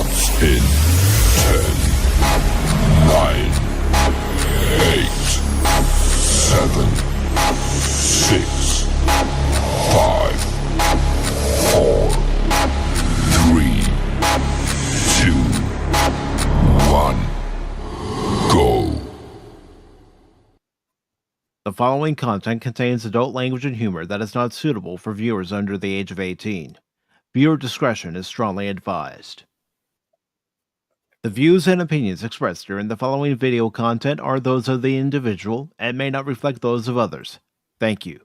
starts in 10, 9, 8, 7, 6, 5, 4, 3, 2, 1, go. The following content contains adult language and humor that is not suitable for viewers under the age of 18. Viewer discretion is strongly advised. The views and opinions expressed during the following video content are those of the individual and may not reflect those of others. Thank you.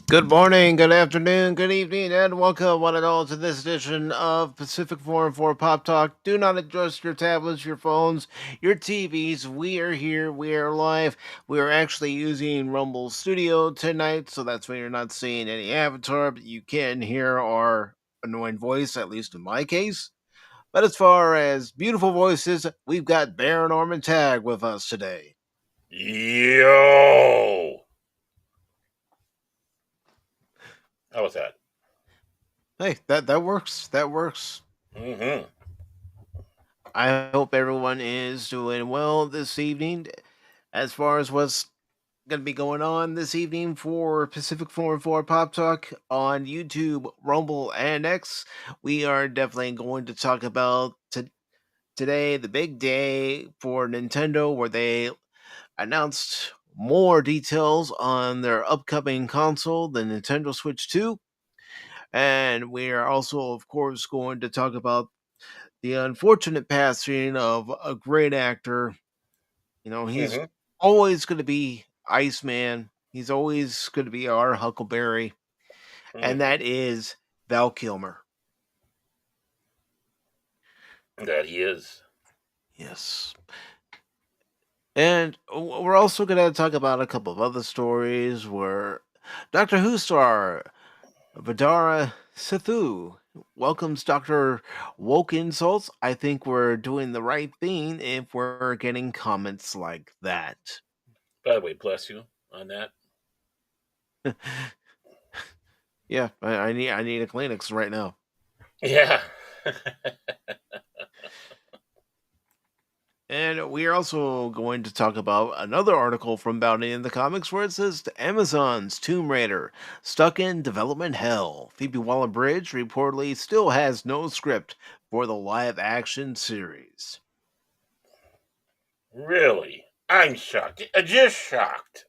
Good morning, good afternoon, good evening, and welcome one and all to this edition of Pacific414 Pop Talk. Do not adjust your tablets, your phones, your TVs. We are here, we are live. We are actually using Rumble Studio tonight, so that's why you're not seeing any avatar, but you can hear our annoying voice, at least in my case. But as far as beautiful voices, we've got Baron Norman Tag with us today. Yo! How was that? Hey, that works. That works. Mm-hmm. I hope everyone is doing well this evening. As far as what's going to be going on this evening for Pacific414 Pop Talk on YouTube, Rumble, and X, we are definitely going to talk about today, the big day for Nintendo, where they announced more details on their upcoming console, the Nintendo Switch 2. And we are also, of course, going to talk about the unfortunate passing of a great actor. You know, he's always going to be Iceman. He's always going to be our Huckleberry. And that is Val Kilmer. That he is. Yes. And we're also going to talk about a couple of other stories where Doctor Who star Vidara Sithu welcomes Dr. Woke Insults. I think we're doing the right thing if we're getting comments like that. By the way, bless you on that. Yeah, I need a Kleenex right now. Yeah. And we are also going to talk about another article from Bounty in the Comics where it says Amazon's Tomb Raider stuck in development hell. Phoebe Waller-Bridge reportedly still has no script for the live-action series. Really? I'm shocked. Just shocked.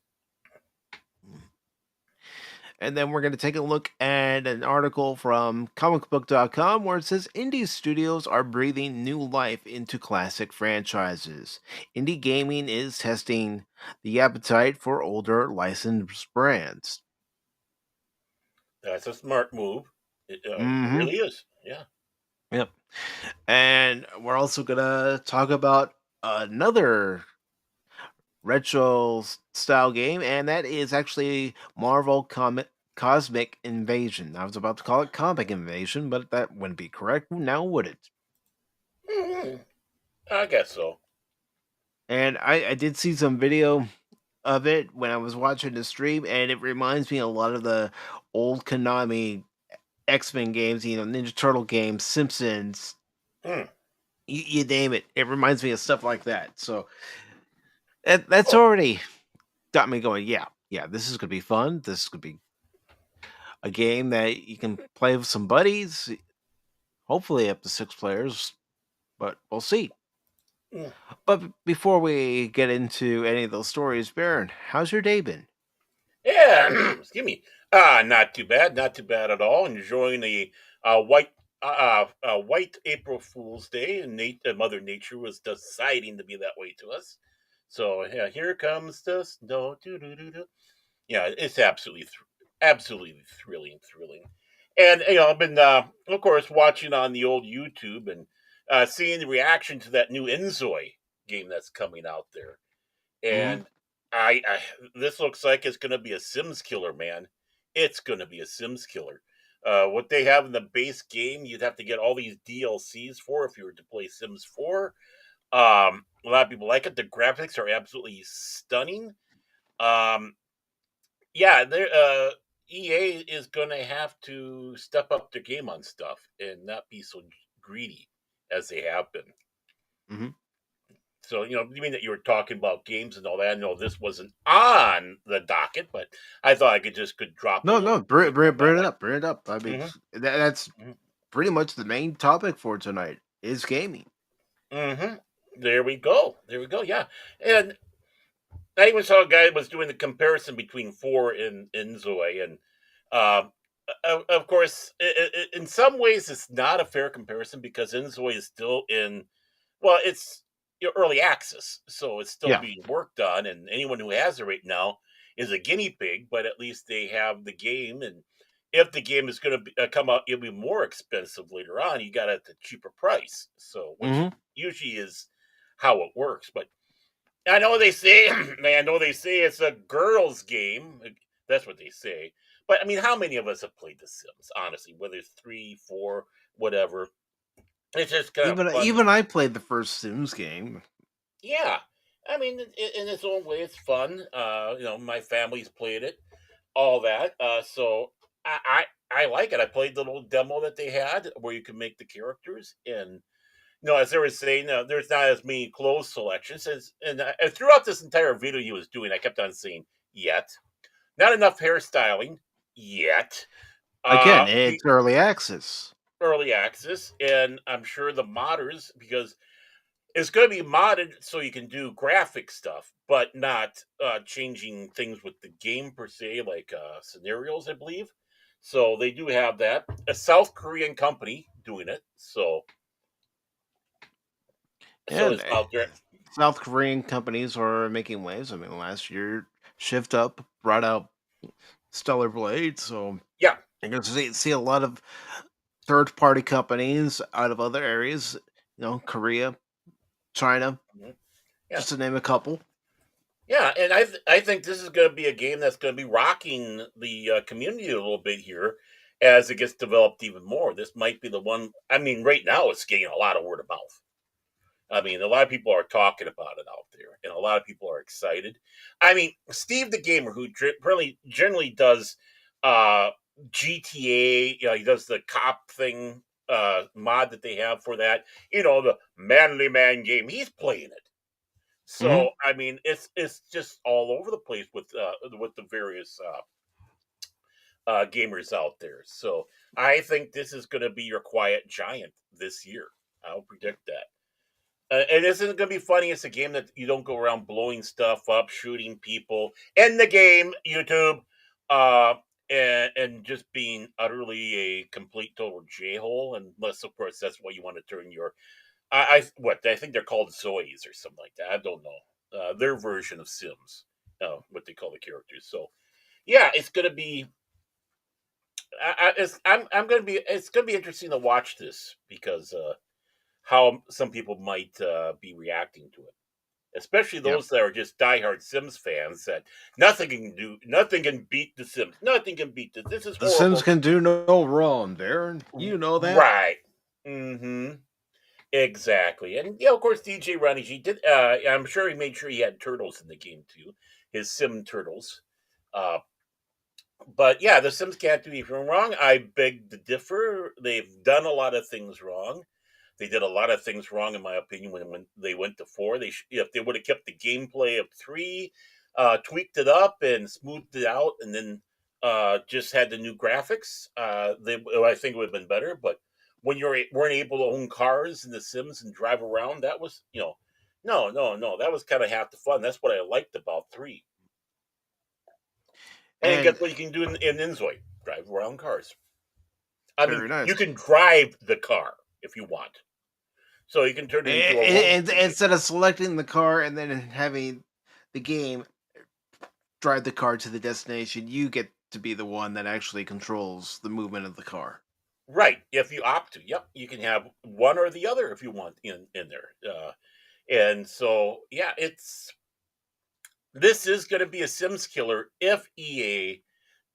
And then we're going to take a look at an article from comicbook.com where it says indie studios are breathing new life into classic franchises. Indie gaming is testing the appetite for older licensed brands. That's a smart move. It really is. Yeah. Yep. And we're also going to talk about another retro style game, and that is actually Marvel Cosmic Invasion. I was about to call it Comic Invasion, but that wouldn't be correct now, would it? I guess so. And I did see some video of it when I was watching the stream, and it reminds me a lot of the old Konami X-Men games, Ninja Turtle games, Simpsons, Mm. you name it. It reminds me of stuff like that. So that's Oh, already got me going. Yeah, this is gonna be fun. This could be a game that you can play with some buddies. Hopefully, up to 6 players, but we'll see. mm. But before we get into any of those stories, Baron, how's your day been? Yeah. Excuse me. Not too bad. Not too bad at all. Enjoying the white April Fool's Day, and Mother Nature was deciding to be that way to us. So yeah, here comes the snow. Doo-doo-doo-doo. Yeah, it's absolutely thrilling. And I've been, of course, watching on the old YouTube and seeing the reaction to that new Enzoy game that's coming out there. Hmm. And I this looks like it's going to be a Sims killer, man. It's going to be a Sims killer. What they have in the base game, you'd have to get all these DLCs for if you were to play Sims 4. A lot of people like it. The graphics are absolutely stunning. Um, yeah, EA is going to have to step up their game on stuff and not be so greedy as they have been. Hmm. So, you mean that you were talking about games and all that? I know this wasn't on the docket, but I thought I could drop a No, little no, bit bring about it it. up, bring it up. I mean, Hmm. that's pretty much the main topic for tonight is gaming. Hmm. There we go. There we go. Yeah, and I even saw a guy was doing the comparison between four and Zoe, and um, of course, in some ways, it's not a fair comparison because Inzoy is still in. Well, it's early access, so it's still Yeah. being worked on, and anyone who has it right now is a guinea pig. But at least they have the game, and if the game is going to come out, it'll be more expensive later on. You got it at a cheaper price, so which Hmm. usually is how it works. But I know they say, I know they say it's a girls' game. That's what they say. But I mean, how many of us have played The Sims? Honestly, whether it's 3, 4, whatever, it's just kind of fun. Even I played the first Sims game. Yeah, I mean, in its own way, it's fun. My family's played it, all that. So I like it. I played the little demo that they had where you can make the characters, and as they were saying, there's not as many clothes selections as, and throughout this entire video he was doing, I kept on saying, "Yet, not enough hairstyling yet." Again, The it's early access. early access, and I'm sure the modders, because it's going to be modded so you can do graphic stuff, but not changing things with the game per se, like scenarios, I believe. So they do have that. A South Korean company doing it, so And it's out there. South Korean companies are making waves. I mean, last year, Shift Up brought out Stellar Blade, so Yeah. you're going to see a lot of third-party companies out of other areas, Korea, China, Mhm. Yeah. just to name a couple. Yeah, and I think this is going to be a game that's going to be rocking the community a little bit here as it gets developed even more. This might be the one. I mean, right now it's getting a lot of word of mouth. I mean, a lot of people are talking about it out there, and a lot of people are excited. I mean, Steve the Gamer, who really generally does uh, GTA, he does the cop thing mod that they have for that. The Manly Man game. He's playing it. Hmm. So I mean, it's just all over the place with the various gamers out there. So I think this is going to be your quiet giant this year. I'll predict that. And this isn't going to be funny. It's a game that you don't go around blowing stuff up, shooting people in the game, YouTube, uh, and just being utterly a complete total j hole. Unless, of course, that's what you want to turn your I think they're called Zoes or something like that. I don't know their version of Sims, what they call the characters. So yeah, it's gonna be. I'm gonna be. It's gonna be interesting to watch this because how some people might be reacting to it, especially Yeah. those that are just diehard Sims fans. That nothing can beat the Sims. Nothing can beat this. This is The Sims horrible. can do no wrong, Baron. You know that. Right. Mm-hmm. Exactly, and of course, DJ Ronnie G did. I'm sure he made sure he had turtles in the game too. his Sim Turtles. Uh, but yeah, the Sims can't do anything wrong. I beg to differ. They've done a lot of things wrong. They did a lot of things wrong, in my opinion, when they went to four. If they would have kept the gameplay of three, tweaked it up and smoothed it out, and then just had the new graphics, I think it would have been better. But when you weren't able to own cars in the Sims and drive around, that was no, that was kind of half the fun. That's what I liked about three. And guess And what you can do in Inzoid? Drive around cars. I mean, very nice. you can drive the car if you want. So you can turn it into a road And station. instead of selecting the car and then having the game drive the car to the destination, you get to be the one that actually controls the movement of the car. Right, if you opt to. Yep, you can have one or the other if you want in there. And so yeah, this is going to be a Sims killer if EA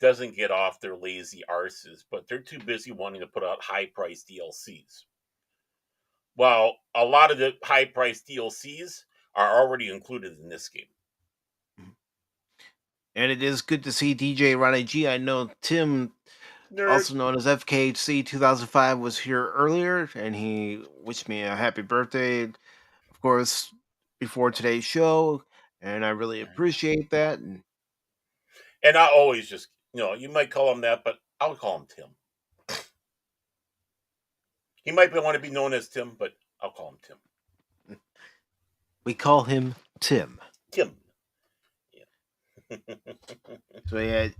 doesn't get off their lazy arses, but they're too busy wanting to put out high price DLCs. While a lot of the high price DLCs are already included in this game. And it is good to see DJ Ronnie G. I know Tim, Nerd. also known as FKHC 2005, was here earlier, and he wished me a happy birthday, of course, before today's show, and I really appreciate that. And I always just, you might call him that, but I'll call him Tim. He might want to be known as Tim, but I'll call him Tim. We call him Tim. Tim. Yeah. So yeah,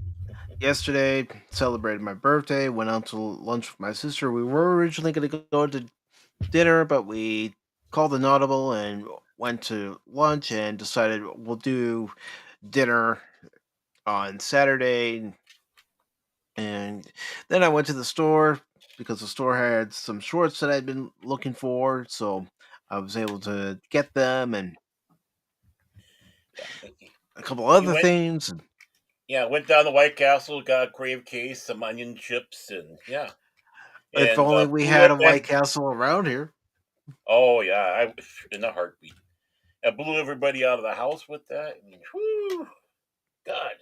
yesterday celebrated my birthday. Went out to lunch with my sister. We were originally going to go to dinner, but we called an audible and went to lunch and decided we'll do dinner on Saturday. And then I went to the store because the store had some shorts that I'd been looking for, so I was able to get them and a couple other things. Yeah, went down to White Castle, got a crave case, some onion chips, and yeah. If And only we had a White Castle around here. Oh yeah, in a heartbeat. I blew everybody out of the house with that. I mean, whew, God,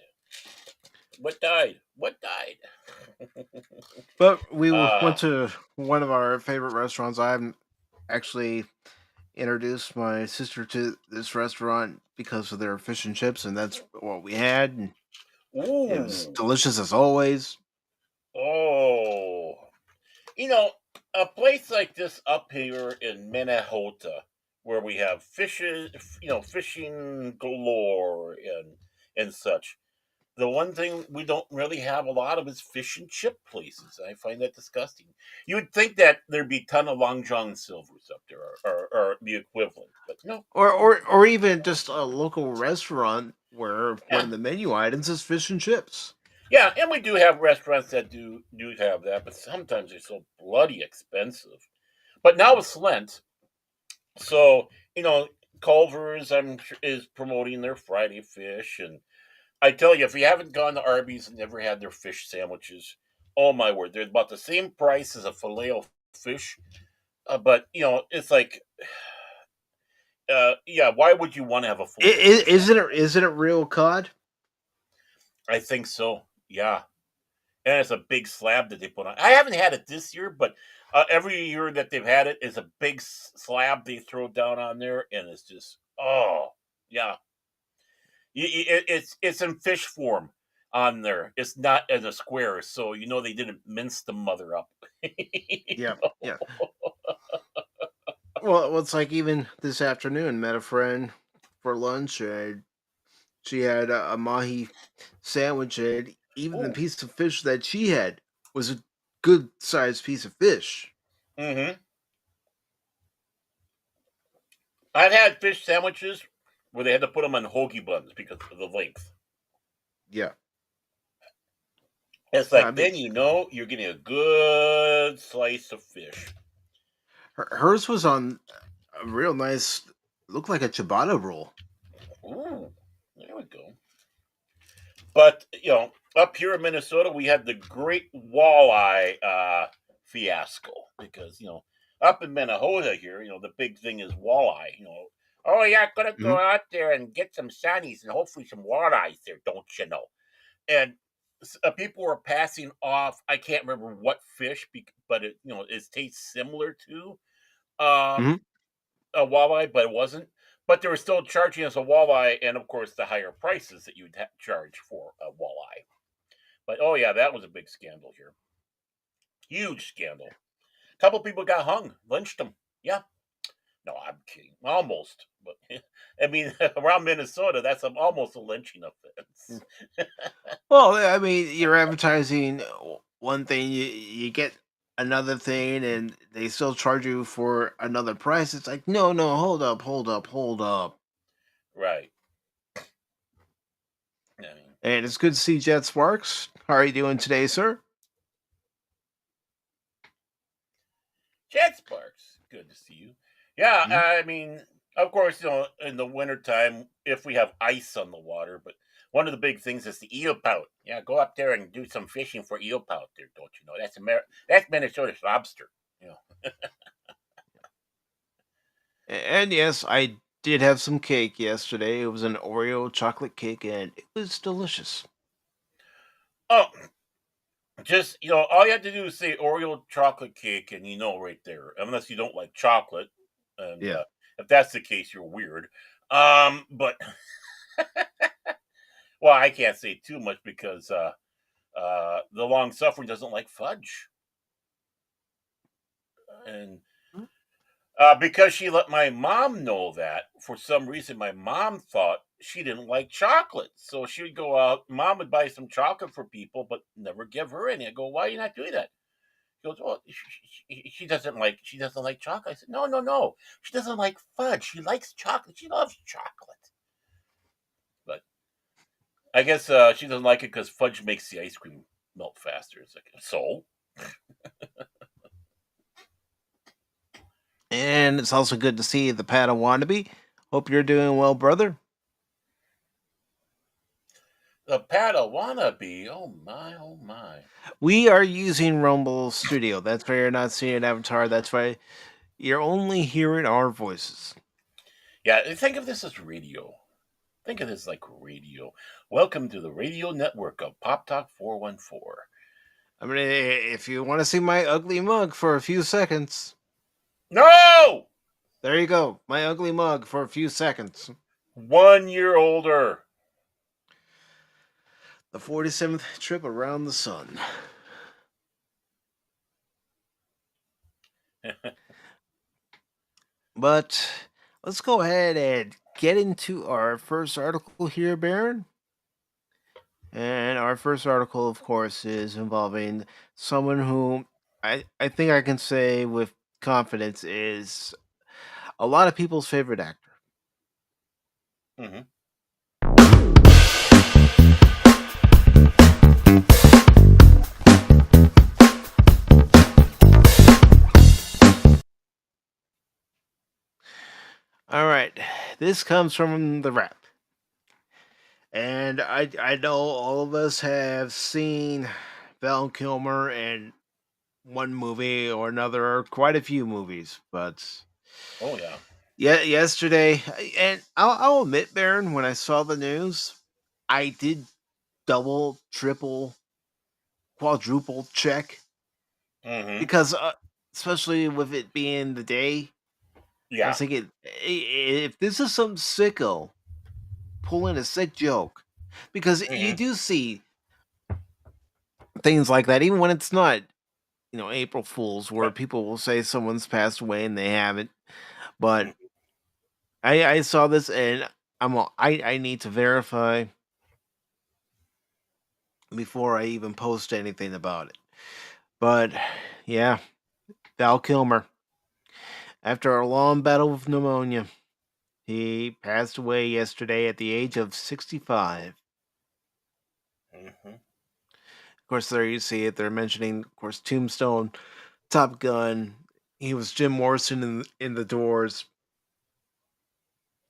what died? What died? But we went to one of our favorite restaurants. I've actually introduced my sister to this restaurant because of their fish and chips, and that's what we had. And it was delicious as always. Oh, a place like this up here in Minnesota, where we have fishing galore and such. The one thing we don't really have a lot of is fish and chip places. I find that disgusting. You would think that there'd be a ton of Long John Silvers up there, or the equivalent, but no. Or even just a local restaurant where one of the menu items is fish and chips. Yeah, and we do have restaurants that do have that, but sometimes they're so bloody expensive. But now it's Lent, so Culver's I'm sure is promoting their Friday fish, and I tell you, if you haven't gone to Arby's and never had their fish sandwiches, oh my word, they're about the same price as a filet of fish, but it's like, yeah, why would you want to have a full? Isn't it real cod? I think so. Yeah. And it's a big slab that they put on. I haven't had it this year, but every year that they've had it is a big slab they throw down on there, and it's just yeah. It's in fish form on there. It's not in a square, so they didn't mince the mother up. Yeah. Well, it's like even this afternoon, met a friend for lunch, and she had a mahi sandwich, and even the piece of fish that she had was a good sized piece of fish. Mm-hmm. I've had fish sandwiches where they had to put them on hoagie buns because of the length. Yeah. It's like, then you're getting a good slice of fish. Hers was on a real nice, looked like a ciabatta roll. Ooh, there we go. But, up here in Minnesota, we had the great walleye fiasco because, up in Minnesota here, the big thing is walleye. Oh, yeah, gonna go Mhm. out there and get some sunnies and hopefully some walleyes there, don't you know? And people were passing off. I can't remember what fish, but it tastes similar to um, Mhm. a walleye, but it wasn't. But they were still charging us a walleye, and of course the higher prices that you'd charge for a walleye. But oh yeah, that was a big scandal here. Huge scandal. A couple people got hung, lynched them. Yeah. No, I'm kidding. Almost. But I mean, around Minnesota, that's almost a lynching offense. Well, I mean, you're advertising one thing, you get another thing, and they still charge you for another price. It's like, no, no, hold up, hold up, hold up. Right. I mean, And it's good to see Jet Sparks. How are you doing today, sir? Jet Sparks, good to see you. Yeah, Mhm. I mean, of course, in the wintertime, if we have ice on the water, but one of the big things is the eel pout. Yeah, go up there and do some fishing for eel pout there, don't you know? That's Minnesota's lobster. You know. And yes, I did have some cake yesterday. It was an Oreo chocolate cake, and it was delicious. Oh, just all you have to do is say Oreo chocolate cake, and right there. Unless you don't like chocolate, and Yeah. if that's the case, you're weird. But well, I can't say too much because the long suffering doesn't like fudge, and because she let my mom know that for some reason, my mom thought she didn't like chocolate, so she would go out. Mom would buy some chocolate for people, but never give her any. I go, why are you not doing that? She goes, "Well, she doesn't like chocolate." I said, "No, no, no. She doesn't like fudge. She likes chocolate. She loves chocolate." But I guess she doesn't like it because fudge makes the ice cream melt faster. It's like so. And it's also good to see the Padawannabe. Hope you're doing well, brother. The Padawannabe. Oh my, oh my. We are using Rumble Studio. That's why you're not seeing an avatar. That's why you're only hearing our voices. Yeah, think of this as radio. Think of this like radio. Welcome to the radio network of Pop Talk 414. I mean, if you want to see my ugly mug for a few seconds, No! there you go. My ugly mug for a few seconds. 1 year older. The 47th trip around the sun. But let's go ahead and get into our first article here, Baron. And our first article, of course, is involving someone who I think I can say with confidence is a lot of people's favorite actor. Mhm. All right, this comes from the rap, and I know all of us have seen Val Kilmer in one movie or another, or quite a few movies, but Oh yeah. yeah, yesterday, and I'll admit, Baron, when I saw the news, I did double, triple, quadruple check Mhm. because, especially with it being the day, I Yeah. was thinking, If this is some sicko pulling a sick joke," because you Mhm. do see things like that, even when it's not, April Fools, where Right. people will say someone's passed away and they haven't. But Mhm. I saw this and I need to verify before I even post anything about it. But yeah, Val Kilmer, after a long battle with pneumonia, he passed away yesterday at the age of 65. Mhm. Of course, there you see it. They're mentioning, of course, Tombstone, Top Gun. He was Jim Morrison in the Doors,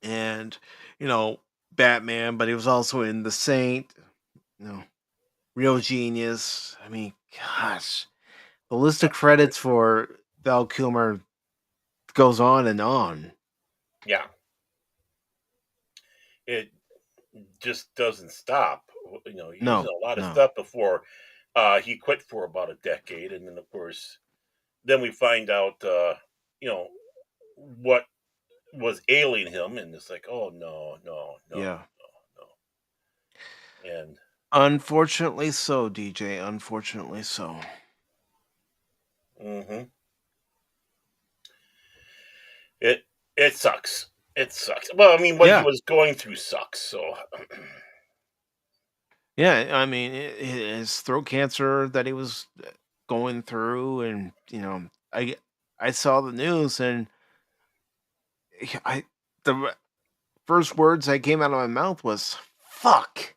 and Batman. But he was also in The Saint. You know, Real Genius. I mean, gosh, the list of credits for Val Kilmer goes on and on. Yeah. it just doesn't stop. He was in No, a lot of no. stuff before he quit for about a decade, and then of course, then we find out, you know, what was ailing him, and it's like, oh no, no, no, Yeah. no, no, and Unfortunately so, DJ. Unfortunately so. hmm it it sucks. It sucks. Well, I mean, what he Yeah. was going through sucks. So, Yeah. I mean, his throat cancer that he was going through, and I saw the news, and I the first words that came out of my mouth was "fuck."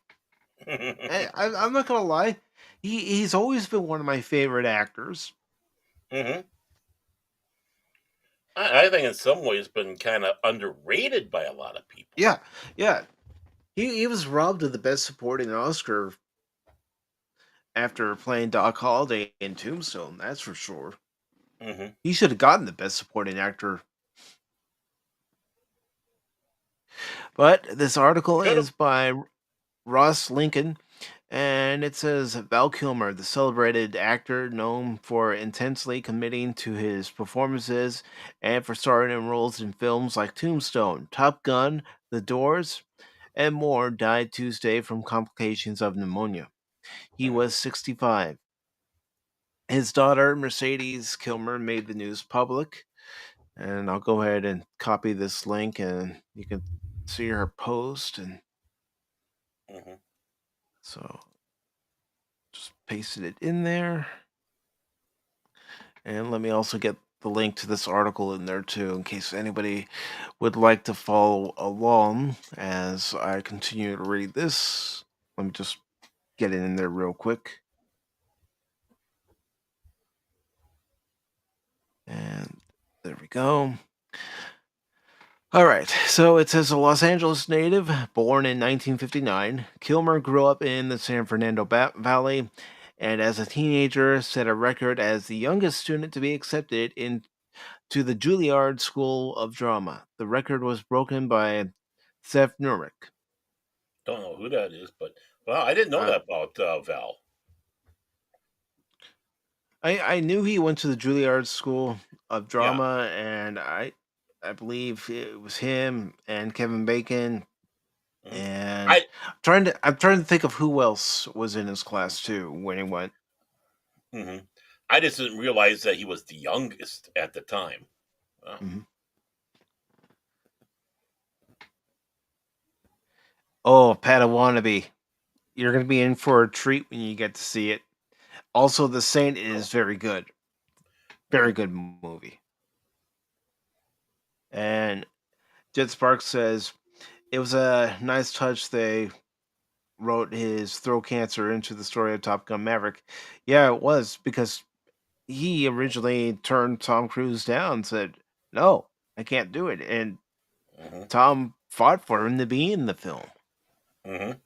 I'm not gonna lie. He's always been one of my favorite actors. hmm I think in some ways been kind of underrated by a lot of people. Yeah, yeah. He was robbed of the best supporting Oscar after playing Doc Holliday in Tombstone. That's for sure. hmm He should have gotten the best supporting actor. But this article Should have. is by Ross Lincoln, and it says Val Kilmer, the celebrated actor known for intensely committing to his performances and for starring in roles in films like Tombstone, Top Gun, The Doors, and more, died Tuesday from complications of pneumonia. He hmm was 65. His daughter, Mercedes Kilmer, made the news public, and I'll go ahead and copy this link, and you can see her post. And hmm so just pasted it in there. And let me also get the link to this article in there too, in case anybody would like to follow along as I continue to read this. Let me just get it in there real quick. And there we go. All right, so it says a Los Angeles native, born in 1959. Kilmer grew up in the San Fernando Valley, and as a teenager set a record as the youngest student to be accepted into the Juilliard School of Drama. The record was broken by Seth Nurmick. Don't know who that is, but well, I didn't know Uh, that about Val. I knew he went to the Juilliard School of Yeah. Drama, and I believe it was him and Kevin Bacon. Mhm. And I I'm trying to think of who else was in his class too when he went. hmm I just didn't realize that he was the youngest at the time. Wow. Mhm. Oh, Padawannabe. You're gonna be in for a treat when you get to see it. Also, The Saint Oh. is very good. Very Mhm. good movie. And Jet Sparks says it was a nice touch they wrote his throat cancer into the story of Top Gun Maverick. Yeah, it was because he originally turned Tom Cruise down and said, "No, I can't do it." And Mhm. Tom fought for him to be in the film. Mhm.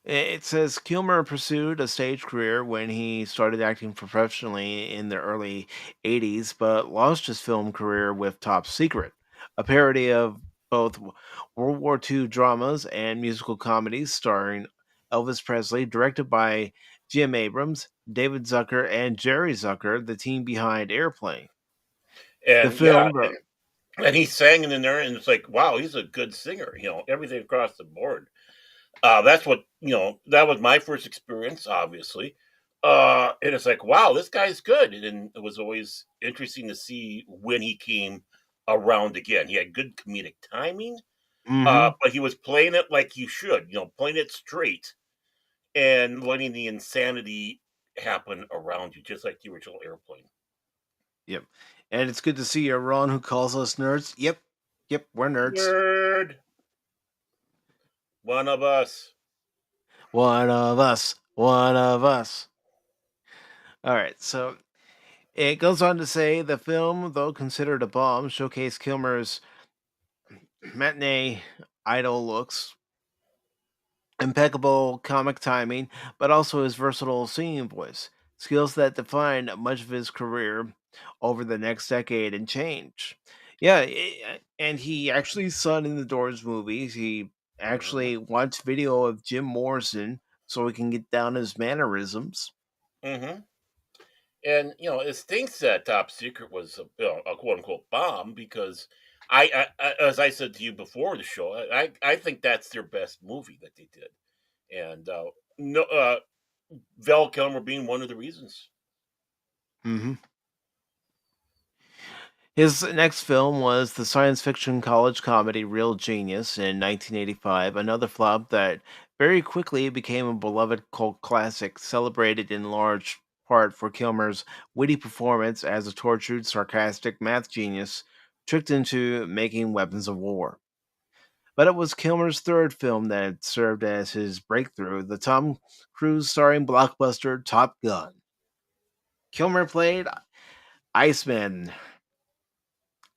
It says Kilmer pursued a stage career when he started acting professionally in the early 80s, but lost his film career with Top Secret, a parody of both World War II dramas and musical comedies starring Elvis Presley, directed by Jim Abrams, David Zucker, and Jerry Zucker, the team behind Airplane. The And yeah, film, and he sang in there, and it's like, wow, he's a good singer. Everything across the board. That's what That was my first experience, obviously. And it's like, wow, this guy's good. And then it was always interesting to see when he came around again. He had good comedic timing, mhm, but he was playing it like you should. Playing it straight and letting the insanity happen around you, just like the original Airplane. yep. And it's good to see you, Ron, who calls us nerds. Yep, yep, we're nerds. Nerd, one of us. One of us. One of us. All right, so it goes on to say the film, though considered a bomb, showcased Kilmer's matinee idol looks, impeccable comic timing, but also his versatile singing voice, skills that defined much of his career over the next decade and change. Yeah, and he actually saw it in the Doors movies. He Hmm. actually watched video of Jim Morrison so he can get down his mannerisms. Hmm. And it stinks that Top Secret was a quote unquote bomb because as I said to you before the show, I think that's their best movie that they did, and no, Val Kilmer being one of the reasons. Hmm. His next film was the science fiction college comedy Real Genius in 1985, another flop that very quickly became a beloved cult classic, celebrated in large part for Kilmer's witty performance as a tortured, sarcastic math genius tricked into making weapons of war. But it was Kilmer's third film that served as his breakthrough, the Tom Cruise starring blockbuster Top Gun. Kilmer played Iceman,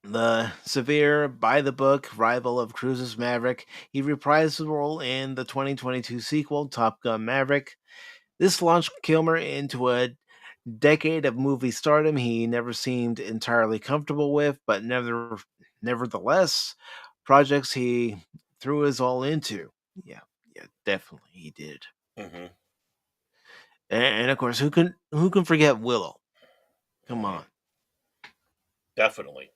the severe, by the book rival of Cruise's Maverick. He reprised the role in the 2022 sequel, Top Gun Maverick. This launched Kilmer into a decade of movie stardom he never seemed entirely comfortable with, but nevertheless, projects he threw his all into. Yeah, yeah, definitely he did. Hmm. And of course, who can forget Willow? Come Hmm. on. Definitely.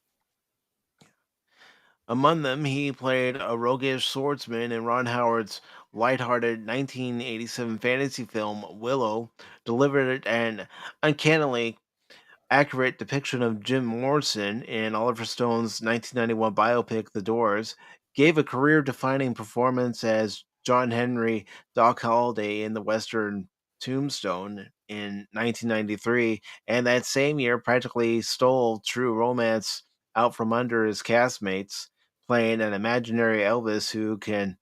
Among them, he played a roguish swordsman in Ron Howard's lighthearted 1987 fantasy film Willow, delivered an uncannily accurate depiction of Jim Morrison in Oliver Stone's 1991 biopic The Doors, gave a career defining performance as John Henry Doc Holliday in the Western Tombstone in 1993, and that same year practically stole True Romance out from under his castmates, playing an imaginary Elvis who can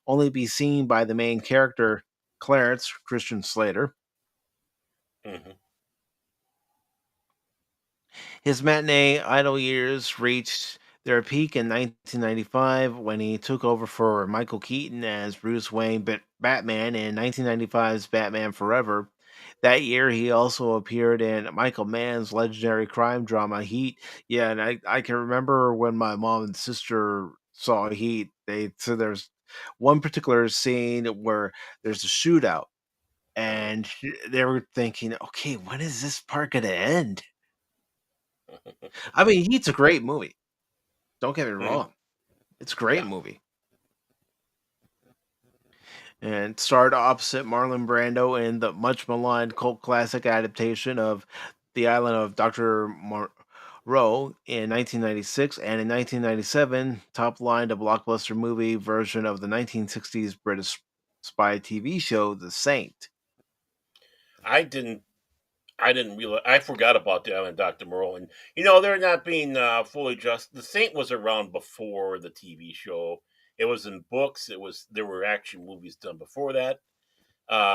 only be seen by the main character, Clarence Christian Slater. Hmm. His matinee idol years reached their peak in 1995 when he took over for Michael Keaton as Bruce Wayne Batman in 1995's Batman Forever. That year, he also appeared in Michael Mann's legendary crime drama Heat. Yeah, and I can remember when my mom and sister saw Heat. They so there's one particular scene where there's a shootout, Uh-huh. and they were thinking, okay, when is this part gonna end? I mean, Heat's a great movie. Don't get me Hmm. wrong. It's a great Yeah. movie. And starred opposite Marlon Brando in the much maligned cult classic adaptation of The Island of Dr. Moreau in 1996, and in 1997 top-lined a blockbuster movie version of the 1960s British spy TV show The Saint. I didn't I didn't realize. I forgot about the Island Dr. Moreau, and they're not being fully just. The Saint was around before the TV show. It was in books. There were action movies done before that,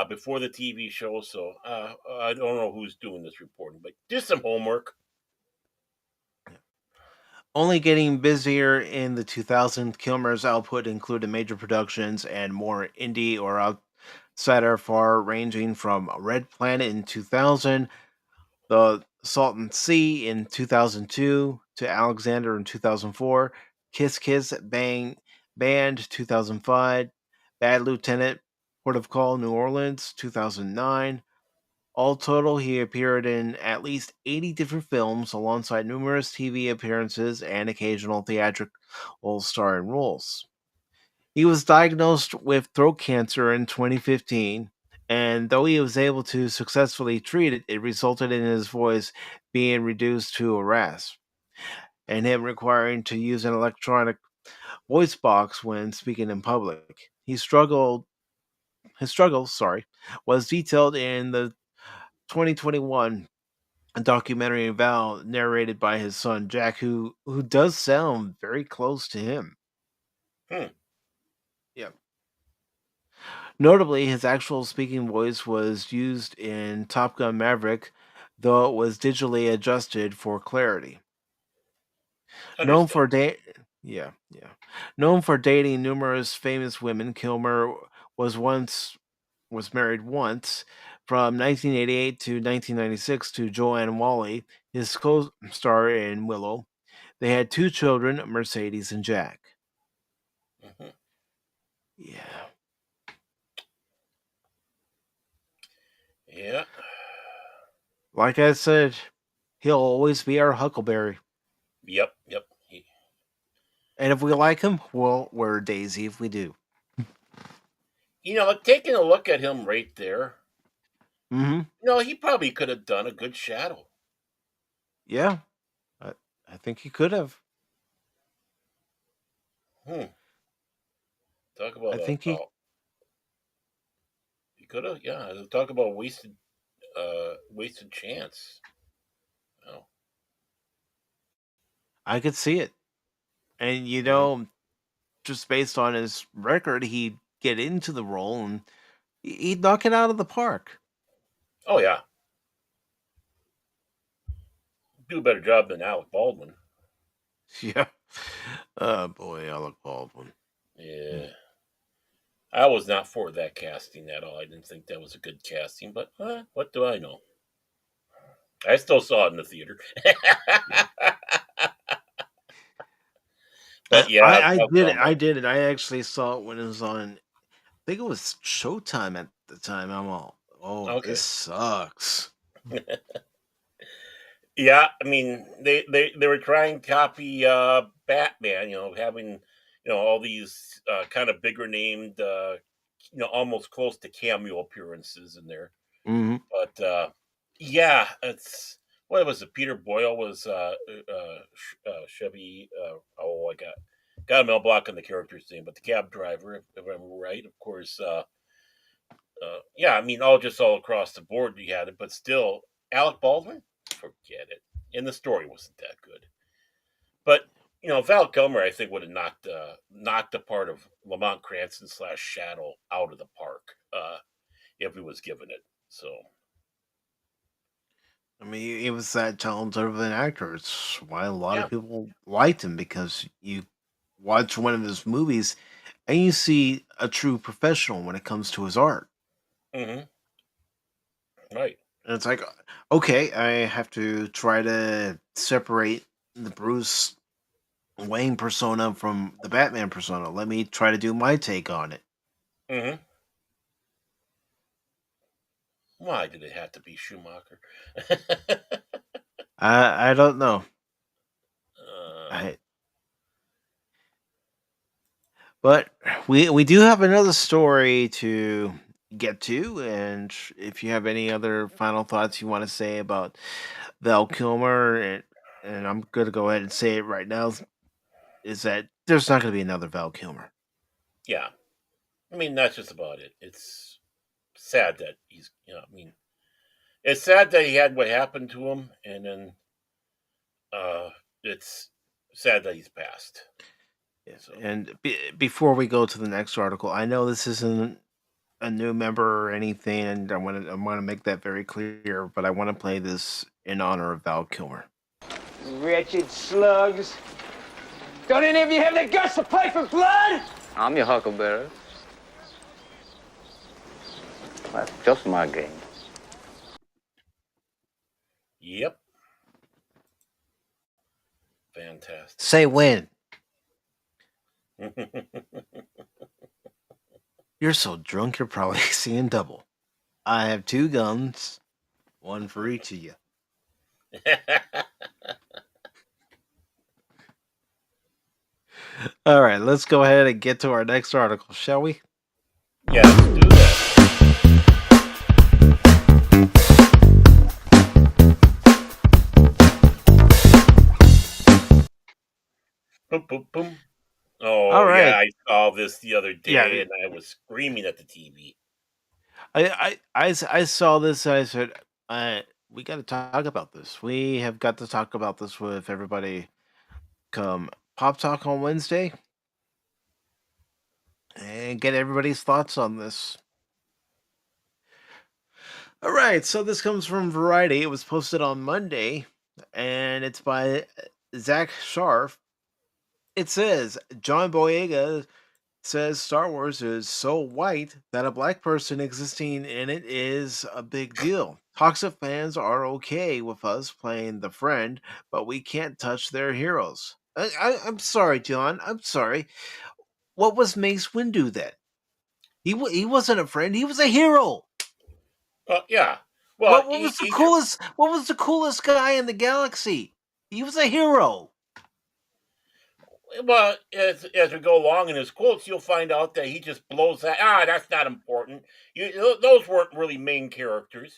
before the TV show. So I don't know who's doing this reporting, but just some homework. Only getting busier in the 2000s, Kilmer's output included major productions and more indie or outsider far ranging from Red Planet in 2000, The Salton Sea in 2002, to Alexander in 2004, Kiss Kiss Bang Band 2005, Bad Lieutenant, Port of Call, New Orleans 2009. All total, he appeared in at least 80 different films alongside numerous TV appearances and occasional theatrical starring roles. He was diagnosed with throat cancer in 2015, and though he was able to successfully treat it, it resulted in his voice being reduced to a rasp, and him requiring to use an electronic voice box when speaking in public. His struggle, was detailed in the 2021 documentary Val, narrated by his son Jack, who does sound very close to him. Hmm. Yeah. Notably, his actual speaking voice was used in Top Gun Maverick, though it was digitally adjusted for clarity. Known Understood. for yeah, yeah. Known for dating numerous famous women, Kilmer was once was married once from 1988 to 1996 to Joanne Whalley, his co-star in Willow. They had two children, Mercedes and Jack. Mhm. Yeah. Yeah. Like I said, he'll always be our Huckleberry. Yep. And if we like him, well, we're a daisy if we do. Taking a look at him right there, Mm-hmm. he probably could have done a good shadow. Yeah. I think he could have. Hmm. Talk I about think he he could have. Yeah. Talk about wasted chance. Oh. I could see it. And Mhm. just based on his record, he'd get into the role and he'd knock it out of the park. Oh yeah. Do a better job than Alec Baldwin. Yeah. Oh boy, Alec Baldwin. Yeah. I was not for that casting at all. I didn't think that was a good casting, but what do I know? I still saw it in the theater. But yeah, I Val did it. Kilmer. I did it. I actually saw it when it was on. I think it was Showtime at the time. I'm all, oh, this Okay. sucks. Yeah, I mean they were trying to copy Batman, having all these kind of bigger named almost close to cameo appearances in there. Hmm. But yeah, it's what was it? Peter Boyle was Chevy. Oh, I got him all block on the character's name, but the cab driver, if I'm right, of course. Yeah, I mean, all across the board you had it, but still, Alec Baldwin, forget it. And the story wasn't that good. But Val Kilmer, I think, would have knocked the part of Lamont Cranston / Shadow out of the park if he was given it. So I mean, he was that talented of an actor. It's why a lot yeah, of people liked him because you watch one of his movies and you see a true professional when it comes to his art. hmm right. And it's like, okay, I have to try to separate the Bruce Wayne persona from the Batman persona. Let me try to do my take on it. hmm Why did it have to be Schumacher? I don't know. uh, I But we do have another story to get to, and if you have any other final thoughts you want to say about Val Kilmer, and I'm going to go ahead and say it right now, is that there's not going to be another Val Kilmer. yeah, I mean that's just about it. It's sad that I mean, it's sad that he had what happened to him, and then uh, it's sad that he's passed. Yeah. So And before we go to the next article, I know this isn't a new member or anything, and I want to make that very clear, but I want to play this in honor of Val Kilmer. Wretched slugs. Don't any of you have the guts to play for blood? I'm your huckleberry. That's just my game. yep, fantastic. Say when. You're so drunk you're probably seeing double. I have two guns, one for each of you. All right, let's go ahead and get to our next article, shall we? Yeah, let's do that. Boom, boom, boom. All Oh yeah, right. I saw this the other Yeah, day, and I was screaming at the TV. I saw this and I said, we got to talk about this. We have got to talk about this with everybody come Pop Talk on Wednesday and get everybody's thoughts on this. All right, so this comes from Variety. It was posted on Monday, and it's by Zach Sharf. It says John Boyega says Star Wars is so white that a black person existing in it is a big deal. Toxic fans are okay with us playing the friend, but we can't touch their heroes. I'm sorry, John. I'm sorry. What was Mace Windu then? He wasn't a friend. He was a hero. Yeah. Well, What was the coolest? What was the coolest guy in the galaxy? He was a hero. Well, as we go along in his quotes, you'll find out that he just blows that. That's not important. Those weren't really main characters.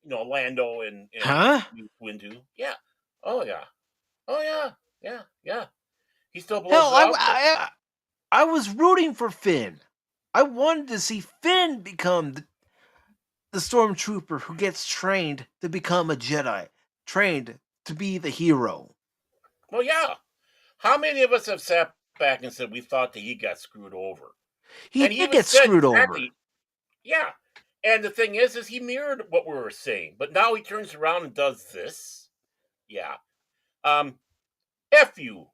Lando and Huh? Windu. Yeah. Oh yeah. Oh yeah. Yeah. Yeah. He still blows Hell, it out there. I was rooting for Finn. I wanted to see Finn become the stormtrooper who gets trained to become a Jedi, trained to be the hero. Well, yeah. How many of us have sat back and said we thought that he got screwed over? He And he did even get said screwed over. exactly, yeah. And the thing is he mirrored what we were saying, but now he turns around and does this. Yeah. Um, F you,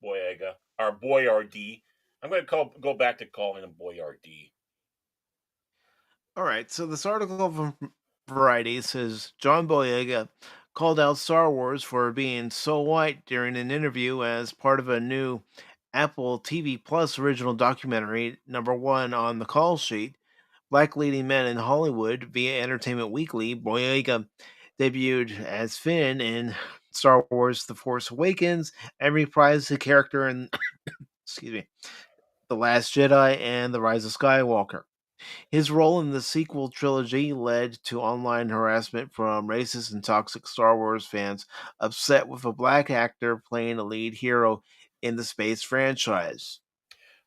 Boyega, or Boyardee. I'm going to go back to calling him Boyardee. All right, so this article from Variety says John Boyega called out Star Wars for being so white during an interview as part of a new Apple TV Plus original documentary, #1 on the call sheet, Black Leading Men in Hollywood via Entertainment Weekly. Boyega debuted as Finn in Star Wars The Force Awakens and reprised the character in excuse me, The Last Jedi and The Rise of Skywalker. His role in the sequel trilogy led to online harassment from racist and toxic Star Wars fans upset with a black actor playing a lead hero in the space franchise.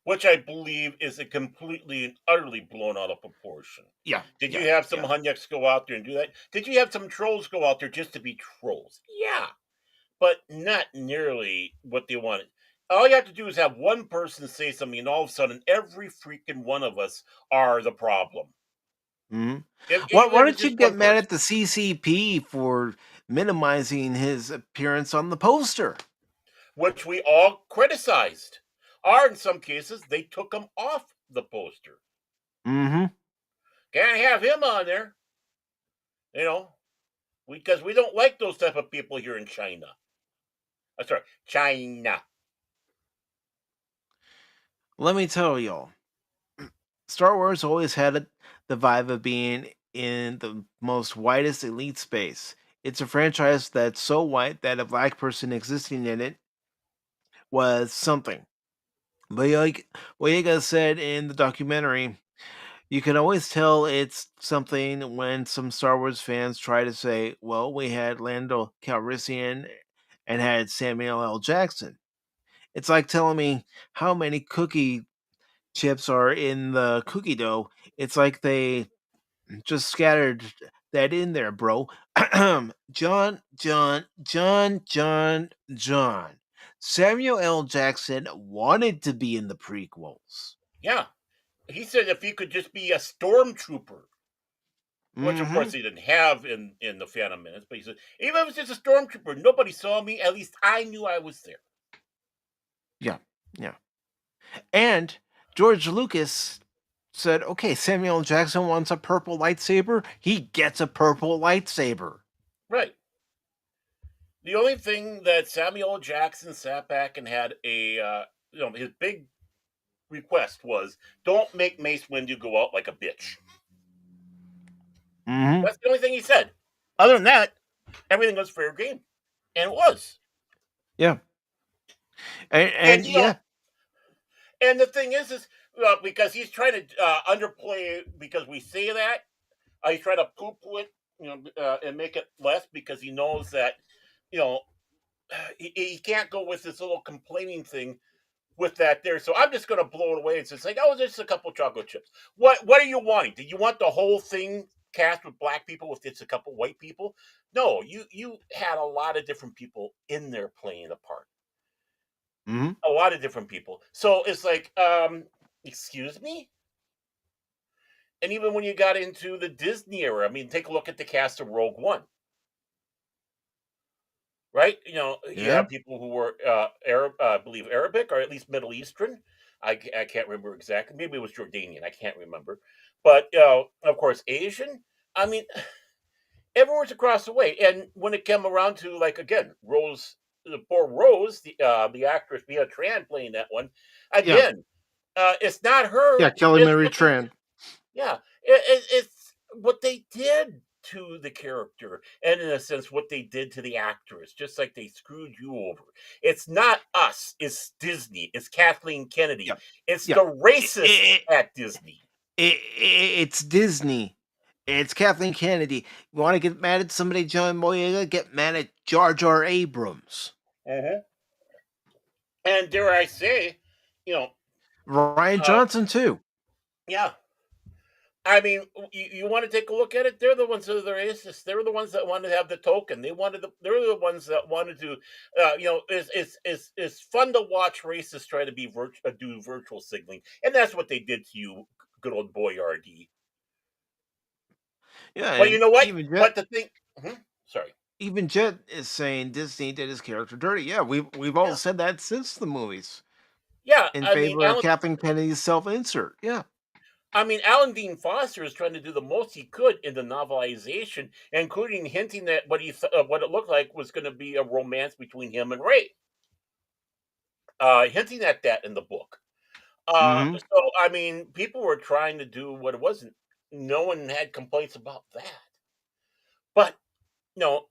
Which I believe is a completely and utterly blown out of proportion. Yeah. Did you have some Hunyucks go out there and do that? Did you have some trolls go out there just to be trolls? Yeah. But not nearly what they wanted. All you have to do is have one person say something, and all of a sudden, every freaking one of us are the problem. Mm-hmm. Even Why if don't it's you just get one mad person. at the CCP for minimizing his appearance on the poster? Which we all criticized. Or in some cases, they took him off the poster. Mm-hmm. Can't have him on there. Because we don't like those type of people here in China. Sorry, China. Let me tell y'all, Star Wars always had the vibe of being in the most whitest elite space. It's a franchise that's so white that a black person existing in it was something. Boyega said in the documentary, you can always tell it's something when some Star Wars fans try to say, well, we had Lando Calrissian and had Samuel L. Jackson. It's like telling me how many cookie chips are in the cookie dough. It's like they just scattered that in there, bro. John. Samuel L. Jackson wanted to be in the prequels. Yeah. He said if he could just be a stormtrooper, which of Mm-hmm. course he didn't have in the Phantom Menace, but he said, even if it was just a stormtrooper, nobody saw me, at least I knew I was there. Yeah. And George Lucas said, okay, Samuel L. Jackson wants a purple lightsaber. He gets a purple lightsaber. Right. The only thing that Samuel L. Jackson sat back and had his big request was, don't make Mace Windu go out like a bitch. Mm-hmm. That's the only thing he said. Other than that, everything was fair game. And it was. Yeah. And yeah. And the thing is because he's trying to underplay, because we say that, he's trying to poo-poo it, and make it less, because he knows that, he can't go with this little complaining thing with that there. So I'm just going to blow it away and just like, oh, there's a couple chocolate chips. What are you wanting? Do you want the whole thing cast with black people with just a couple white people? No, you had a lot of different people in there playing a part. Mm-hmm. A lot of different people. So it's like, excuse me? And even when you got into the Disney era, I mean, take a look at the cast of Rogue One. Right? You have people who were Arab, I believe Arabic, or at least Middle Eastern. I can't remember exactly. Maybe it was Jordanian. I can't remember. But, of course, Asian. I mean, everyone's across the way. And when it came around to, like, again, Rose the poor Rose, the actress Mia Tran playing that one. Yeah. Again, it's not her. Yeah, Kelly It's Mary what they Tran. yeah, it's what they did to the character, and in a sense, what they did to the actress, just like they screwed you over. It's not us, it's Disney, it's Kathleen Kennedy, Yeah. it's Yeah. the racists at Disney. It's Disney. It's Kathleen Kennedy. You want to get mad at somebody, John Boyega? Get mad at Jar Jar Abrams. And dare I say, you know, Ryan uh, Johnson, too. yeah. I mean, you want to take a look at it. They're the ones that are the racists. They're the ones that wanted to have the token. They're the ones that wanted to. It's fun to watch racists try to do virtual signaling, and that's what they did to you, good old boy RD. Yeah, But you and know what? even But Jet, the thing, sorry, even Jet is saying Disney did his character dirty. Yeah, we've all yeah, said that since the movies yeah. in favor of Kathleen Kennedy's self-insert. Yeah. Alan Dean Foster is trying to do the most he could in the novelization, including hinting that what what it looked like was going to be a romance between him and Ray. Hinting at that in the book. Mm-hmm. So I mean, people were trying to do what it wasn't. No one had complaints about that. But no,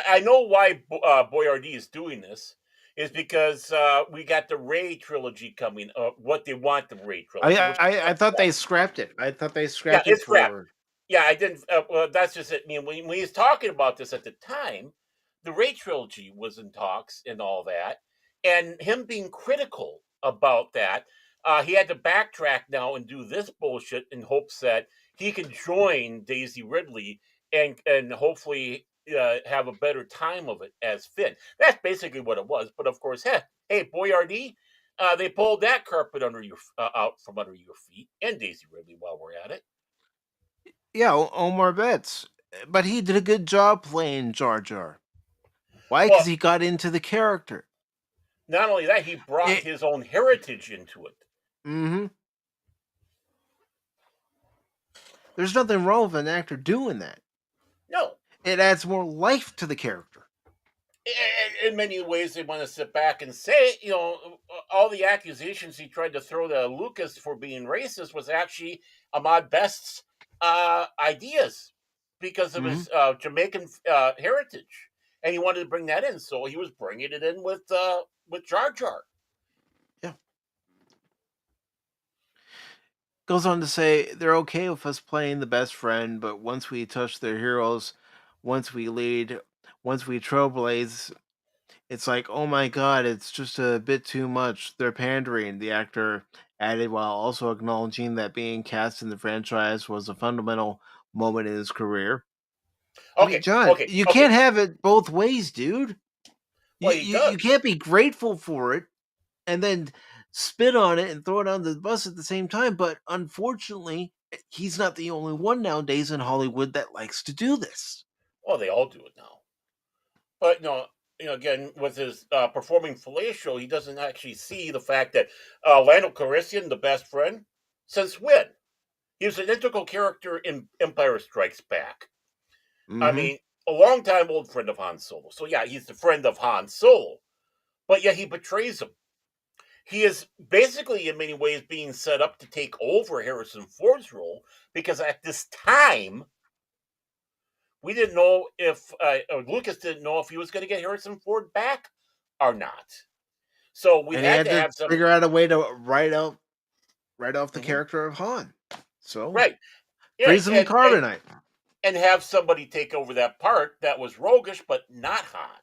I know why Boyardee is doing this is because we got the Ray trilogy coming. What they want the Ray trilogy, which I thought they scrapped it. I thought they yeah, scrapped it it's crap. for. Yeah, I didn't. Well, that's just it. I mean, when he was talking about this at the time, the Ray trilogy was in talks and all that, and him being critical about that, he had to backtrack now and do this bullshit in hopes that he could join Daisy Ridley and hopefully have a better time of it as Finn. That's basically what it was. But of course, hey, Boyardee, they pulled that carpet out from under your feet and Daisy Ridley while we're at it. Yeah, Omar Betts. But he did a good job playing Jar Jar. Why? Well, Because he got into the character. not only that, he brought his own heritage into it. Mm-hmm. There's nothing wrong with an actor doing that. No. It adds more life to the character. In many ways, they want to sit back and say, all the accusations he tried to throw to Lucas for being racist was actually Ahmad Best's ideas because of his Jamaican heritage, and he wanted to bring that in, so he was bringing it in with Jar Jar. Yeah. Goes on to say they're okay with us playing the best friend, but once we touch their heroes, once we lead, once we trailblaze, it's like, oh my god, it's just a bit too much. They're pandering, the actor added while also acknowledging that being cast in the franchise was a fundamental moment in his career. I mean, John, you can't have it both ways, dude. Well, you can't be grateful for it and then spit on it and throw it on the bus at the same time. But unfortunately, he's not the only one nowadays in Hollywood that likes to do this. Well, they all do it now. But again, with his performing fellatio, he doesn't actually see the fact that Lando Calrissian, the best friend, since when? He was an integral character in Empire Strikes Back. Mm-hmm. I mean, a long-time old friend of Han Solo. So yeah, he's the friend of Han Solo. But yet he betrays him. He is basically, in many ways, being set up to take over Harrison Ford's role because at this time, we didn't know if Lucas didn't know if he was going to get Harrison Ford back or not. So we had to have some figure out a way to write off the character of Han. So right, freeze him in carbonite and have somebody take over that part that was roguish but not Han.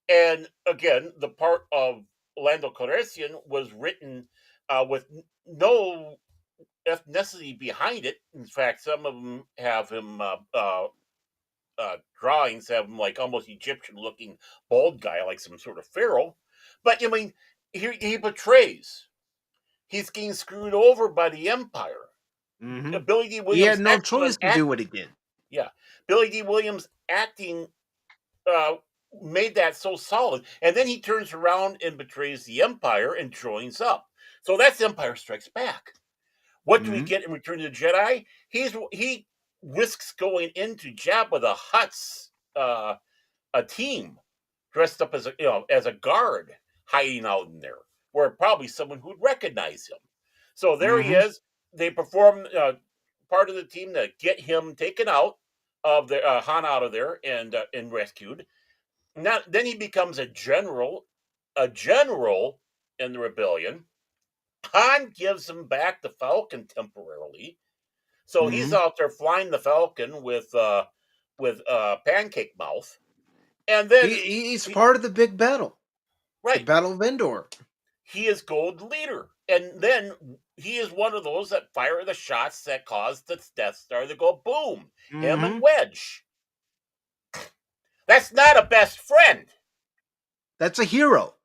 And again, the part of Lando Calrissian was written with no ethnicity behind it. In fact, some of them have him drawings have him like almost Egyptian-looking bald guy, like some sort of pharaoh. But I mean, he betrays. He's getting screwed over by the Empire. Mm-hmm. Billy D. Williams. He had no choice to do what he did. Yeah, Billy D. Williams acting made that so solid, and then he turns around and betrays the Empire and joins up. So that's Empire Strikes Back. What do we get in Return of the Jedi? He risks going into Jabba the Hutt's a team dressed up as a guard, hiding out in there, where probably someone who'd recognize him. So there he Mm-hmm. is. They perform part of the team to get him taken out of the Han out of there and rescued. Now, then he becomes a general in the rebellion. Han gives him back the Falcon temporarily, so he's Mm-hmm. out there flying the Falcon with Pancake Mouth, and then He's he, part of the big battle, the right, Battle of Endor. he is Gold Leader, and then he is one of those that fire the shots that cause the Death Star to go boom. Him Mm-hmm. and Wedge. That's not a best friend. That's a hero.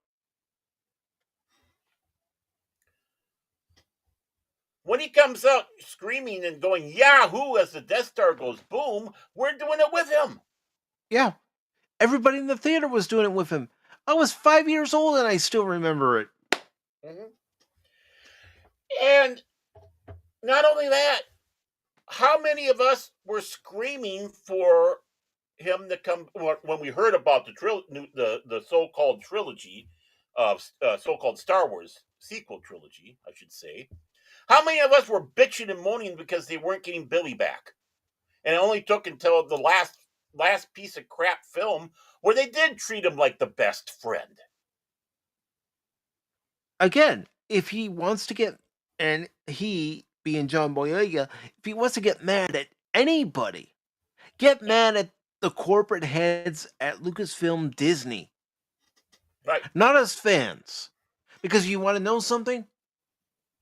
When he comes out screaming and going Yahoo as the Death Star goes boom, we're doing it with him. Yeah. Everybody in the theater was doing it with him. I was 5 years old and I still remember it. Mm-hmm. And not only that, how many of us were screaming for him to come when we heard about the so-called trilogy of so-called Star Wars sequel trilogy, I should say? How many of us were bitching and moaning because they weren't getting Billy back? And it only took until the last piece of crap film where they did treat him like the best friend. Again, if he wants to get, and he, being John Boyega, if he wants to get mad at anybody, get mad at the corporate heads at Lucasfilm Disney, Right. not as fans. Because you want to know something?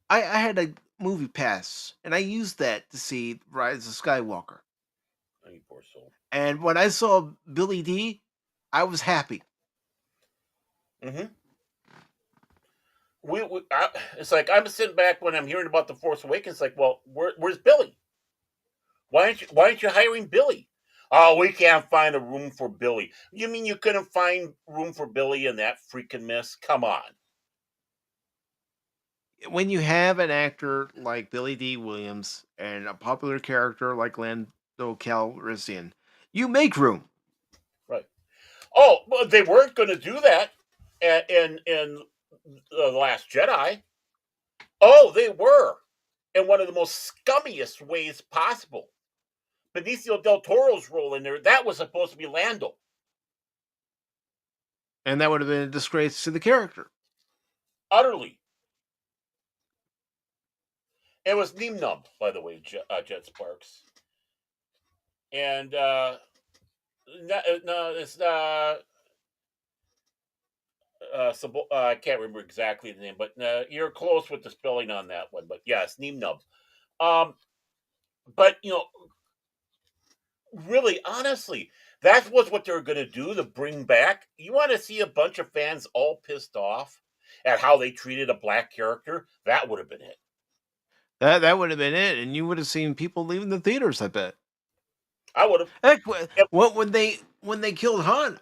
I had a movie pass, and I used that to see Rise of Skywalker. Oh, you poor soul. And when I saw Billy D, I was happy. Mm-hmm. It's like I'm sitting back when I'm hearing about the Force Awakens. Like, well, where's Billy? Why aren't you hiring Billy? Oh, we can't find a room for Billy. You mean you couldn't find room for Billy in that freaking mess? Come on. When you have an actor like Billy D. Williams and a popular character like Lando Calrissian, you make room. Right. Oh, but they weren't going to do that in the Last Jedi. Oh, they were in one of the most scummiest ways possible. Benicio del Toro's role in there, that was supposed to be Lando. And that would have been a disgrace to the character. Utterly. It was Neem Num, by the way, Jet Sparks. And no, it's I can't remember exactly the name, but you're close with the spelling on that one. But yes, Neem Num. But really, honestly, that was what they're going to do to bring back. You want to see a bunch of fans all pissed off at how they treated a black character? That would have been it. That would have been it, and you would have seen people leaving the theaters. I bet. I would have. Heck, when they killed Han,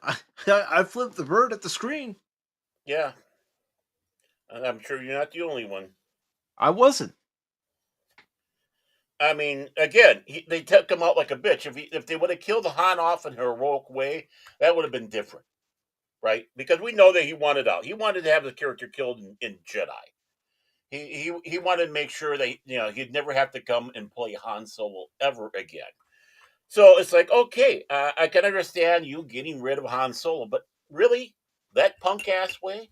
I flipped the bird at the screen. Yeah, and I'm sure you're not the only one. I wasn't. I mean, again, they took him out like a bitch. If they would have killed Han off in a heroic way, that would have been different, right? Because we know that he wanted out. He wanted to have the character killed in Jedi. He wanted to make sure that he'd never have to come and play Han Solo ever again. So it's like, okay, I can understand you getting rid of Han Solo, but really, that punk ass way?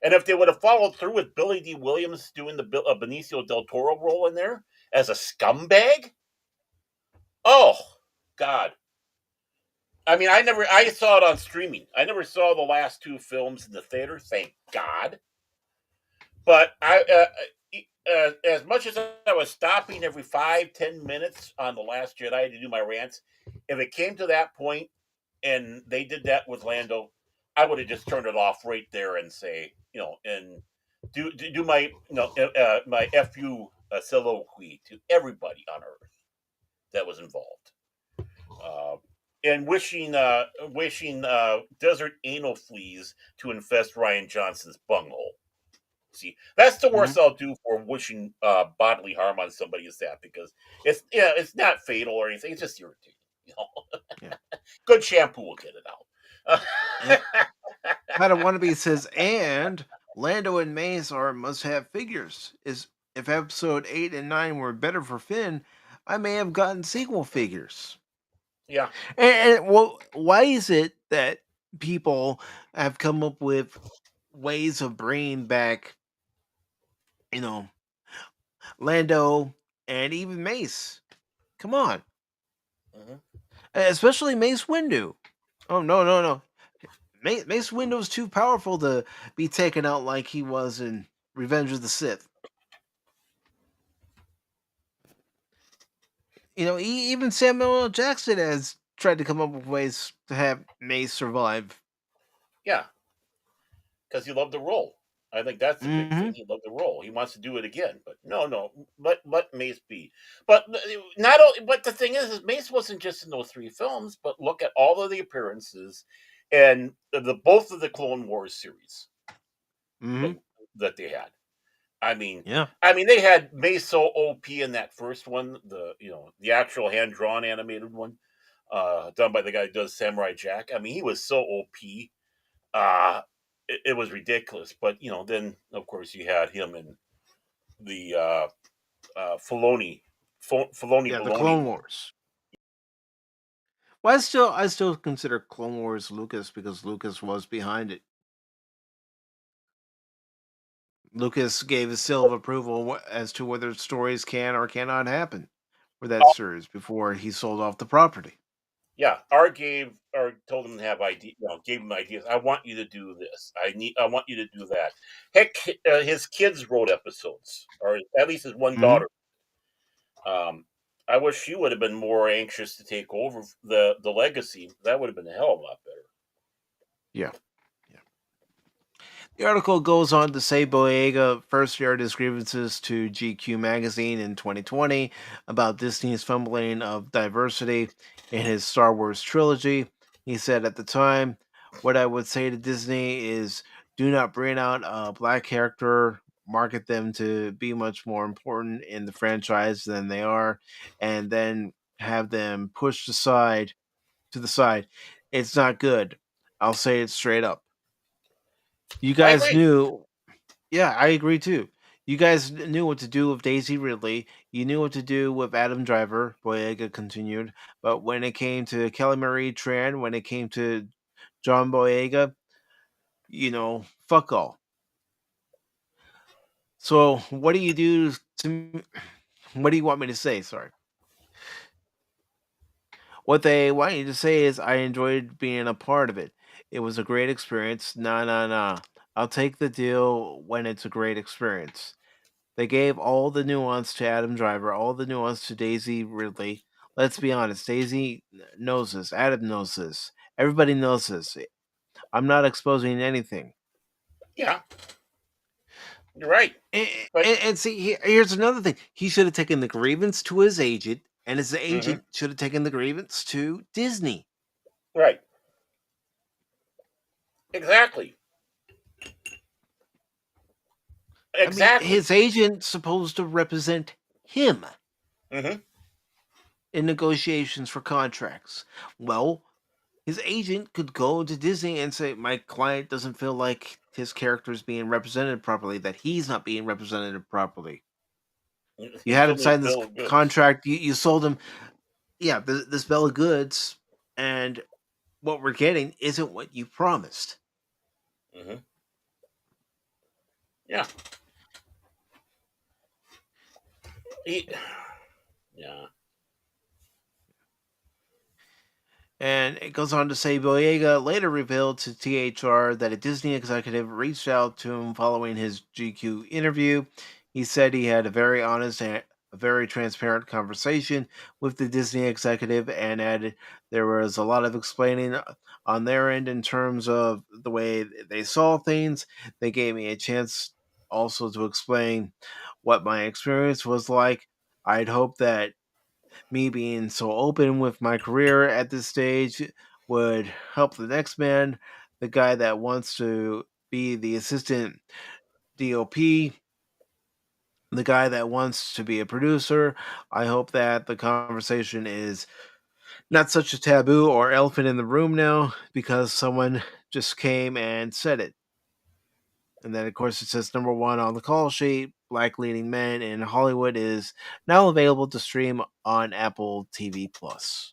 And if they would have followed through with Billy D. Williams doing the Benicio del Toro role in there as a scumbag, oh God! I mean, I saw it on streaming. I never saw the last two films in the theater. Thank God. But as much as I was stopping every 5-10 minutes on the Last Jedi to do my rants, if it came to that point and they did that with Lando, I would have just turned it off right there and say, and do my my fu soliloquy to everybody on Earth that was involved, and wishing desert anal fleas to infest Ryan Johnson's bunghole. See, that's the worst I'll do for wishing bodily harm on somebody is that, because it's not fatal or anything. It's just irritating. Yeah. Good shampoo will get it out. Pat Wannabe says, and Lando and Mace are must-have figures. Is if episode 8 and 9 were better for Finn, I may have gotten sequel figures. Yeah. And well, why is it that people have come up with ways of bringing back, you know, Lando and even Mace? Come on, Hmm. especially Mace Windu. Oh no! Mace Windu's too powerful to be taken out like he was in Revenge of the Sith. Even Samuel L. Jackson has tried to come up with ways to have Mace survive. Yeah, because he loved the role. I think that's the big Mm-hmm. thing. He loved the role. He wants to do it again, but no. Let Mace be. But not only. But the thing is Mace wasn't just in those three films. But look at all of the appearances, and the both of the Clone Wars series Mm-hmm. that, that they had. I mean, Yeah. they had Mace so OP in that first one, the actual hand drawn animated one, done by the guy who does Samurai Jack. I mean, he was so OP. It was ridiculous. But then of course you had him in the Filoni, Filoni Yeah, the Baloney Clone one. Wars. Well, I still consider Clone Wars Lucas because Lucas was behind it. Lucas gave his seal of approval as to whether stories can or cannot happen for that series before he sold off the property. Yeah, Art told him to have idea, gave him ideas. I want you to do this. I want you to do that. Heck, his kids wrote episodes, or at least his one Mm-hmm. daughter. Um, I wish she would have been more anxious to take over the legacy. That would have been a hell of a lot better. Yeah. The article goes on to say Boyega first aired his grievances to GQ magazine in 2020 about Disney's fumbling of diversity in his Star Wars trilogy. He said at the time, "What I would say to Disney is do not bring out a black character, market them to be much more important in the franchise than they are, and then have them pushed aside to the side. It's not good. I'll say it straight up. You I guys agree. knew yeah, I agree too. You guys knew what to do with Daisy Ridley. You knew what to do with Adam Driver, Boyega continued. But when it came to Kelly Marie Tran, when it came to John Boyega, fuck all. So what do you do what do you want me to say? Sorry. What they want you to say is I enjoyed being a part of it. It was a great experience. Nah, nah, nah. I'll take the deal when it's a great experience. They gave all the nuance to Adam Driver, all the nuance to Daisy Ridley. Let's be honest, Daisy knows this. Adam knows this. Everybody knows this. I'm not exposing anything. Yeah, you're right. And, But and see, here's another thing. He should have taken the grievance to his agent, and his hmm agent should have taken the grievance to Disney. right, exactly, I mean, exactly. his agent's supposed to represent him Hmm. in negotiations for contracts. Well, his agent could go to Disney and say, "My client doesn't feel like his character is being represented properly, that he's not being represented properly. You He had him sold me a sign this bill of goods. contract, you sold him, yeah, this bill of goods, and what we're getting isn't what you promised." Hmm. Yeah, he, yeah. And it goes on to say Boyega later revealed to THR that a Disney executive reached out to him following his GQ interview. He said he had a very honest and a very transparent conversation with the Disney executive and added there was a lot of explaining on their end in terms of the way they saw things. They gave me a chance also to explain what my experience was like. I'd hope that me being so open with my career at this stage would help the next man, the guy that wants to be the assistant DOP, the guy that wants to be a producer. I hope that the conversation is not such a taboo or elephant in the room now because someone just came and said it. And then, of course, it says number one on the call sheet Black Leading Men in Hollywood is now available to stream on Apple TV Plus.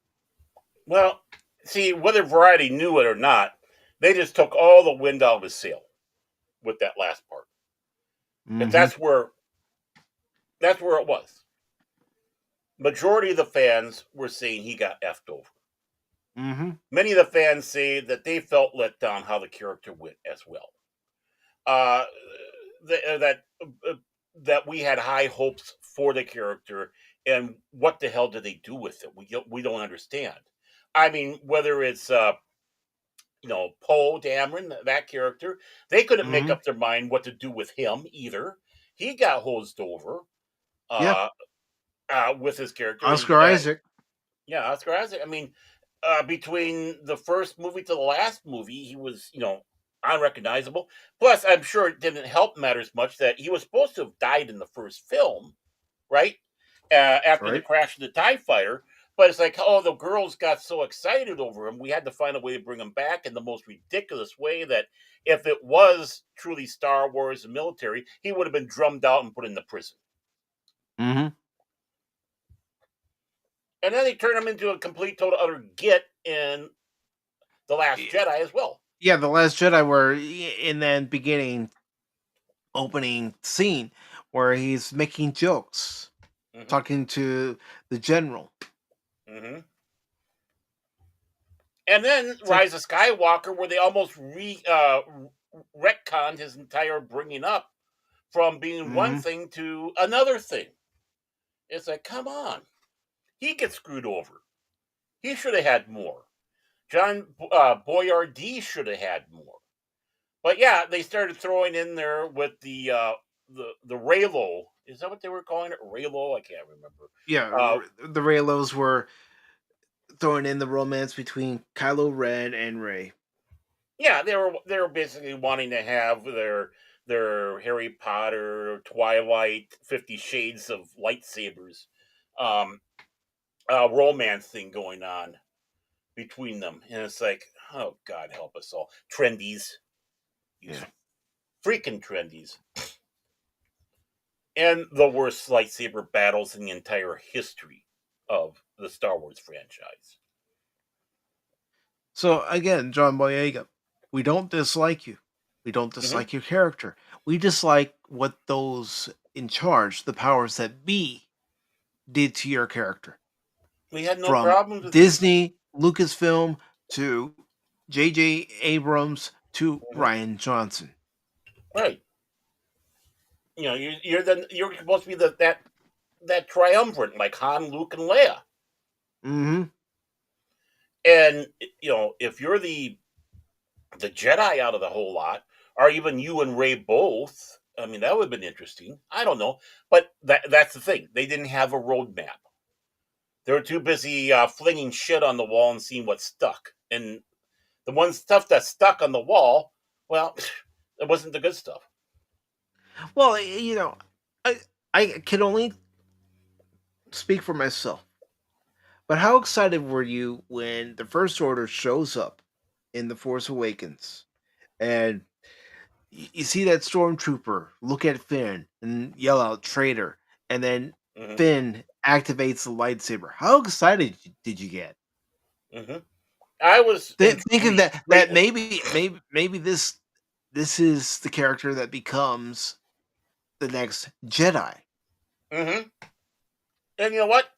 Well, see, whether Variety knew it or not, they just took all the wind out of his sail with that last part. But that's where it was. Majority of the fans were saying he got effed over. Many of the fans say that they felt let down how the character went as well. That we had high hopes for the character, and what the hell did they do with it? We don't understand. I mean, whether it's Poe Dameron, that character, they couldn't make up their mind what to do with him either. He got hosed over with his character. Oscar Isaac. Yeah, Oscar Isaac. I mean, between the first movie to the last movie, he was, unrecognizable. Plus, I'm sure it didn't help matters much that he was supposed to have died in the first film, right? After the crash of the TIE fighter. But it's like, the girls got so excited over him, we had to find a way to bring him back in the most ridiculous way that if it was truly Star Wars and military, he would have been drummed out and put in the prison. And then they turn him into a complete, total, utter git in The Last Jedi as well. Yeah, The Last Jedi, where in that beginning opening scene where he's making jokes, talking to the general. And then Rise of Skywalker, where they almost retconned his entire bringing up from being one thing to another thing. It's like, come on. He gets screwed over. He should have had more. John Boyardee should have had more. But yeah, they started throwing in there with the Reylo. Is that what they were calling it? Reylo? I can't remember. Yeah, the Reylos were throwing in the romance between Kylo Ren and Rey. Yeah, they were basically wanting to have their Harry Potter, Twilight, 50 Shades of lightsabers romance thing going on between them. And it's like, oh, God help us all. Trendies. Freaking trendies. And the worst lightsaber battles in the entire history of the Star Wars franchise. So, again, John Boyega, we don't dislike you. We don't dislike your character. We dislike what those in charge, the powers that be, did to your character. We had no From problem with Disney, Lucasfilm, to J.J. Abrams, to Rian Johnson. Right. You're supposed to be that triumvirate, like Han, Luke, and Leia. And if you're the Jedi out of the whole lot, or even you and Rey both, I mean, that would have been interesting. I don't know, but that's the thing. They didn't have a roadmap. They were too busy flinging shit on the wall and seeing what stuck. And the one stuff that stuck on the wall, well, it wasn't the good stuff. Well, I can only speak for myself. But how excited were you when the First Order shows up in The Force Awakens and you see that stormtrooper look at Finn and yell out traitor, and then Finn activates the lightsaber? How excited did you get? I was thinking that maybe this is the character that becomes the next Jedi. And you know what?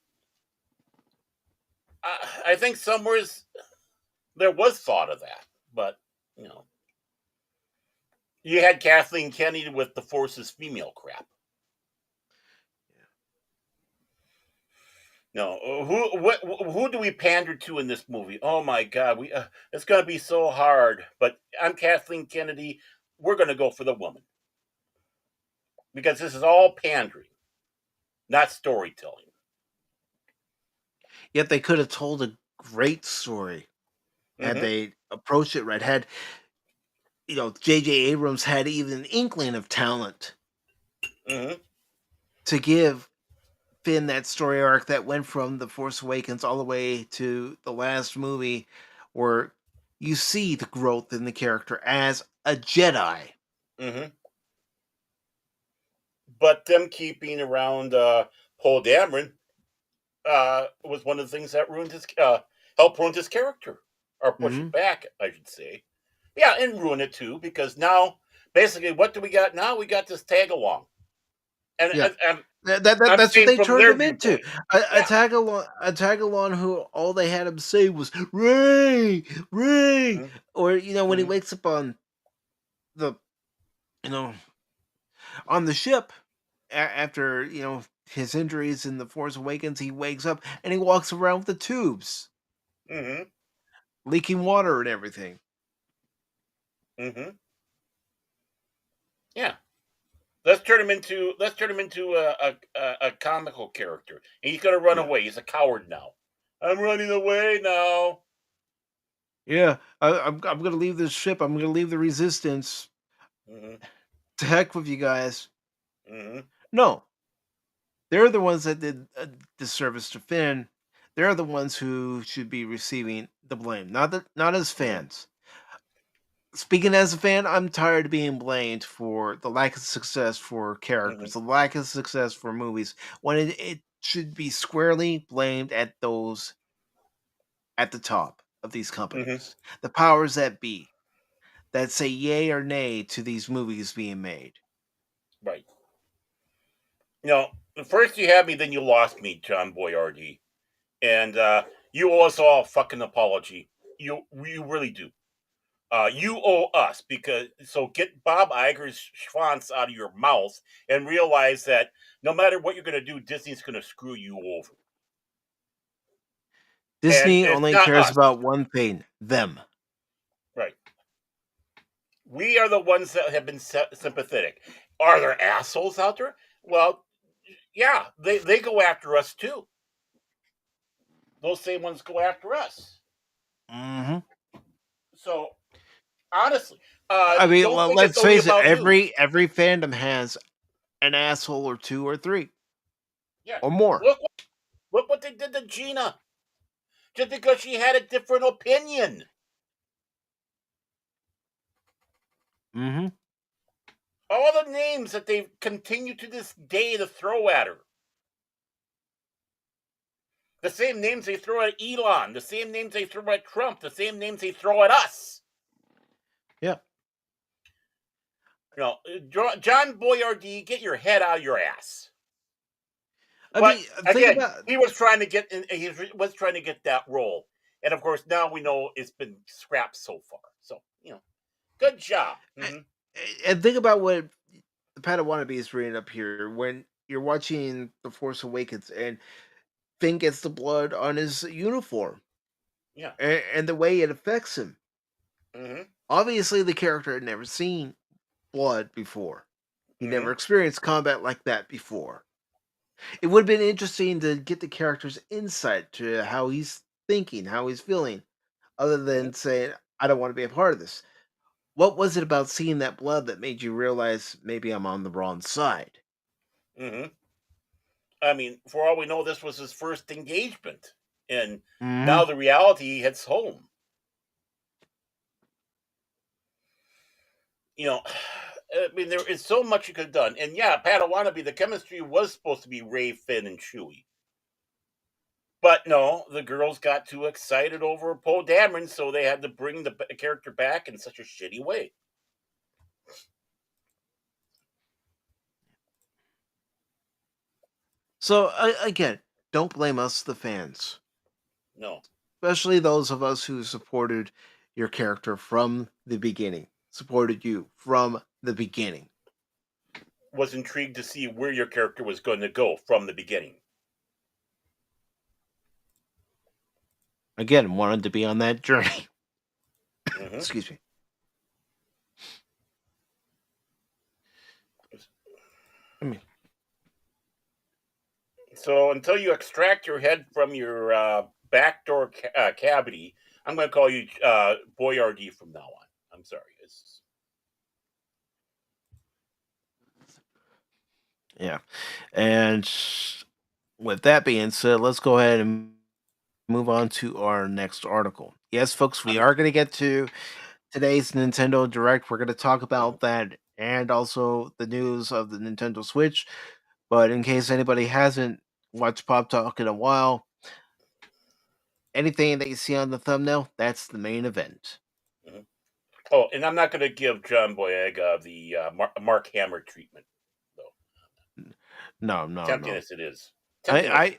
I think somewhere there was thought of that, but you had Kathleen Kennedy with the Force's female crap. No, who do we pander to in this movie? Oh my God, it's going to be so hard. But I'm Kathleen Kennedy. We're going to go for the woman because this is all pandering, not storytelling. Yet they could have told a great story had they approached it right. Had J.J. Abrams had even an inkling of talent to give Finn that story arc that went from The Force Awakens all the way to the last movie, where you see the growth in the character as a Jedi. Mm-hmm. But them keeping around Paul Dameron was one of the things that helped ruin his character, or push Mm-hmm. it back, I should say. Yeah, and ruin it too, because now, basically, what do we got now? We got this tag along, and, Yeah. and I'm That's what saying they from turned their him into. viewpoint. A Yeah. tag along who all they had him say was Ray, Ray, Mm-hmm. or when he Mm-hmm. wakes up on the you know on the ship after his injuries in The Force Awakens, he wakes up and he walks around with the tubes, Mm-hmm. leaking water and everything. Mm-hmm. Yeah. Let's turn him into a comical character. And he's gonna run Yeah, away. He's a coward now. I'm running away now. yeah. I'm gonna leave this ship. I'm gonna leave the Resistance. Mm-hmm. To heck with you guys. Mm-hmm. No, they're the ones that did a disservice to Finn. They're the ones who should be receiving the blame, not as Mm-hmm. fans. Speaking as a fan, I'm tired of being blamed for the lack of success for Mm-hmm. characters, the lack of success for movies, when it should be squarely blamed at those at the top of these Mm-hmm. companies, the powers that be, that say yay or nay to these movies being made. Right. First you had me, then you lost me, John Boyardee. And you owe us all a fucking apology. You really do. You owe us, because so get Bob Iger's schwanz out of your mouth and realize that no matter what you're gonna do, Disney's gonna screw you over. And Disney it's only not cares us. about one thing: them. Right. We are the ones that have been sympathetic. Are there assholes out there? Well, yeah, they go after us too. Those same ones go after us. Hmm. So honestly, I mean, don't think it's let's only face it. about you. Every fandom has an asshole or two or three Yeah. or more. Look what they did to Gina, just because she had a different opinion. Hmm. All the names that they continue to this day to throw at her. The same names they throw at Elon, the same names they throw at Trump, the same names they throw at us. Yeah. John Boyardee, get your head out of your ass. I But mean, think again, about. he was trying to get that role, and of course now we know it's been scrapped so far. So good job. Mm-hmm. And think about what the Padawannabe is bringing up here when you're watching The Force Awakens and Finn gets the blood on his uniform Yeah. and the way it affects him. Mm-hmm. Obviously, the character had never seen blood before. He Mm-hmm. never experienced combat like that before. It would have been interesting to get the character's insight to how he's thinking, how he's feeling, other than saying, I don't want to be a part of this. What was it about seeing that blood that made you realize maybe I'm on the wrong side? Mm-hmm. I mean, for all we know, this was his first engagement, and Hmm. now the reality hits home. I mean, there is so much you could have done, and yeah, Padawannabe, the chemistry was supposed to be Ray, Finn, and Chewie, but no, the girls got too excited over Poe Dameron, so they had to bring the character back in such a shitty way. So, again, don't blame us, the fans. No. Especially those of us who supported your character from the beginning. Supported you from the beginning. Was intrigued to see where your character was going to go from the beginning. Again, wanted to be on that journey. Mm-hmm. Excuse me. I mean, so until you extract your head from your backdoor cavity, I'm going to call you Boyardee from now on. I'm sorry. yeah. And with that being said, let's go ahead and move on to our next article. Yes, folks, we are going to get to today's Nintendo Direct. We're going to talk about that and also the news of the Nintendo Switch. But in case anybody hasn't watched Pop Talk in a while, anything that you see on the thumbnail, that's the main event. Mhm. Oh, and I'm not going to give John Boyega the Mark Hammer treatment, though. No. Tempting as it is. Tempting as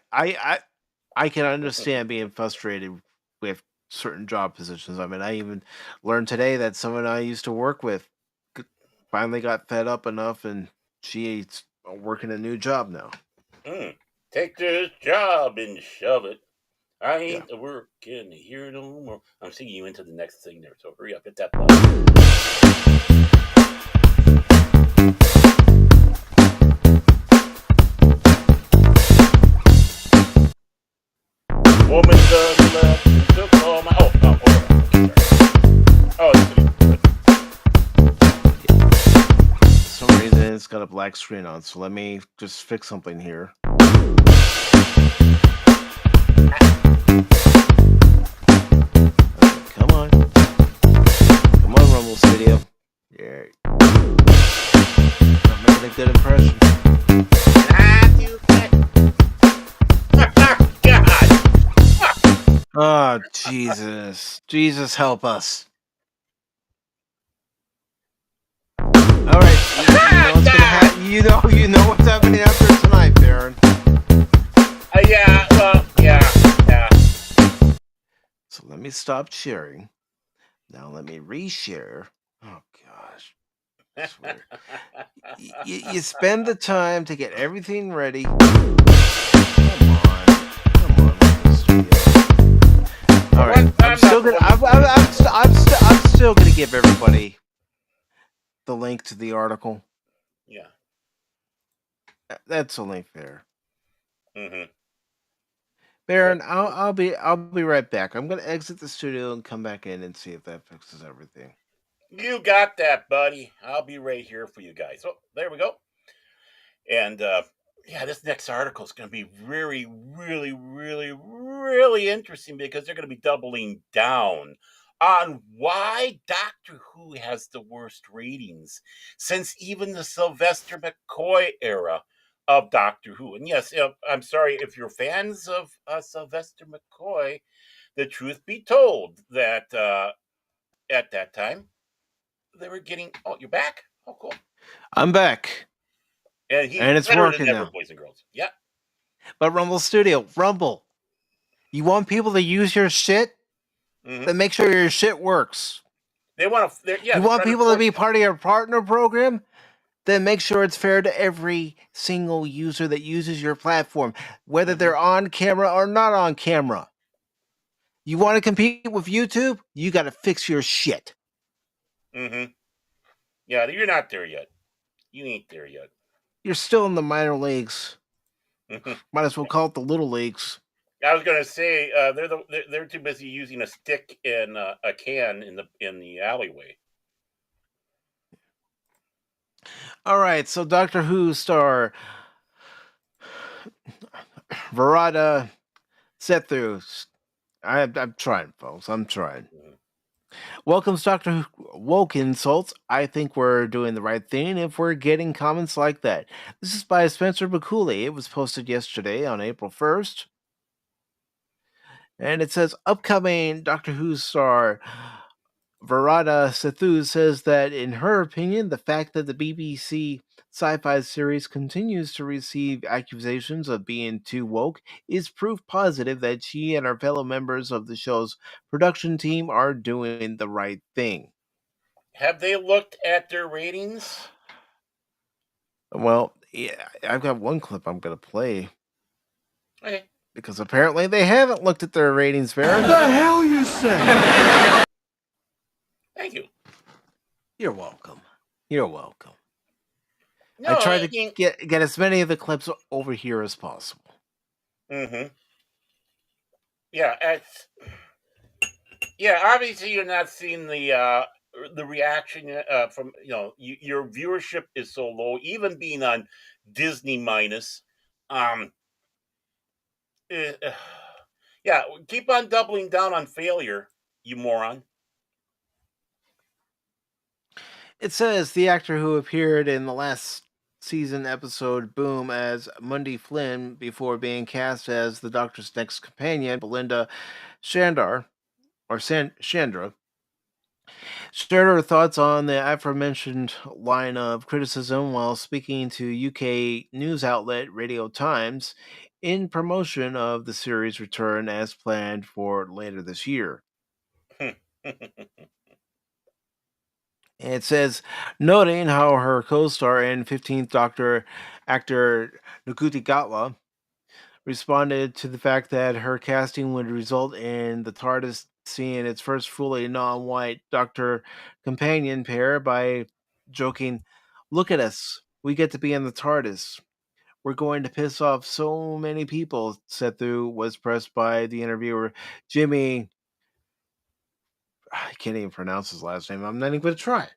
I can understand being frustrated with certain job positions. I mean, I even learned today that someone I used to work with finally got fed up enough, and she's working a new job now. Take this job and shove it. I Yeah. ain't working here no more. I'm singing you into the next thing there, so hurry up, hit that button. Woman done left and took all my. Oh, For some reason, it's got a black screen on, so let me just fix something here. Okay, come on, Rumble Studio. Yeah, not making a good impression. God. Oh, Jesus, help us! All right, you know what's happening after tonight, Baron. Yeah, well, yeah. So let me stop sharing. Now let me reshare. Oh gosh, I swear. You spend the time to get everything ready. Come on, Rumble Studio. All right, I'm still gonna give everybody the link to the article. Yeah. That's only fair. Mm-hmm. Baron, I'll be right back. I'm gonna exit the studio and come back in and see if that fixes everything. You got that, buddy. I'll be right here for you guys. Oh, there we go. And yeah, this next article is going to be really, really, really, really interesting because they're going to be doubling down on why Doctor Who has the worst ratings since even the Sylvester McCoy era of Doctor Who. And yes, I'm sorry if you're fans of Sylvester McCoy. The truth be told, that at that time they were getting. Oh, you're back. Oh, cool. I'm back. And he's And it's better working than ever, now. boys and girls. Yeah. But Rumble Studio, Rumble, you want people to use your shit? Mm-hmm. Then make sure your shit works. They want to. Yeah. You want people to be part of your partner program? Then make sure it's fair to every single user that uses your platform, whether they're on camera or not on camera. You want to compete with YouTube? You got to fix your shit. Mm-hmm. Yeah, you're not there yet. You ain't there yet. You're still in the minor leagues. Might as well call it the little leagues. I was gonna say they're too busy using a stick and a can in the alleyway. All right, so Doctor Who star Verada Sethu. I'm trying, folks. I'm trying. Welcomes Doctor Who woke insults. I think we're doing the right thing if we're getting comments like that. This is by Spencer McCooley. It was posted yesterday on April 1st. And it says, upcoming Doctor Who star Verada Sethu says that, in her opinion, the fact that the BBC sci-fi series continues to receive accusations of being too woke is proof positive that she and her fellow members of the show's production team are doing the right thing. Have they looked at their ratings? Well, yeah, I've got one clip I'm going to play. Okay. Because apparently they haven't looked at their ratings, Baron. What the hell you say? Thank you. You're welcome. You're welcome. No, I try to get as many of the clips over here as possible. Mm-hmm. Yeah, obviously you're not seeing the reaction from your viewership is so low, even being on Disney minus. yeah, keep on doubling down on failure, you moron. It says the actor who appeared in the last season episode Boom as Mundy Flynn before being cast as the Doctor's next companion, Belinda Shandar, or Chandra, shared her thoughts on the aforementioned line of criticism while speaking to UK news outlet Radio Times in promotion of the series' return as planned for later this year. It says, noting how her co-star and 15th Doctor actor Nukuti Gatwa responded to the fact that her casting would result in the TARDIS seeing its first fully non-white Doctor companion pair by joking, "Look at us, we get to be in the TARDIS. We're going to piss off so many people." Sethu was pressed by the interviewer Jimmy. I can't even pronounce his last name. I'm not even going to try.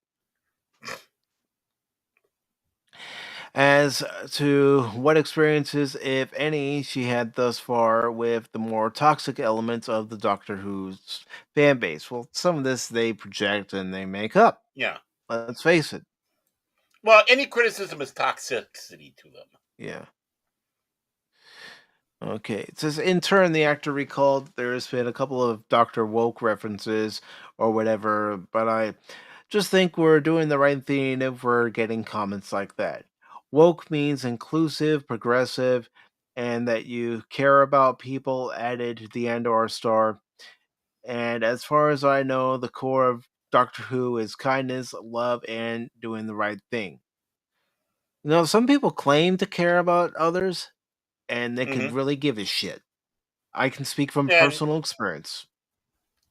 As to what experiences, if any, she had thus far with the more toxic elements of the Doctor Who's fan base. Well, some of this they project and they make up. Yeah. Let's face it. Well, any criticism is toxicity to them. Yeah. Okay. It says, in turn, the actor recalled there's been a couple of Dr. Woke references or whatever, but I just think we're doing the right thing if we're getting comments like that. Woke means inclusive, progressive, and that you care about people, added to the Andor star. And as far as I know, the core of Doctor Who is kindness, love, and doing the right thing. You know, some people claim to care about others, and they could Hmm. really give a shit. I can speak from And personal experience.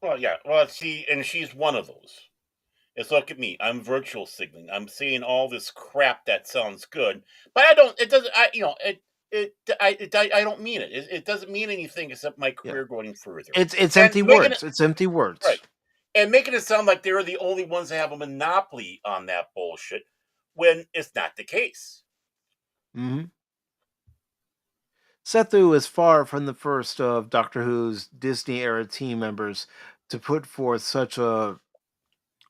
well, yeah, well, she's one of those. It's look at me. I'm virtual signaling. I'm saying all this crap that sounds good, but I don't. It doesn't. I don't mean it. It doesn't mean anything except my Yeah. career going further. It's And empty making words. it It's empty words. right, and making it sound like they're the only ones that have a monopoly on that bullshit, when it's not the case. Mm-hmm. Sethu is far from the first of Doctor Who's Disney era team members to put forth such a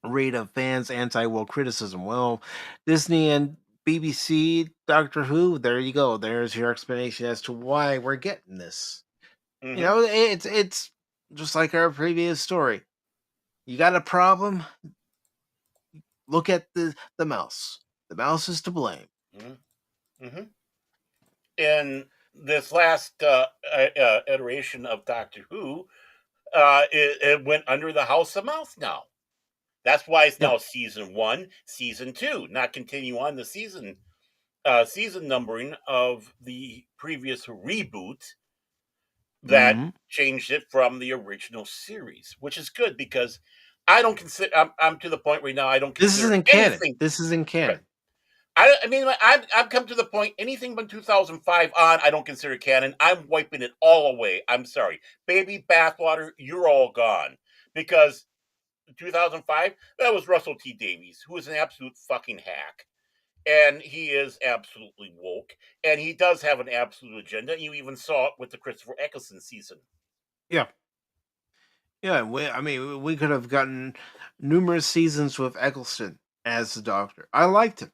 rate of fans' anti woke criticism. Well, Disney and BBC Doctor Who, there you go. There's your explanation as to why we're getting this. You Hmm. know, it's just like our previous story. You got a problem? Look at the mouse. The mouse is to blame. Hmm. Hmm. And this last iteration of Doctor Who, it went under the House of Mouth now. That's why it's Yeah. now season 1, season 2, not continue on the season numbering of the previous reboot that Mm-hmm. changed it from the original series, which is good because I don't consider. I'm to the point right now. I don't This consider isn't canon. anything. This isn't Right. canon. I mean, I've come to the point. Anything from 2005 on, I don't consider canon. I'm wiping it all away. I'm sorry, baby bathwater. You're all gone because 2005, that was Russell T Davies, who is an absolute fucking hack. And he is absolutely woke. And he does have an absolute agenda. You even saw it with the Christopher Eccleston season. Yeah. Yeah, we could have gotten numerous seasons with Eccleston as the Doctor. I liked him.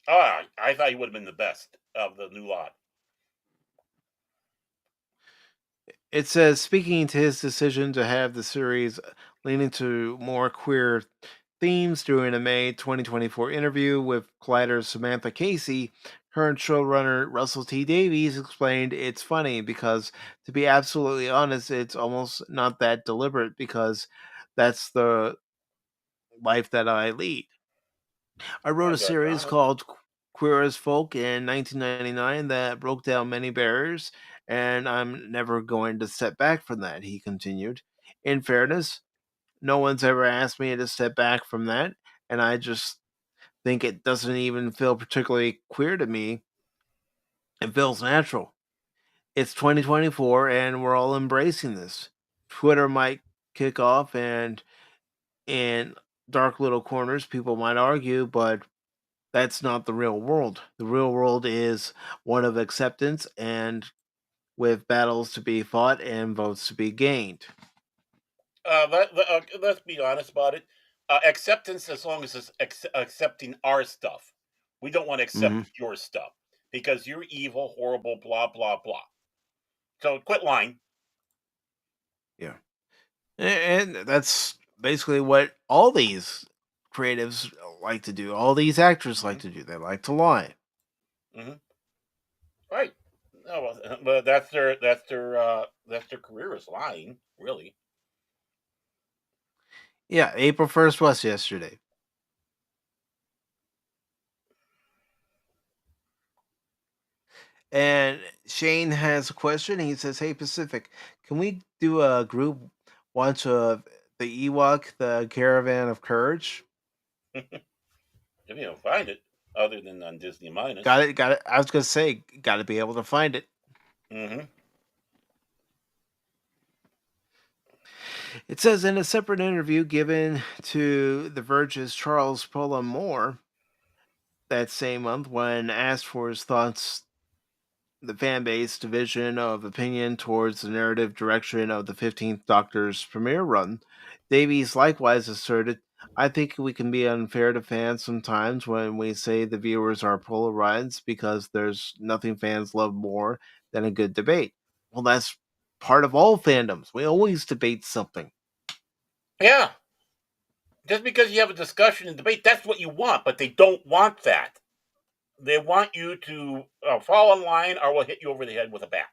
Oh, I thought he would have been the best of the new lot. It says, speaking to his decision to have the series lean into more queer themes during a May 2024 interview with Collider's Samantha Casey, current showrunner Russell T Davies explained it's funny because, to be absolutely honest, it's almost not that deliberate because that's the life that I lead. I wrote a series called Queer as Folk in 1999 that broke down many barriers, and I'm never going to step back from that, he continued. In fairness, no one's ever asked me to step back from that, and I just think it doesn't even feel particularly queer to me. It feels natural. It's 2024, and we're all embracing this. Twitter might kick off, and in dark little corners, people might argue, but that's not the real world. The real world is one of acceptance and with battles to be fought and votes to be gained. Let's be honest about it. Acceptance, as long as it's accepting our stuff. We don't want to accept Hmm. your stuff because you're evil, horrible, blah blah blah. So quit lying. Yeah. And that's basically what all these creatives like to do. All these actors like Hmm. to do. They like to lie. Hmm. Right. No, well, that's their career is lying. Really. Yeah, April 1st was yesterday. And Shane has a question. He says, "Hey Pacific, can we do a group watch of the Ewok, the Caravan of Courage?" If you don't find it, other than on Disney Got minus. it, got it. I was gonna say, got to be able to find it. Hmm. It says in a separate interview given to The Verge's Charles Pola Moore that same month, when asked for his thoughts, the fan base division of opinion towards the narrative direction of the 15th Doctor's premiere run, Davies likewise asserted, "I think we can be unfair to fans sometimes when we say the viewers are polarized because there's nothing fans love more than a good debate." Well, that's part of all fandoms. We always debate something. Yeah. Just because you have a discussion and debate, that's what you want, but they don't want that. They want you to fall in line, or we'll hit you over the head with a bat.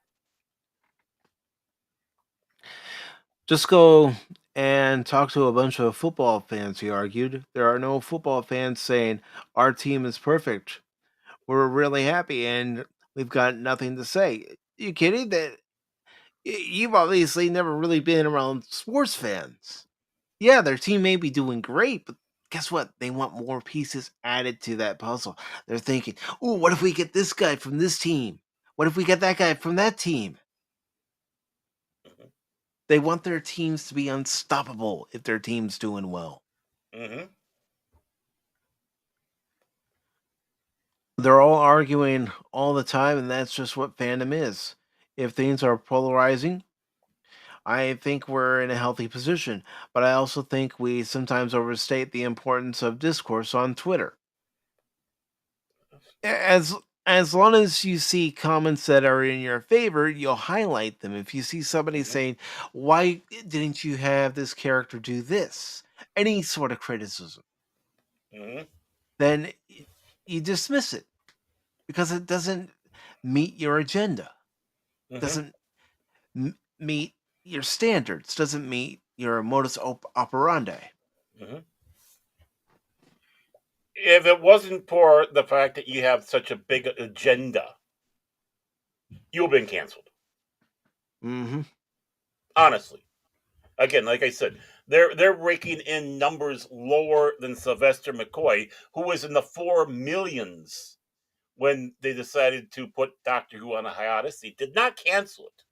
Just go and talk to a bunch of football fans, he argued. There are no football fans saying, "Our team is perfect. We're really happy and we've got nothing to say." You kidding? That you've obviously never really been around sports fans. Yeah, their team may be doing great, but guess what? They want more pieces added to that puzzle. They're thinking, "Ooh, what if we get this guy from this team? What if we get that guy from that team?" Hmm. They want their teams to be unstoppable if their team's doing well. Hmm. They're all arguing all the time, and that's just what fandom is. If things are polarizing, I think we're in a healthy position, but I also think we sometimes overstate the importance of discourse on Twitter. As as long as you see comments that are in your favor, you'll highlight them. If you see somebody Hmm. saying, "Why didn't you have this character do this?" Any sort of criticism, Hmm. then you dismiss it because it doesn't meet your agenda, Hmm. doesn't meet your standards, doesn't meet your modus operandi. Hmm. If it wasn't for the fact that you have such a big agenda, you've been canceled. Hmm. Honestly, again, like I said, they're raking in numbers lower than Sylvester McCoy, who was in the 4 millions when they decided to put Doctor Who on a hiatus. They did not cancel it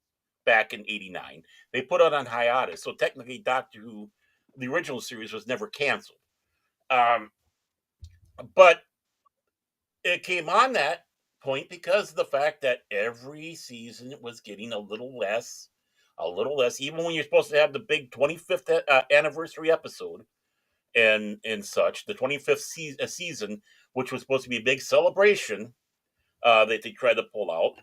back in '89. They put it on hiatus, so technically, Doctor Who, the original series, was never canceled. Um, but it came on that point because of the fact that every season it was getting a little less. Even when you're supposed to have the big 25th anniversary episode and such, the 25th season, which was supposed to be a big celebration that they tried to pull out.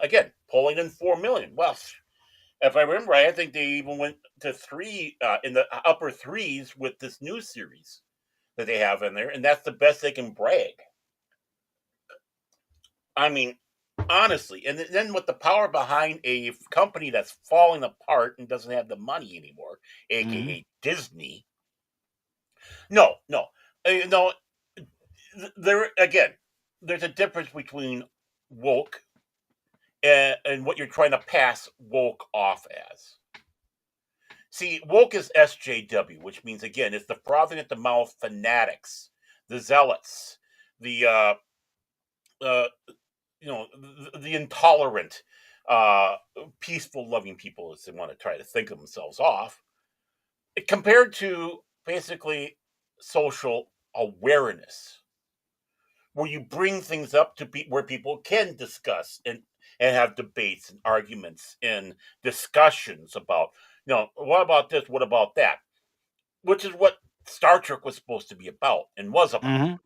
Again, pulling in 4 million. Well, if I remember right, I think they even went to three in the upper threes with this new series that they have in there, and that's the best they can brag. I mean, honestly, and then with the power behind a company that's falling apart and doesn't have the money anymore, Hmm. aka Disney. No, no, no. There again, there's a difference between woke and what you're trying to pass woke off as. See, woke is SJW, which means again, it's the frothing at the mouth fanatics, the zealots, the uh, the intolerant, uh, peaceful, loving people, as they want to try to think of themselves off, compared to basically social awareness, where you bring things up to where people can discuss and have debates and arguments and discussions about, what about this? What about that? Which is what Star Trek was supposed to be about and was about.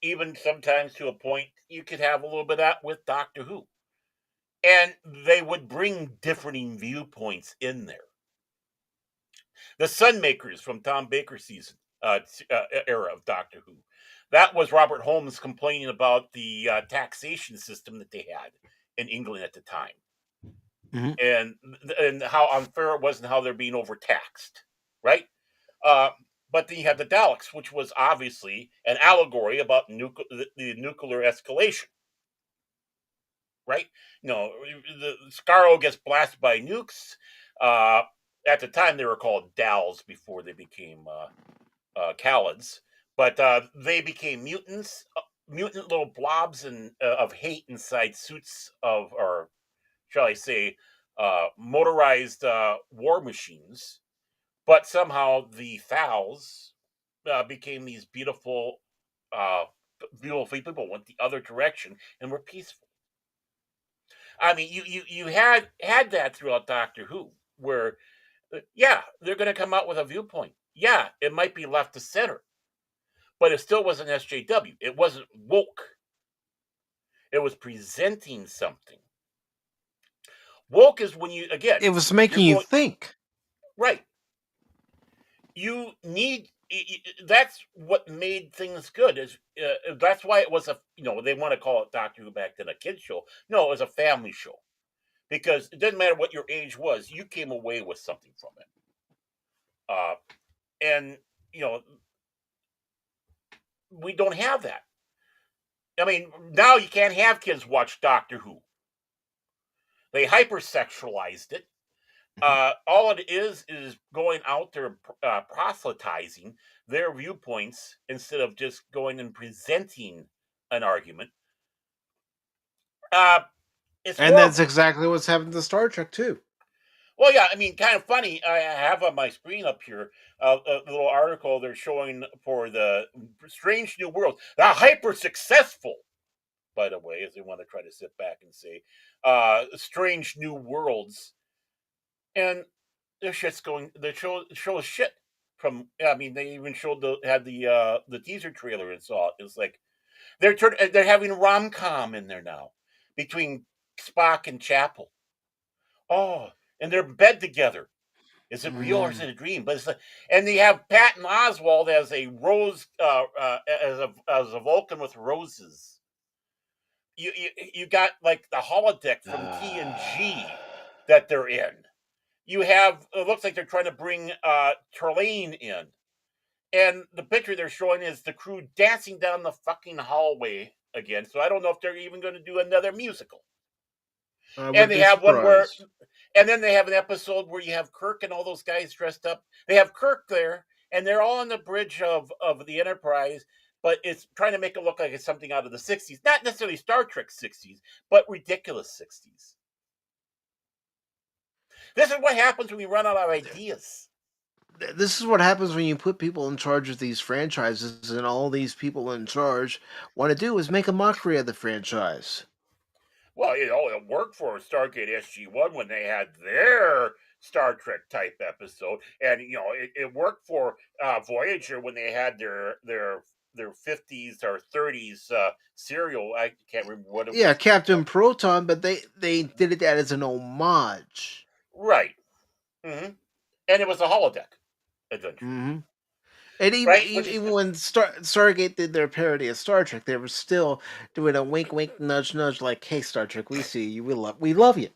Even sometimes to a point, you could have a little bit of that with Doctor Who. And they would bring differing viewpoints in there. The Sunmakers from Tom Baker's season era of Doctor Who. That was Robert Holmes complaining about the taxation system that they had in England at the time, and how unfair it was and how they're being overtaxed, right? But then you have the Daleks, which was obviously an allegory about the nuclear escalation, right? The Skaro gets blasted by nukes. At the time, they were called Dals before they became Khalids, but they became mutants, mutant little blobs of hate inside suits of, or shall I say, motorized war machines. But somehow the Thals became these beautiful, beautiful people, went the other direction and were peaceful. I mean, you had that throughout Doctor Who, where they're going to come out with a viewpoint. Yeah, it might be left to center, but it still wasn't SJW. It wasn't woke. It was presenting something. Woke is when you, again, it was making you think. Right. You need, that's what made things good. Is that's why it was they want to call it Doctor Who back then a kid's show. No, it was a family show, because it didn't matter what your age was, you came away with something from it. And we don't have that. I mean, now you can't have kids watch Doctor Who. They hypersexualized it. All it is going out there proselytizing their viewpoints instead of just going and presenting an argument. And that's exactly what's happened to Star Trek too. Well, yeah, I mean, kind of funny. I have on my screen up here a little article they're showing for the Strange New World. The hyper successful, by the way, as they want to try to sit back and say, Strange New Worlds. And their shit's going. The show is shit. From, I mean, they even had the teaser trailer and saw it. It's like they're having rom-com in there now between Spock and Chapel. Oh, and they're in bed together. Is it real or is it a dream? But it's and they have Patton Oswalt as a rose, as a Vulcan with roses. You got like the holodeck from TNG that they're in. You have, it looks like they're trying to bring Terlane in. And the picture they're showing is the crew dancing down the fucking hallway again. So I don't know if they're even going to do another musical. And they have one where, and then they have an episode where you have Kirk and all those guys dressed up. They have Kirk there, and they're all on the bridge of the Enterprise, but it's trying to make it look like it's something out of the 60s. Not necessarily Star Trek 60s, but ridiculous 60s. This is what happens when we run out of ideas. This is what happens when you put people in charge of these franchises, and all these people in charge want to do is make a mockery of the franchise. Well, it worked for Stargate SG-1 when they had their Star Trek type episode, and it worked for Voyager when they had their 50s or 30s serial. I can't remember what it was. Yeah, Captain Proton, but they did it as an homage. Right. Mm-hmm. And it was a holodeck adventure. Mm-hmm. And even when Stargate did their parody of Star Trek, they were still doing a wink, wink, nudge, nudge, like, "Hey, Star Trek, we see you. We love you."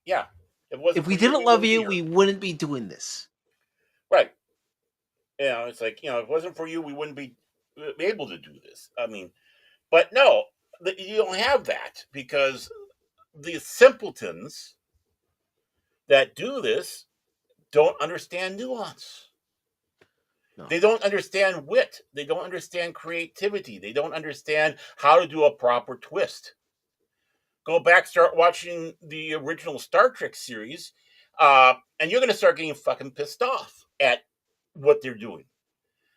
Yeah. If we didn't love you, we wouldn't be doing this. Right. It's like, if it wasn't for you, we wouldn't be able to do this. I mean, but no, you don't have that, because the simpletons that do this don't understand nuance. No. They don't understand wit. They don't understand creativity. They don't understand how to do a proper twist. Go back, start watching the original Star Trek series, and you're going to start getting fucking pissed off at what they're doing.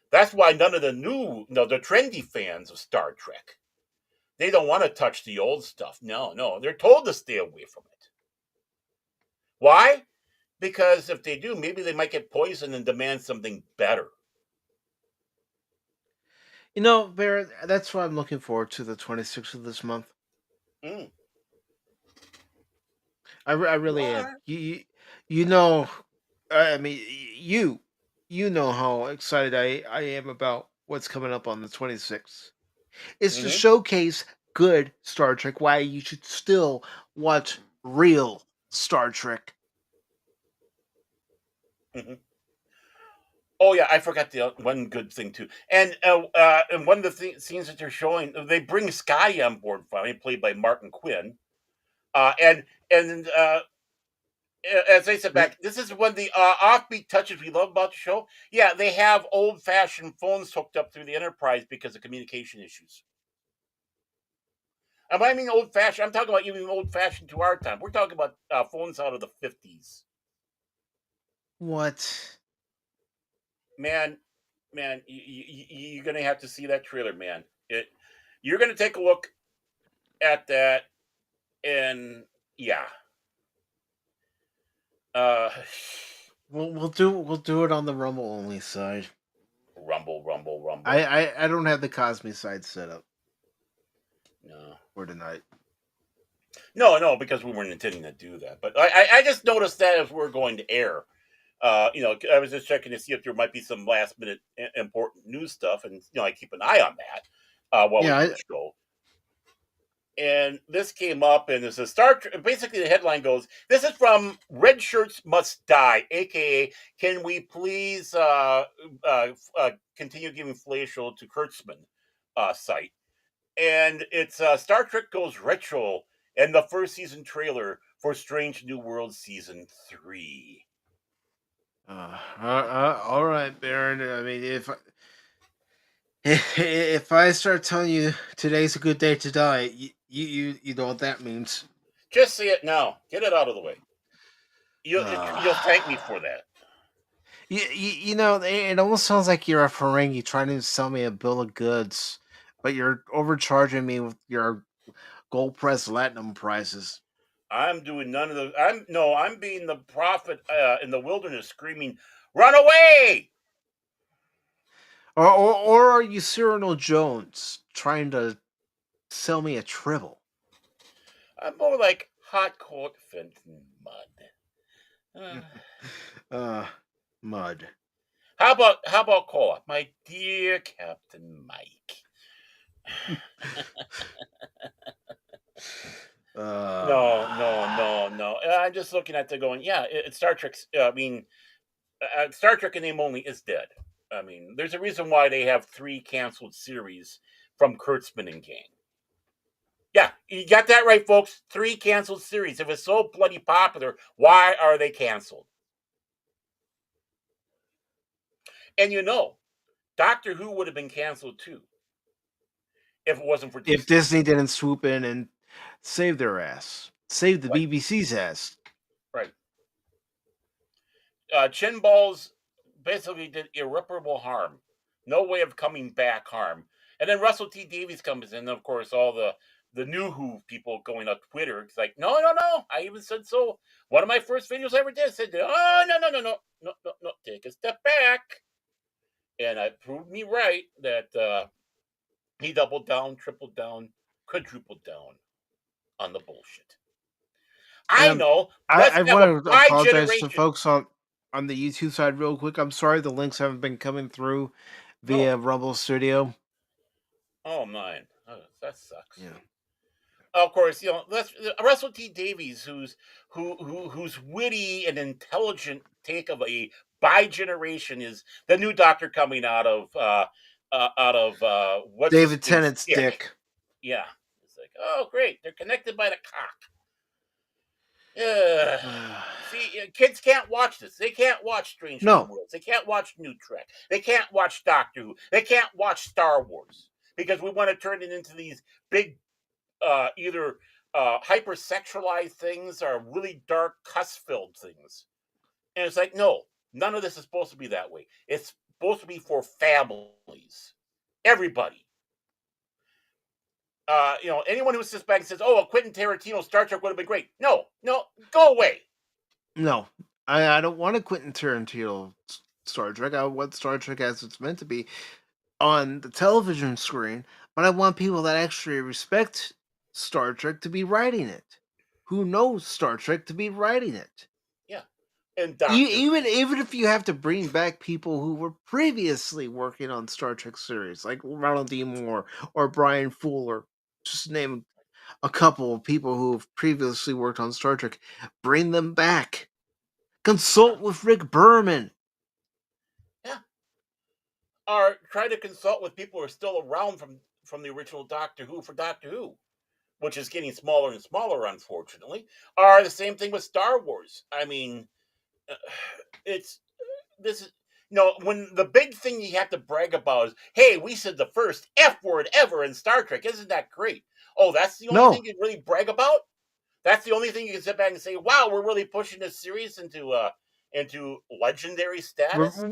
That's why none of the trendy fans of Star Trek, They don't want to touch the old stuff. No. They're told to stay away from it. Why? Because if they do, maybe they might get poisoned and demand something better. Barrett, that's why I'm looking forward to the 26th of this month. Mm. I really am. You know, I mean, you know how excited I am about what's coming up on the 26th. It's to showcase good Star Trek, why you should still watch real Star Trek. Mm-hmm. Oh yeah, I forgot the one good thing too. And one of the scenes that they're showing, they bring Scotty on board finally, played by Martin Quinn. And as I said back, this is one of the offbeat touches we love about the show. Yeah, they have old-fashioned phones hooked up through the Enterprise because of communication issues. And I mean old-fashioned, I'm talking about even old-fashioned to our time. We're talking about phones out of the 50s. What? Man, you're gonna have to see that trailer, man. You're gonna take a look at that, and yeah, uh, We'll do it on the Rumble only side. rumble. I don't have the Cosme side set up No, for tonight. no, because we weren't intending to do that. But I just noticed that as we're going to air. I was just checking to see if there might be some last minute important news stuff, and I keep an eye on that while we do the show. And this came up, and this is Star Trek. Basically, the headline goes, "This is from Red Shirts Must Die," aka, "Can we please continue giving fellatio to Kurtzman site?" And it's Star Trek Goes Retro and the first season trailer for Strange New Worlds season 3. All right, Baron. I mean, if I start telling you today's a good day to die, you know what that means. Just say it now. Get it out of the way. You'll thank me for that. It almost sounds like you're a Ferengi trying to sell me a bill of goods, but you're overcharging me with your gold press platinum prices. I'm doing none of the. I'm being the prophet in the wilderness, screaming, "Run away!" Or are you Cyrano Jones trying to sell me a tribble? I'm more like hot cold Fenton mud. Mud. How about cola, my dear Captain Mike? No. I'm just looking at the going. Yeah, it's Star Trek. Star Trek in name only is dead. I mean, there's a reason why they have 3 canceled series from Kurtzman and gang. Yeah, you got that right, folks. 3 canceled series. If it's so bloody popular, why are they canceled? And Doctor Who would have been canceled too if it wasn't for Disney. If Disney didn't swoop in and save their ass, save the BBC's ass. Right. Chin balls basically did irreparable harm. No way of coming back harm. And then Russell T Davies comes in, and of course, all the new Who people going on Twitter. It's like, no. I even said so. One of my first videos I ever did said, oh, no, take a step back. And it proved me right that he doubled down, tripled down, quadrupled down on the bullshit. I know. I want to apologize to folks on the YouTube side real quick. I'm sorry the links haven't been coming through via Rumble Studio. Oh, man. That sucks. Yeah. Of course, Russell T Davies, whose witty and intelligent take of a bi-generation is the new Doctor coming out of what's David Tennant's dick. Yeah, it's like, oh great, they're connected by the cock. See, kids can't watch this. They can't watch Strange New Worlds. They can't watch New Trek. They can't watch Doctor Who. They can't watch Star Wars because we want to turn it into these big. Either hypersexualized things or really dark cuss-filled things. And it's like, no, none of this is supposed to be that way. It's supposed to be for families. Everybody. anyone who sits back and says, "Oh, a Quentin Tarantino Star Trek would have been great," no, go away. No, I don't want a Quentin Tarantino Star Trek. I want Star Trek as it's meant to be on the television screen, but I want people that actually respect Star Trek to be writing it, who knows Star Trek to be writing it. Yeah, and Doctor Even if you have to bring back people who were previously working on Star Trek series, like Ronald D. Moore or Brian Fuller, just to name a couple of people who've previously worked on Star Trek, bring them back. Consult with Rick Berman. Yeah, or try to consult with people who are still around from the original Doctor Who for Doctor Who, which is getting smaller and smaller, unfortunately. Or the same thing with Star Wars. I mean, it's this is when the big thing you have to brag about is, hey, we said the first F word ever in Star Trek. Isn't that great? Oh, that's the only thing you really brag about? That's the only thing you can sit back and say, wow, we're really pushing this series into legendary status?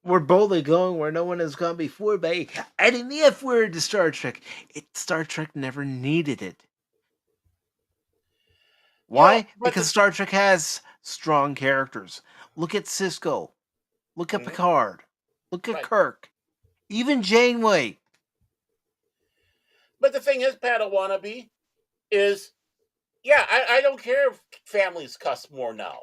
We're boldly going where no one has gone before by adding the F word to Star Trek. Star Trek never needed it. Why? Because Star Trek has strong characters. Look at Sisko. Look at Picard. Look at Kirk. Even Janeway. But the thing is, Padawannabe, is, yeah, I don't care if families cuss more now.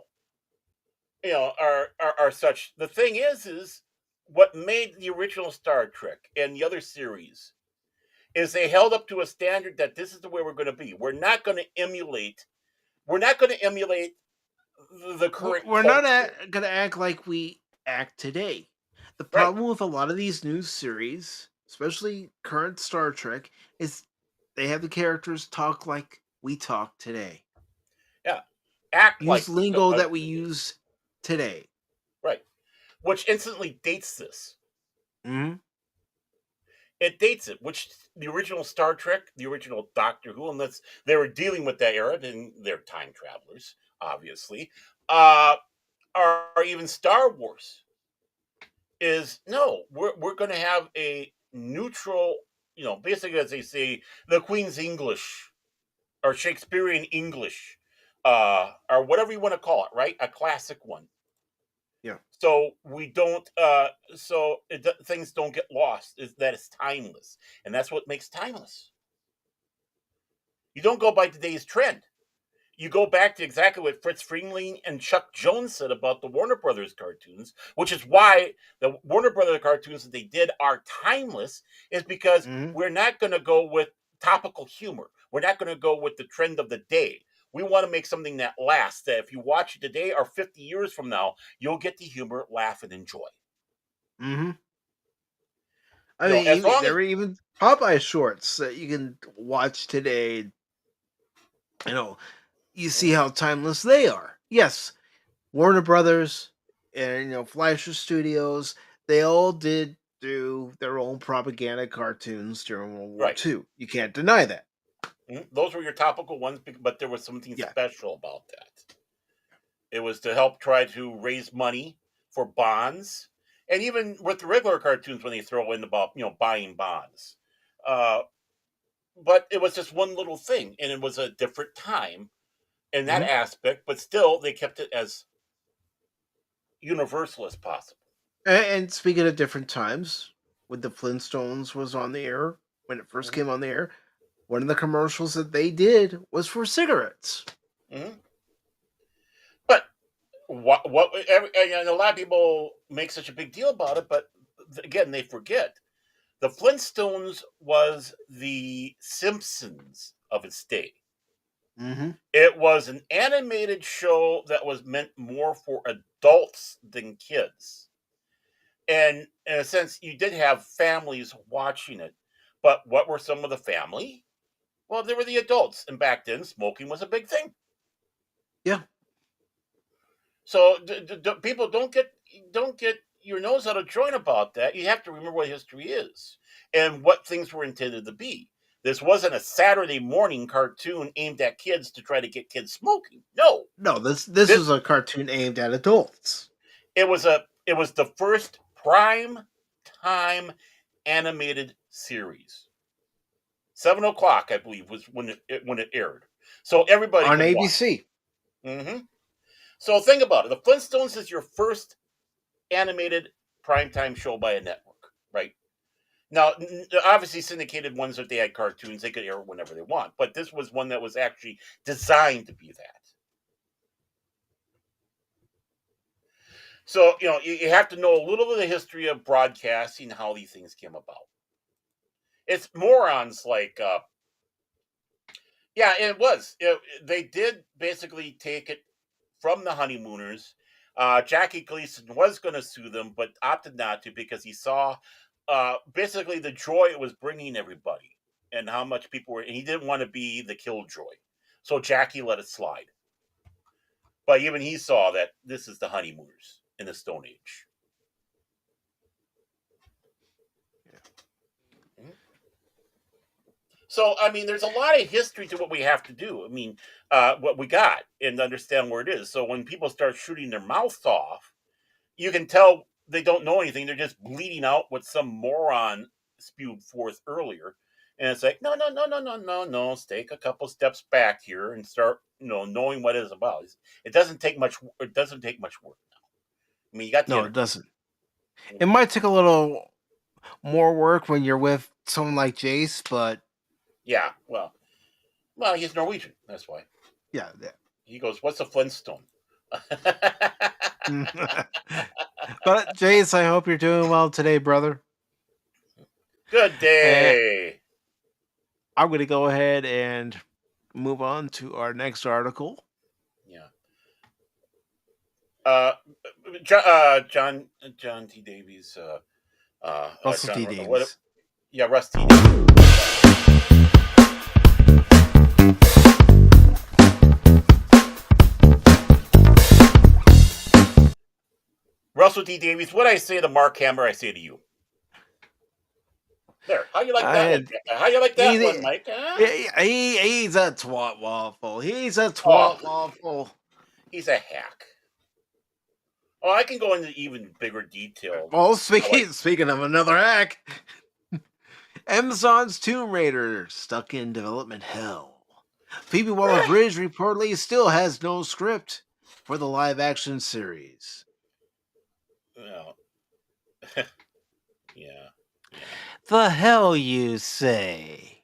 Are such. The thing is what made the original Star Trek and the other series is they held up to a standard that this is the way we're going to be. We're not going to emulate the current. We're not going to act like we act today. The problem with a lot of these new series, especially current Star Trek, is they have the characters talk like we talk today. Yeah, use lingo that we use today. Right, which instantly dates this. Mm-hmm. It dates it, which the original Star Trek, the original Doctor Who, unless they were dealing with that era, then they're time travelers, obviously, or even Star Wars, is no, we're going to have a neutral, basically, as they say, the Queen's English or Shakespearean English, or whatever you want to call it, right? A classic one. Yeah. So we don't. Things don't get lost. That it's timeless, and that's what makes timeless. You don't go by today's trend. You go back to exactly what Fritz Frieling and Chuck Jones said about the Warner Brothers cartoons, which is why the Warner Brothers cartoons that they did are timeless, is because we're not going to go with topical humor. We're not going to go with the trend of the day. We want to make something that lasts, that if you watch it today or 50 years from now, you'll get the humor, laugh, and enjoy. Mm-hmm. I mean, there were even Popeye shorts that you can watch today. You see how timeless they are. Yes, Warner Brothers and Fleischer Studios, they all did do their own propaganda cartoons during World War II. You can't deny that. Those were your topical ones, but there was something special about that. It was to help try to raise money for bonds, and even with the regular cartoons when they throw in about buying bonds. But it was just one little thing, and it was a different time in that aspect, but still they kept it as universal as possible. And speaking of different times, when the Flintstones was on the air, when it first came on the air, one of the commercials that they did was for cigarettes. But and a lot of people make such a big deal about it, but again, they forget. The Flintstones was the Simpsons of its day. It was an animated show that was meant more for adults than kids. And in a sense, you did have families watching it. But what were some of the family? Well, they were the adults. And back then, smoking was a big thing. Yeah. So people don't get your nose out of joint about that. You have to remember what history is and what things were intended to be. This wasn't a Saturday morning cartoon aimed at kids to try to get kids smoking. No. This was a cartoon aimed at adults. It was the first prime time animated series. 7 o'clock, I believe, was when it aired, so everybody On could watch. ABC. Hmm. So think about it. The Flintstones is your first animated primetime show by a network, right? Now, obviously, syndicated ones, that they had cartoons, they could air whenever they want. But this was one that was actually designed to be that. So, you have to know a little bit of the history of broadcasting, how these things came about. It's morons like, yeah, it was. They did basically take it from the Honeymooners. Jackie Gleason was going to sue them, but opted not to because he saw basically the joy it was bringing everybody and how much people were. And he didn't want to be the killjoy, so Jackie let it slide. But even he saw that this is the Honeymooners in the Stone Age. So, I mean, there's a lot of history to what we have to do. I mean, what we got and understand where it is. So when people start shooting their mouths off, you can tell they don't know anything. They're just bleeding out what some moron spewed forth earlier. And it's like, no, no, no, no, no, no, no. Take a couple steps back here and start, knowing what it's about. It doesn't take much. It doesn't take much work now. I mean, you got No, it doesn't. It might take a little more work when you're with someone like Jace, but yeah. Well, he's Norwegian. That's why. yeah. He goes, "What's a Flintstone?" But Jace, I hope you're doing well today, brother. Good day. And I'm going to go ahead and move on to our next article. Yeah. John T. Davies. Russell T. Davies. Russ T. Davies. Russell T. Davies, what I say to Mark Hammer, I say to you. There. How you like that one? How you like that one, Mike? Huh? He's a twat waffle. He's a twat waffle. He's a hack. Oh, I can go into even bigger detail. Well, speaking of another hack, Amazon's Tomb Raider stuck in development hell. Phoebe Waller-Bridge reportedly still has no script for the live-action series. Well, yeah. The hell you say?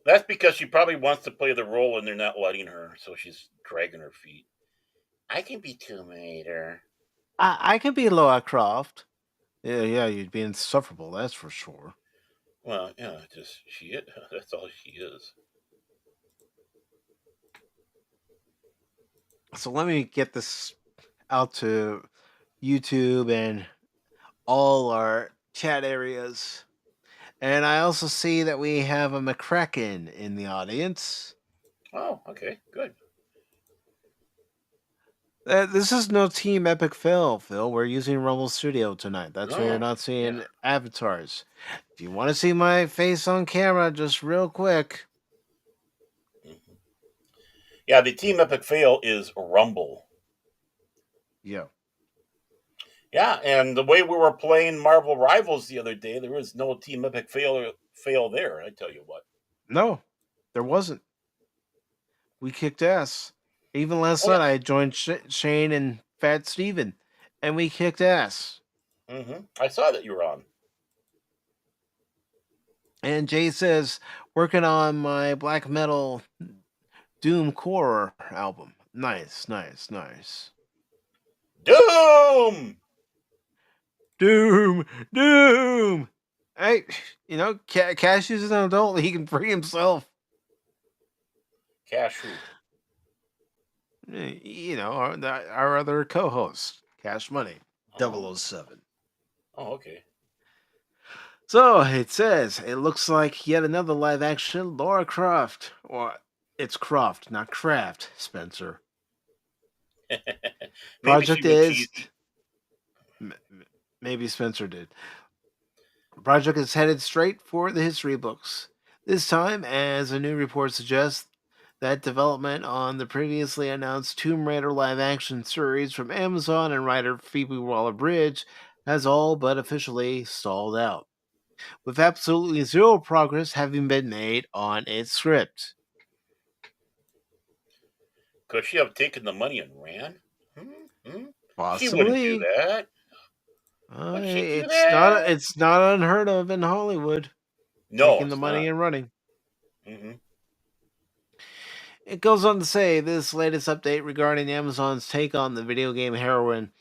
That's because she probably wants to play the role and they're not letting her, so she's dragging her feet. I can be Tomb Raider. I can be Lara Croft. Yeah, you'd be insufferable, that's for sure. Well, yeah, that's all she is. So let me get this out to YouTube and all our chat areas. And I also see that we have a McCracken in the audience. Oh, okay, good. This is no Team Epic fail, Phil. We're using Rumble Studio tonight. That's why you're not seeing avatars. If you want to see my face on camera, just real quick. Mm-hmm. Yeah, the Team Epic fail is Rumble. Yeah. Yeah, and the way we were playing Marvel Rivals the other day, there was no Team Epic fail there, I tell you what. No, there wasn't. We kicked ass. Even last night, I joined Shane and Fat Steven, and we kicked ass. Mm-hmm. I saw that you were on. And Jay says, working on my black metal Doom Core album. Nice. Doom! Hey, Cash is an adult. He can free himself. Cash who? Our other co-host, Cash Money, 007. Oh, okay. So it says, it looks like yet another live action Lara Croft. Or it's Croft, not Kraft, Spencer. Project is... Maybe Spencer did. Project is headed straight for the history books. This time, as a new report suggests, that development on the previously announced Tomb Raider live-action series from Amazon and writer Phoebe Waller-Bridge has all but officially stalled out. with absolutely zero progress having been made on its script. Could she have taken the money and ran? She wouldn't do Possibly. that. Would she do It's not that? it's not unheard of in Hollywood, No, taking the it's money not. and running. Hmm. It goes on to say this latest update regarding Amazon's take on the video game heroine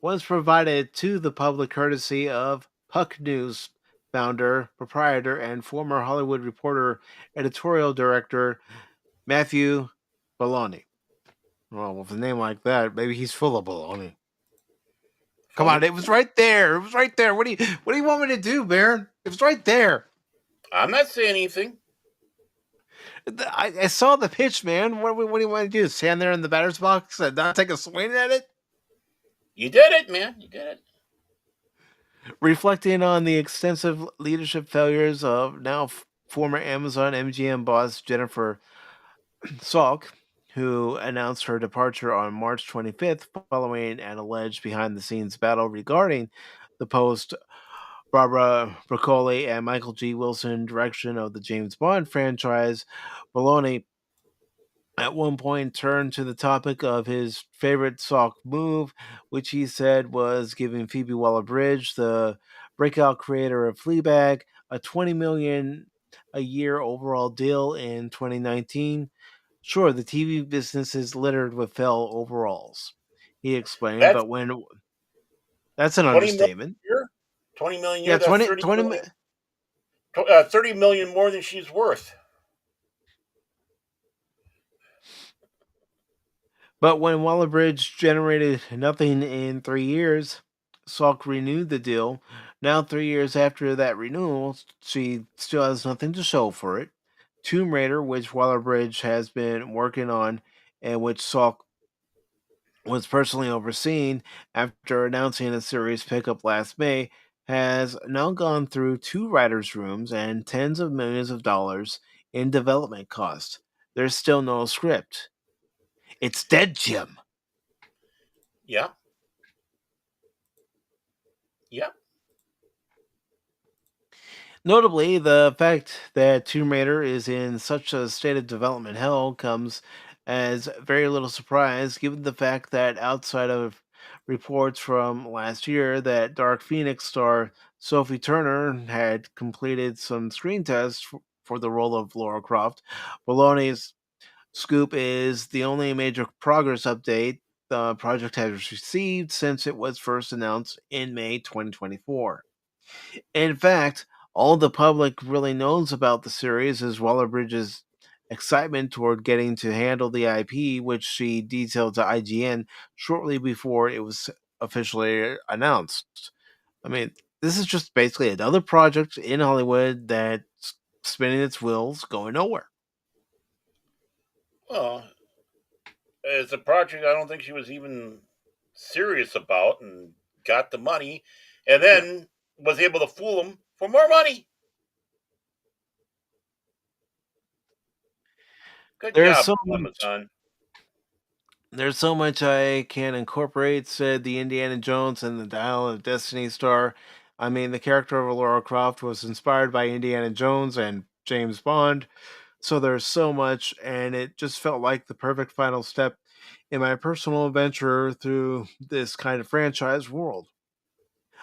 was provided to the public courtesy of Puck News founder, proprietor, and former Hollywood Reporter editorial director Matthew Baloney. Well, with a name like that, maybe he's full of baloney. Come on, Phony? it was right there. It was right there. What do you want me to do, Baron? It was right there. I'm not saying anything. I saw the pitch, man. What do you want to do? Stand there in the batter's box and not take a swing at it? You did it, man. You did it. Reflecting on the extensive leadership failures of now former Amazon MGM boss Jennifer Salk, who announced her departure on March 25th following an alleged behind the scenes battle regarding the post Barbara Broccoli and Michael G. Wilson direction of the James Bond franchise. Maloney at one point turned to the topic of his favorite Salk move, which he said was giving Phoebe Waller-Bridge, the breakout creator of Fleabag, a $20 million a year overall deal in 2019. Sure, the TV business is littered with fell overalls, he explained, That's but when that's an 20 million understatement. a year. 20 million a Yeah, year. That's 20, 30 20 million. 30 million more than she's worth. But when Waller-Bridge generated nothing in 3 years, Salk renewed the deal. Now, 3 years after that renewal, she still has nothing to show for it. Tomb Raider, which Waller-Bridge has been working on, and which Salk was personally overseeing after announcing a series pickup last May, has now gone through 2 writers' rooms and tens of millions of dollars in development costs. There's still no script. It's dead, Jim. Yeah. Yeah. Notably, the fact that Tomb Raider is in such a state of development hell comes as very little surprise, given the fact that outside of reports from last year that Dark Phoenix star Sophie Turner had completed some screen tests for the role of Laura Croft, Bologna's scoop is the only major progress update the project has received since it was first announced in May 2024. In fact, all the public really knows about the series is Waller-Bridge's excitement toward getting to handle the IP, which she detailed to IGN shortly before it was officially announced. I mean, this is just basically another project in Hollywood that's spinning its wheels, going nowhere. Well, it's a project I don't think she was even serious about and got the money and Yeah. then was able to fool them for more money. Good There's job, so much Amazon. There's so much I can incorporate, said the Indiana Jones and the Dial of Destiny star. I mean, the character of Laura Croft was inspired by Indiana Jones and James Bond, so there's so much, and it just felt like the perfect final step in my personal adventure through this kind of franchise world.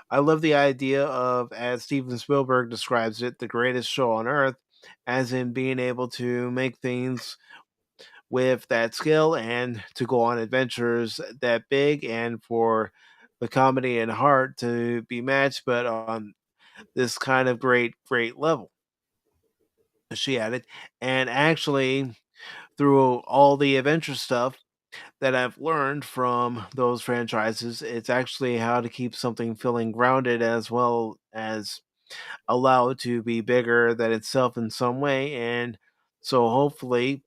I love the idea of, as Steven Spielberg describes it, the greatest show on earth, as in being able to make things with that skill and to go on adventures that big and for the comedy and heart to be matched, but on this kind of great level, she added. And actually, through all the adventure stuff that I've learned from those franchises, it's actually how to keep something feeling grounded as well as allow it to be bigger than itself in some way. And so hopefully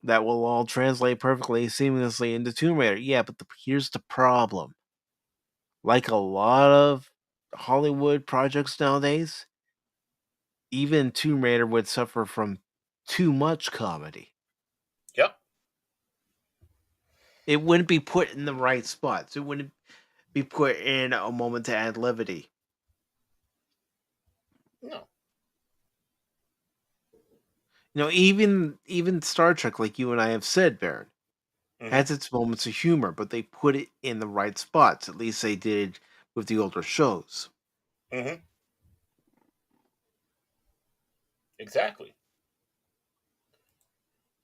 that will all translate perfectly seamlessly into Tomb Raider. Yeah, but here's the problem. Like a lot of Hollywood projects nowadays, even Tomb Raider would suffer from too much comedy. Yep. It wouldn't be put in the right spots. It wouldn't be put in a moment to add levity. No. Even Star Trek, like you and I have said, Baron, Hmm. has its moments of humor, but they put it in the right spots. At least they did with the older shows. Hmm. Exactly.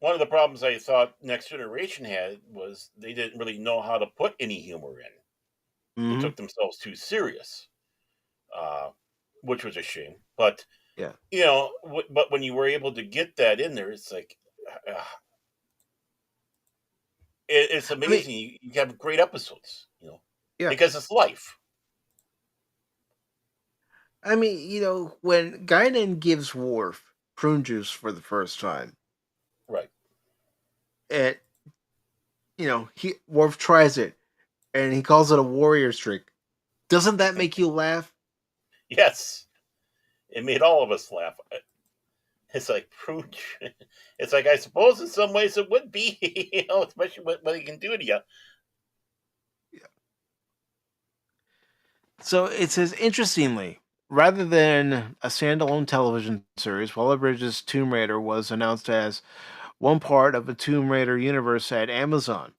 One of the problems I thought Next Generation had was they didn't really know how to put any humor in. They Hmm. took themselves too serious, uh, which was a shame. But Yeah. but when you were able to get that in there, it's like uh, it's I mean, amazing. You have great episodes, yeah. because it's life, When Guinan gives Worf prune juice for the first time, right? and he Worf tries it, and he calls it a warrior's trick. Doesn't that make you laugh? Yes, it made all of us laugh. It's like prune. It's like I suppose in some ways it would be, especially what he can do to you. So it says, interestingly, rather than a standalone television series, Waller Bridge's Tomb Raider was announced as one part of a Tomb Raider universe at Amazon.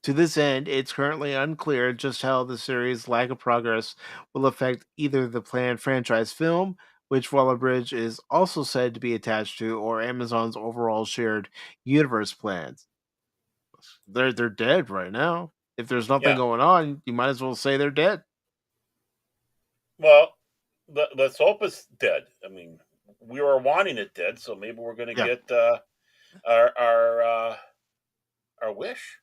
To this end, it's currently unclear just how the series' lack of progress will affect either the planned franchise film, which Waller Bridge is also said to be attached to, or Amazon's overall shared universe plans. They're dead right now. If there's nothing Yeah. going on, you might as well say they're dead. Well, let's hope it's dead. I mean, we were wanting it dead, so maybe we're going to Yeah. get our our uh, our wish.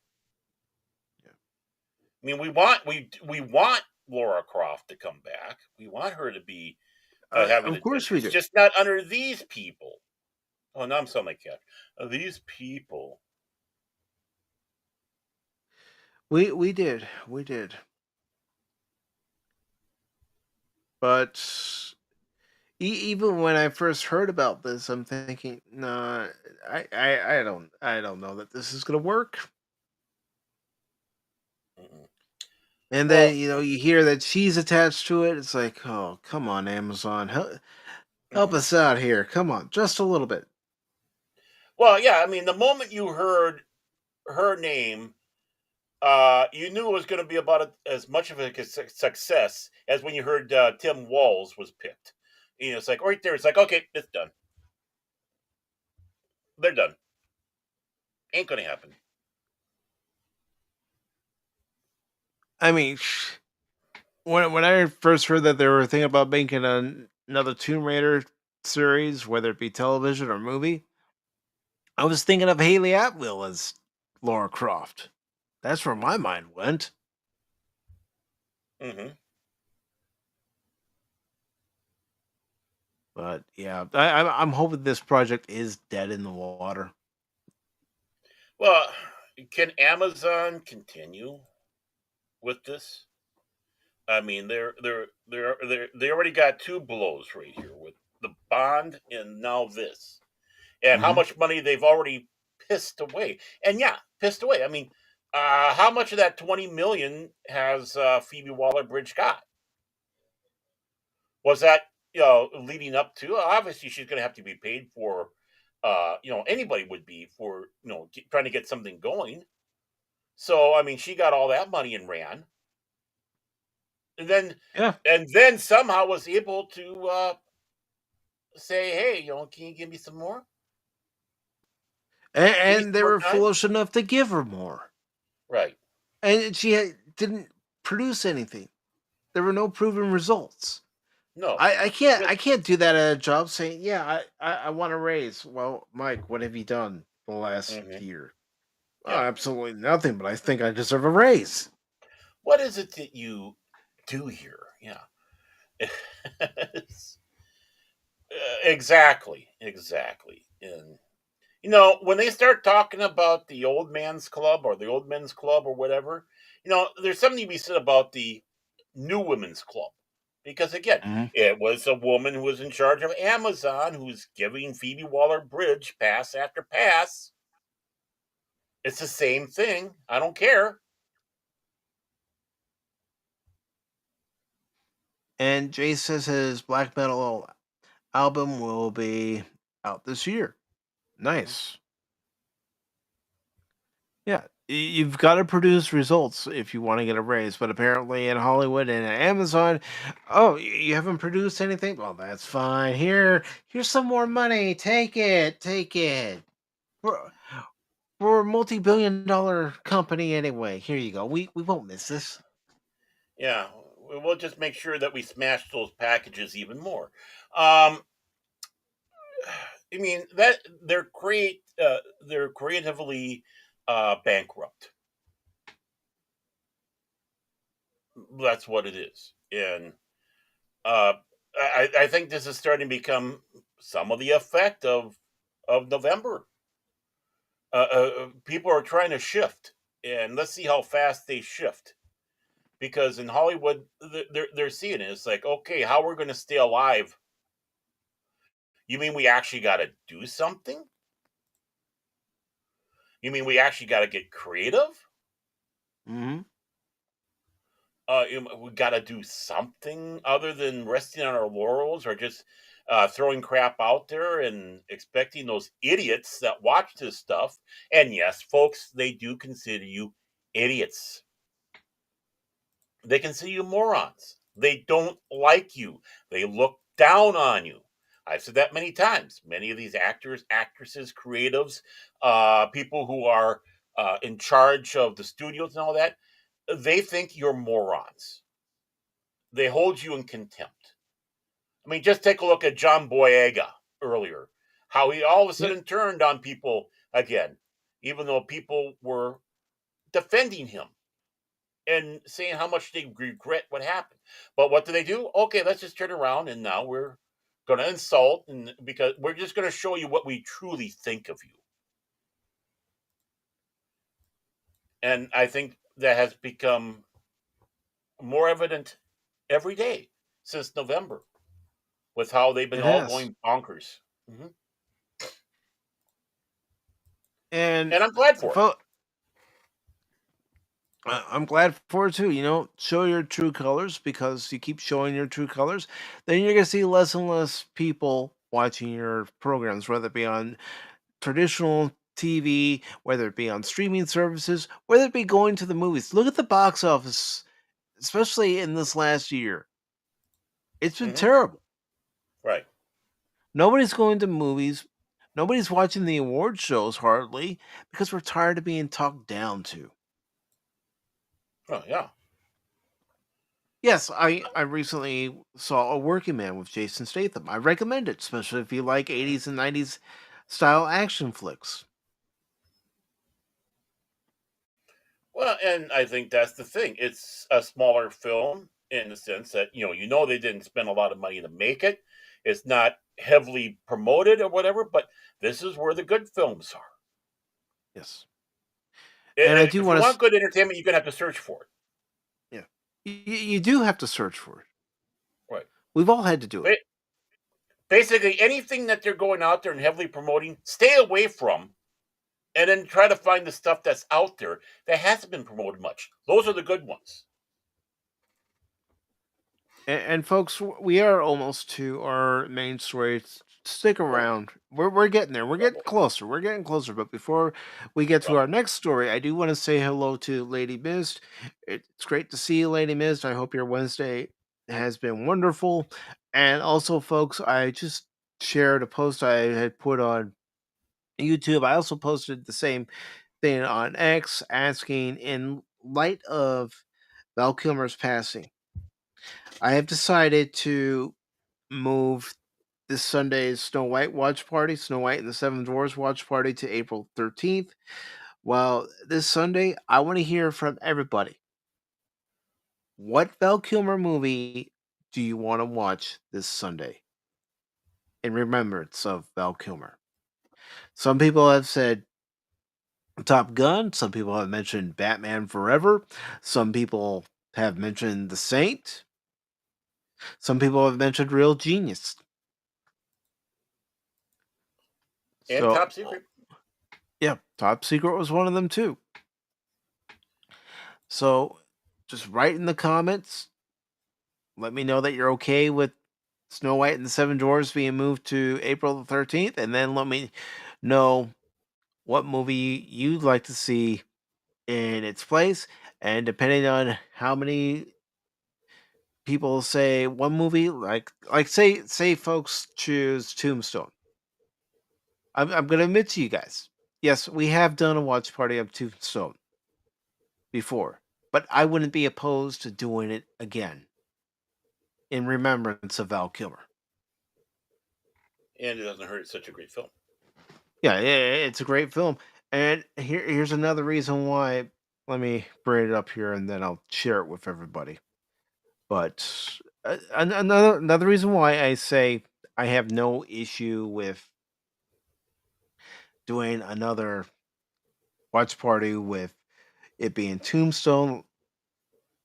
I mean, we want Laura Croft to come back. We want her to be having Of course we adventures, do. just not under these people. Oh, now I'm sounding like cat. These people. We did, but even when I first heard about this, I'm thinking, no, I don't know that this is gonna work. Mm-mm. And Well, then you hear that she's attached to it. It's like, oh, come on, Amazon, help mhm. us out here. Come on, just a little bit. Well, yeah. I mean, the moment you heard her name, you knew it was going to be about as much of a success as when you heard Tim Walls was picked. It's like right there. It's like, okay, it's done. They're done. Ain't going to happen. I mean, when I first heard that they were thinking about making another Tomb Raider series, whether it be television or movie, I was thinking of Haley Atwell as Laura Croft. That's where my mind went. Hmm. But yeah, I'm hoping this project is dead in the water. Well, can Amazon continue with this? I mean, they already got two blows right here with the bond and now this, and how Hmm. much money they've already pissed away. And yeah, pissed away. I mean, how much of that 20 million has Phoebe Waller Bridge got? Was that leading up to? Obviously, she's going to have to be paid for. Anybody would be for trying to get something going. So I mean, she got all that money and ran, and then Yeah, somehow was able to say, "Hey, can you give me some more? Give me and some they more were time?" foolish enough to give her more, Right? and she didn't produce anything. There were no proven results. No. I can't do that at a job saying, yeah, I want a raise. Well, Mike, what have you done the last Hmm. year? Yeah. Absolutely nothing, but I think I deserve a raise. What is it that you do here? Yeah. Exactly. Exactly. And when they start talking about the old man's club or the old men's club or whatever, there's something to be said about the new women's club. Because again, Mhm. it was a woman who was in charge of Amazon who's giving Phoebe Waller Bridge pass after pass. It's the same thing. I don't care. And Jay says his black metal album will be out this year. Nice. Yeah, you've got to produce results if you want to get a raise. But apparently, in Hollywood and at Amazon, oh, you haven't produced anything. Well, that's fine. Here's some more money. Take it. Take it. We're a multi-billion-dollar company anyway. Here you go. We won't miss this. Yeah, we'll just make sure that we smash those packages even more. Um, I mean that they're creatively bankrupt. That's what it is, and uh, I think this is starting to become some of the effect of November. People are trying to shift, and let's see how fast they shift. Because in Hollywood, they're seeing it. It's like, okay, how we're going to stay alive? You mean we actually got to do something? You mean we actually got to get creative? Mm-hmm. We got to do something other than resting on our laurels or just throwing crap out there and expecting those idiots that watch this stuff. And yes, folks, they do consider you idiots. They consider you morons. They don't like you. They look down on you. I've said that many times. Many of these actors, actresses, creatives, people who are in charge of the studios and all that, they think you're morons. They hold you in contempt. I mean, just take a look at John Boyega earlier, how he all of a sudden turned on people again, even though people were defending him and saying how much they regret what happened. But what do they do? Okay, let's just turn around and now we're going to insult, and because we're just going to show you what we truly think of you. And I think that has become more evident every day since November with how they've been It all has. going bonkers. Hmm. And And I'm glad for it. I'm glad for it too. Show your true colors, because you keep showing your true colors, then you're gonna see less and less people watching your programs, whether it be on traditional TV, whether it be on streaming services, whether it be going to the movies. Look at the box office, especially in this last year. It's been Hmm. terrible. Right. Nobody's going to movies. Nobody's watching the award shows hardly, because we're tired of being talked down to. Oh, yeah. Yes, I recently saw A Working Man with Jason Statham. I recommend it, especially if you like 80s and 90s style action flicks. Well, and I think that's the thing. It's a smaller film in the sense that, they didn't spend a lot of money to make it. It's not heavily promoted or whatever, but this is where the good films are. Yes. And I do If you want want to, good entertainment, you're going to have to search for it. yeah, you do have to search for it. Right. We've all had to do it. Basically, anything that they're going out there and heavily promoting, stay away from, and then try to find the stuff that's out there that hasn't been promoted much. Those are the good ones. And folks, we are almost to our main story. Stick around. We're getting there. We're getting closer. We're getting closer. But before we get to our next story, I do want to say hello to Lady Mist. It's great to see you, Lady Mist. I hope your Wednesday has been wonderful. And also, folks, I just shared a post I had put on YouTube. I also posted the same thing on X, asking, in light of Val Kilmer's passing, I have decided to move this Sunday's Snow White watch party, Snow White and the Seven Dwarfs watch party, to April 13th. Well, this Sunday, I want to hear from everybody. What Val Kilmer movie do you want to watch this Sunday in remembrance of Val Kilmer? Some people have said Top Gun. Some people have mentioned Batman Forever. Some people have mentioned The Saint. Some people have mentioned Real Genius. And So, Top Secret. yeah, Top Secret was one of them too. So, just write in the comments. Let me know that you're okay with Snow White and the Seven Dwarfs being moved to April the 13th, and then let me know what movie you'd like to see in its place. And depending on how many people say one movie, like say folks choose Tombstone. I'm gonna admit to you guys, yes, we have done a watch party of Tombstone before, but I wouldn't be opposed to doing it again in remembrance of Val Kilmer. And it doesn't hurt. It's such a great film. Yeah, it's a great film. And here's another reason why. Let me bring it up here, and then I'll share it with everybody. But another reason why I say I have no issue with doing another watch party with it being Tombstone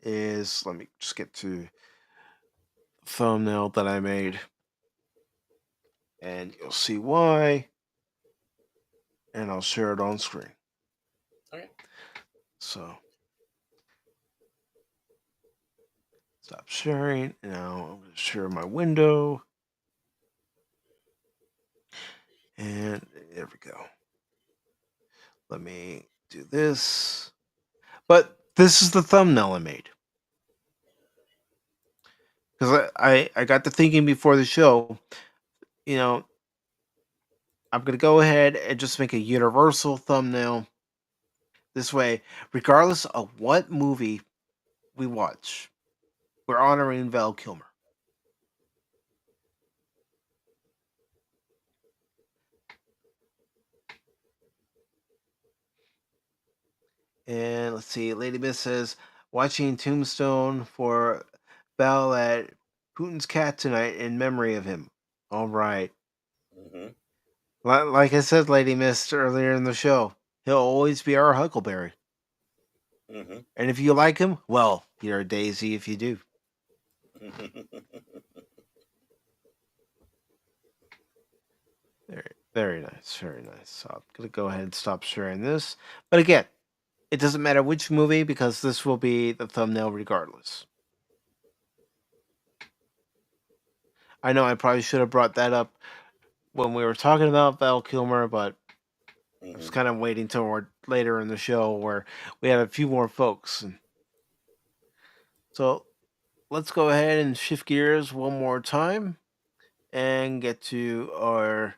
is, let me just get to the thumbnail that I made, and you'll see why. And I'll share it on screen. Okay. So stop sharing. Now I'm going to share my window. And there we go. Let me do this. But this is the thumbnail I made. Because I got to thinking before the show, you know, I'm going to go ahead and just make a universal thumbnail. This way, regardless of what movie we watch, we're honoring Val Kilmer. And let's see, Lady Miss says, watching Tombstone for Val at Putin's Cat tonight in memory of him. All right. Mm-hmm. Like I said, Lady Mist, earlier in the show, he'll always be our Huckleberry. Mm-hmm. And if you like him, well, you're a daisy if you do. Very nice, very nice. So I'm going to go ahead and stop sharing this. But again, it doesn't matter which movie because this will be the thumbnail regardless. I know I probably should have brought that up when we were talking about Val Kilmer, but I was kind of waiting till later in the show where we had a few more folks. So let's go ahead and shift gears one more time and get to our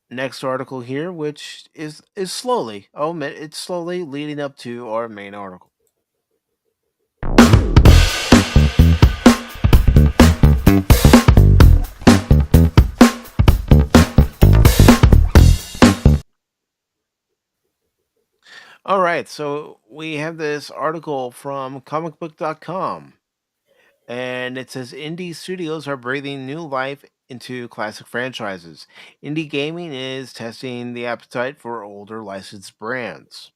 next article here, which is slowly, I'll admit, it's slowly leading up to our main article. All right, so we have this article from comicbook.com, and it says indie studios are breathing new life into classic franchises. Indie gaming is testing the appetite for older licensed brands.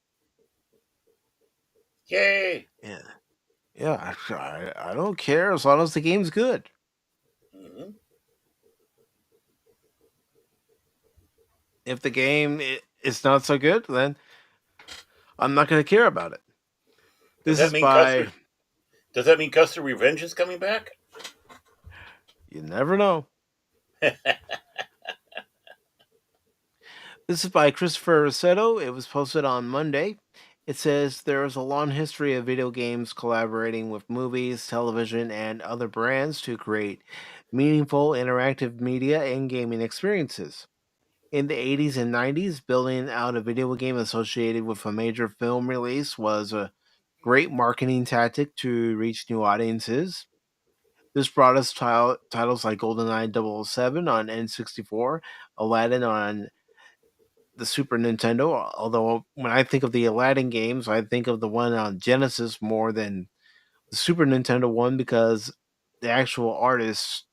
Yay! Yeah, I don't care as long as the game's good. Mm-hmm. If the game is not so good, then I'm not going to care about it. Does This that mean Custer Revenge is coming back? You never know. This is by Christopher Rossetto. It was posted on Monday. It says there is a long history of video games collaborating with movies, television, and other brands to create meaningful interactive media and gaming experiences. In the 80s and 90s, building out a video game associated with a major film release was a great marketing tactic to reach new audiences. This brought us titles like GoldenEye 007 on N64, Aladdin on the Super Nintendo, although when I think of the Aladdin games, I think of the one on Genesis more than the Super Nintendo one because the actual artists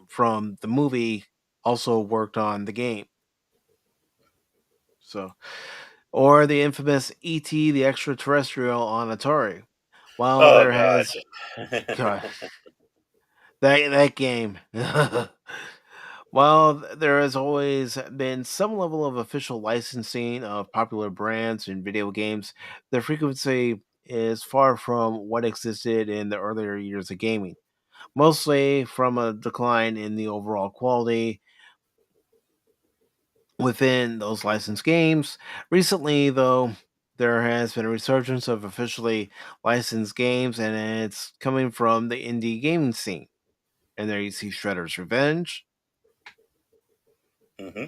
from the movie also worked on the game. So, or the infamous E.T. the Extraterrestrial on Atari. While Oh there God! has God, that game. While there has always been some level of official licensing of popular brands in video games, the frequency is far from what existed in the earlier years of gaming. mostly from a decline in the overall quality within those licensed games. Recently, though, there has been a resurgence of officially licensed games, and it's coming from the indie gaming scene. And there you see Shredder's Revenge. Hmm.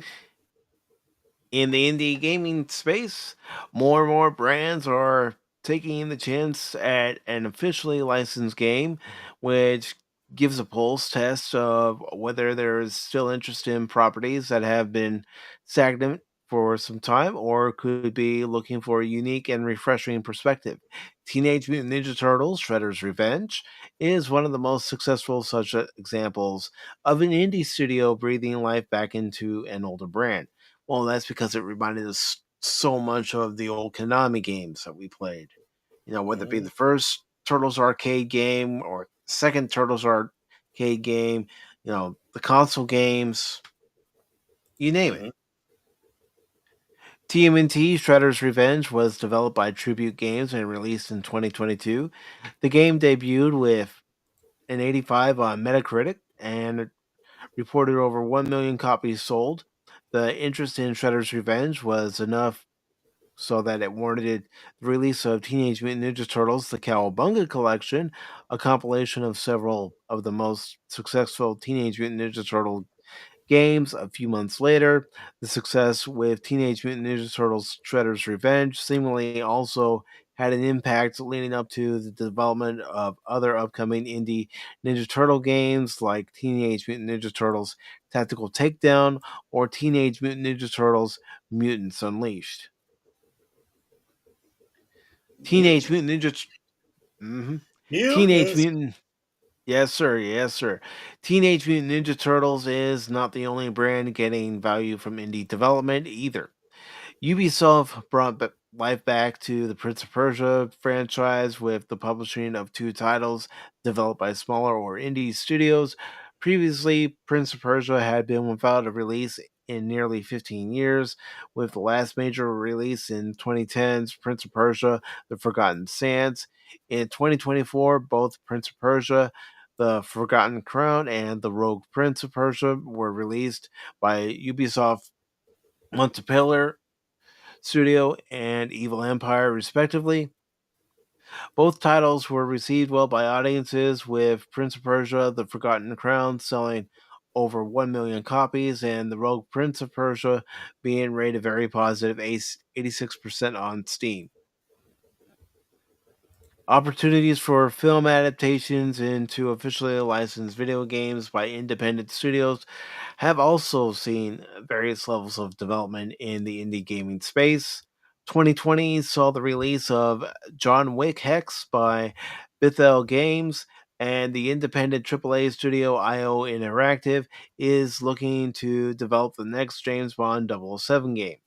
In the indie gaming space, more and more brands are taking the chance at an officially licensed game, which gives a pulse test of whether there's still interest in properties that have been stagnant for some time or could be looking for a unique and refreshing perspective. Teenage Mutant Ninja Turtles Shredder's Revenge is one of the most successful such examples of an indie studio breathing life back into an older brand. Well, that's because it reminded us so much of the old Konami games that we played. Whether it be Hmm. the first Turtles arcade game or second Turtles arcade game, the console games, you name it. Hmm. TMNT Shredder's Revenge was developed by Tribute Games and released in 2022. The game debuted with an 85 on Metacritic and reported over 1 million copies sold. The interest in Shredder's Revenge was enough so that it warranted the release of Teenage Mutant Ninja Turtles: The Cowabunga Collection, a compilation of several of the most successful Teenage Mutant Ninja Turtle games. A few months later, the success with Teenage Mutant Ninja Turtles: Shredder's Revenge seemingly also had an impact leading up to the development of other upcoming indie Ninja Turtle games like Teenage Mutant Ninja Turtles Tactical Takedown or Teenage Mutant Ninja Turtles Mutants Unleashed. Teenage Mutants. Mutant Ninja. Mhm. Teenage Mutants. Mutant. Yes, sir. Yes, sir. Teenage Mutant Ninja Turtles is not the only brand getting value from indie development either. Ubisoft brought life back to the Prince of Persia franchise with the publishing of two titles developed by smaller or indie studios. Previously, Prince of Persia had been without a release in nearly 15 years, with the last major release in 2010's Prince of Persia: The Forgotten Sands. In 2024, both Prince of Persia: The Forgotten Crown and The Rogue Prince of Persia were released by Ubisoft Montpellier Studio and Evil Empire, respectively. Both titles were received well by audiences, with Prince of Persia: The Forgotten Crown selling over 1 million copies and The Rogue Prince of Persia being rated very positive, 86% on Steam. Opportunities for film adaptations into officially licensed video games by independent studios have also seen various levels of development in the indie gaming space. 2020 saw the release of John Wick Hex by Bithell Games, and the independent AAA studio IO Interactive is looking to develop the next James Bond 007 game.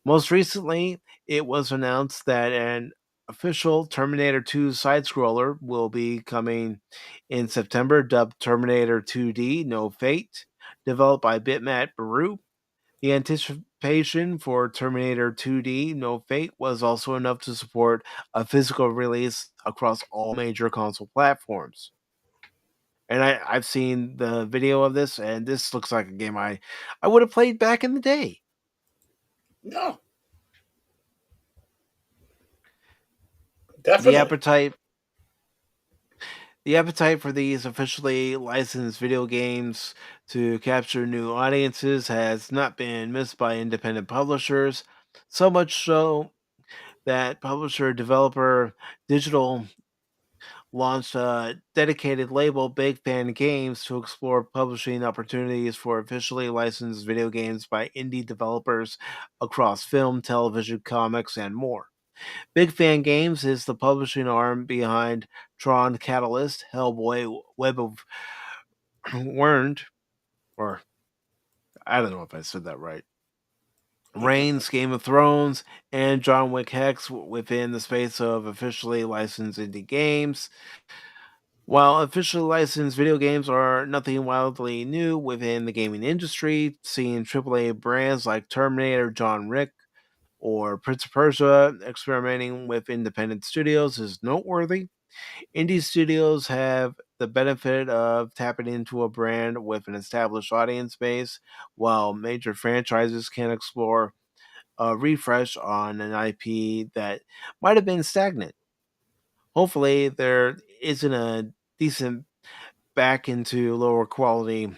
Most recently, it was announced that an official Terminator 2 side scroller will be coming in September, dubbed Terminator 2D No Fate, developed by Bitmat Baru. The anticipation for Terminator 2D No Fate was also enough to support a physical release across all major console platforms. And I've seen the video of this, and this looks like a game I would have played back in the day. No, The definitely. appetite The appetite for these officially licensed video games to capture new audiences has not been missed by independent publishers, so much so that publisher developer Digital launched a dedicated label, Big Fan Games, to explore publishing opportunities for officially licensed video games by indie developers across film, television, comics, and more. Big Fan Games is the publishing arm behind Tron Catalyst, Hellboy, Web of Wyrned, or I don't know if I said that right. Reigns, Game of Thrones, and John Wick Hex within the space of officially licensed indie games. While officially licensed video games are nothing wildly new within the gaming industry, seeing AAA brands like Terminator, John Wick, or Prince of Persia experimenting with independent studios is noteworthy. Indie studios have the benefit of tapping into a brand with an established audience base, while major franchises can explore a refresh on an IP that might have been stagnant. Hopefully, there isn't a decent back into lower quality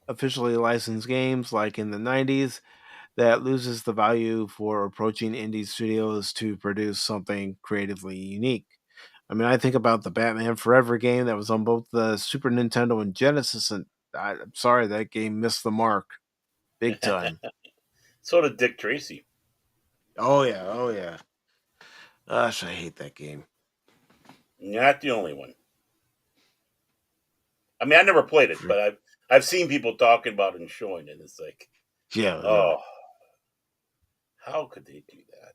officially licensed games like in the 90s that loses the value for approaching indie studios to produce something creatively unique. I mean, I think about the Batman Forever game that was on both the Super Nintendo and Genesis, and I'm sorry that game missed the mark big time. So did Dick Tracy. Oh yeah, oh yeah. Gosh, I hate that game. Not the only one. I mean, I never played it, but I've seen people talking about it and showing it. It's like, Yeah, yeah. oh, how could they do that?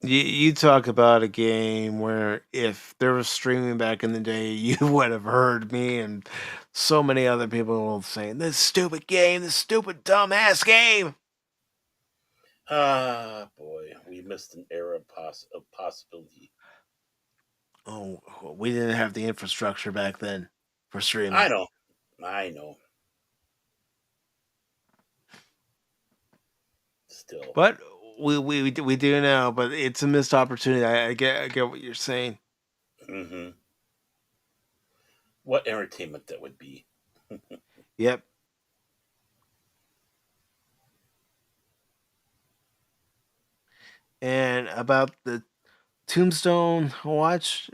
You talk about a game where if there was streaming back in the day, you would have heard me and so many other people saying, "This stupid game, this stupid dumbass game." Ah, boy, we missed an era of possibility. Oh, we didn't have the infrastructure back then for I streaming. know, I know. Still, But we do now, but it's a missed opportunity. I get what you're saying. hmm what entertainment that would be. Yep. And about the Tombstone watch,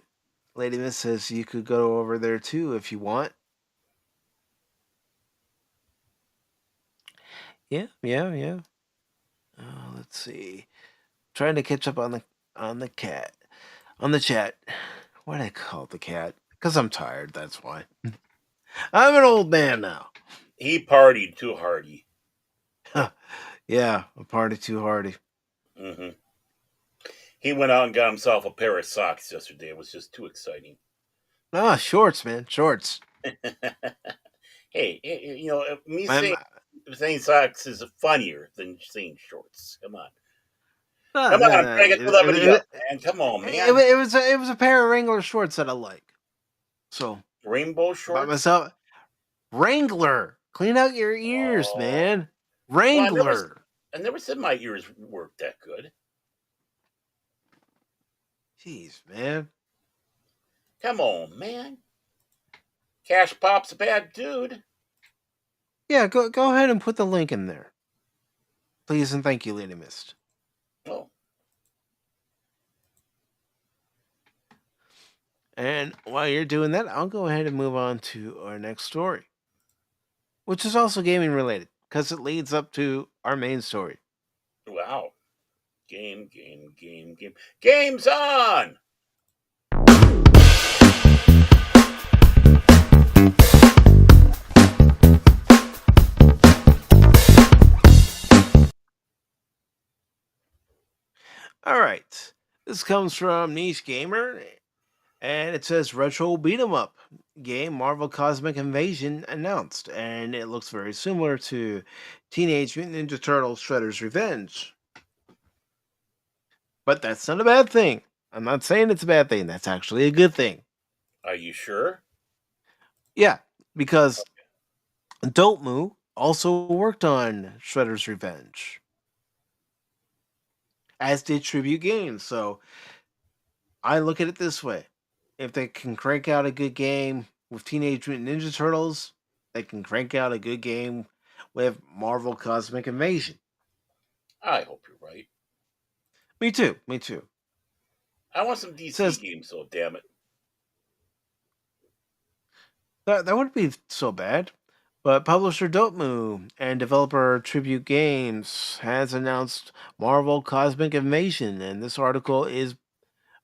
Lady Miss says you could go over there too if you want. Yeah, yeah, yeah. Let's see. Trying to catch up on the cat on the chat. Why did I call it the cat? Because I'm tired. That's why. I'm an old man now. He partied too hardy. Yeah, a party too hardy. hmm He went out and got himself a pair of socks yesterday. It was just too exciting. Ah, shorts, man, shorts. Hey, you know, me My, my, saying socks is funnier than saying shorts. Come on. no, Come on, no, I'm trying no. to get the levity up, man. Come on, man. It was a pair of Wrangler shorts that I like. So Rainbow bought shorts? myself Wrangler. Clean out your ears, Oh. man. Well, Wrangler. I never said my ears worked that good. Jeez, man. Come on, man. Cash Pop's a bad dude. Yeah, go ahead and put the link in there, please and thank you, Lady Mist. Oh, And while you're doing that, I'll go ahead and move on to our next story, which is also gaming related because it leads up to our main story. wow. Game. Game's on! All right, this comes from Niche Gamer, and it says retro beat 'em up game Marvel Cosmic Invasion announced, and it looks very similar to Teenage Mutant Ninja Turtles Shredder's Revenge. But that's not a bad thing. I'm not saying it's a bad thing. That's actually a good thing. Are you sure? Yeah, because Dotemu also worked on Shredder's Revenge, as did Tribute Games. So I look at it this way: if they can crank out a good game with Teenage Mutant Ninja Turtles, they can crank out a good game with Marvel Cosmic Invasion. I hope you're right. Me too. Me too. I want some DC Says games, so damn it. that wouldn't be so bad. But publisher Dotemu and developer Tribute Games has announced Marvel Cosmic Invasion, and this article is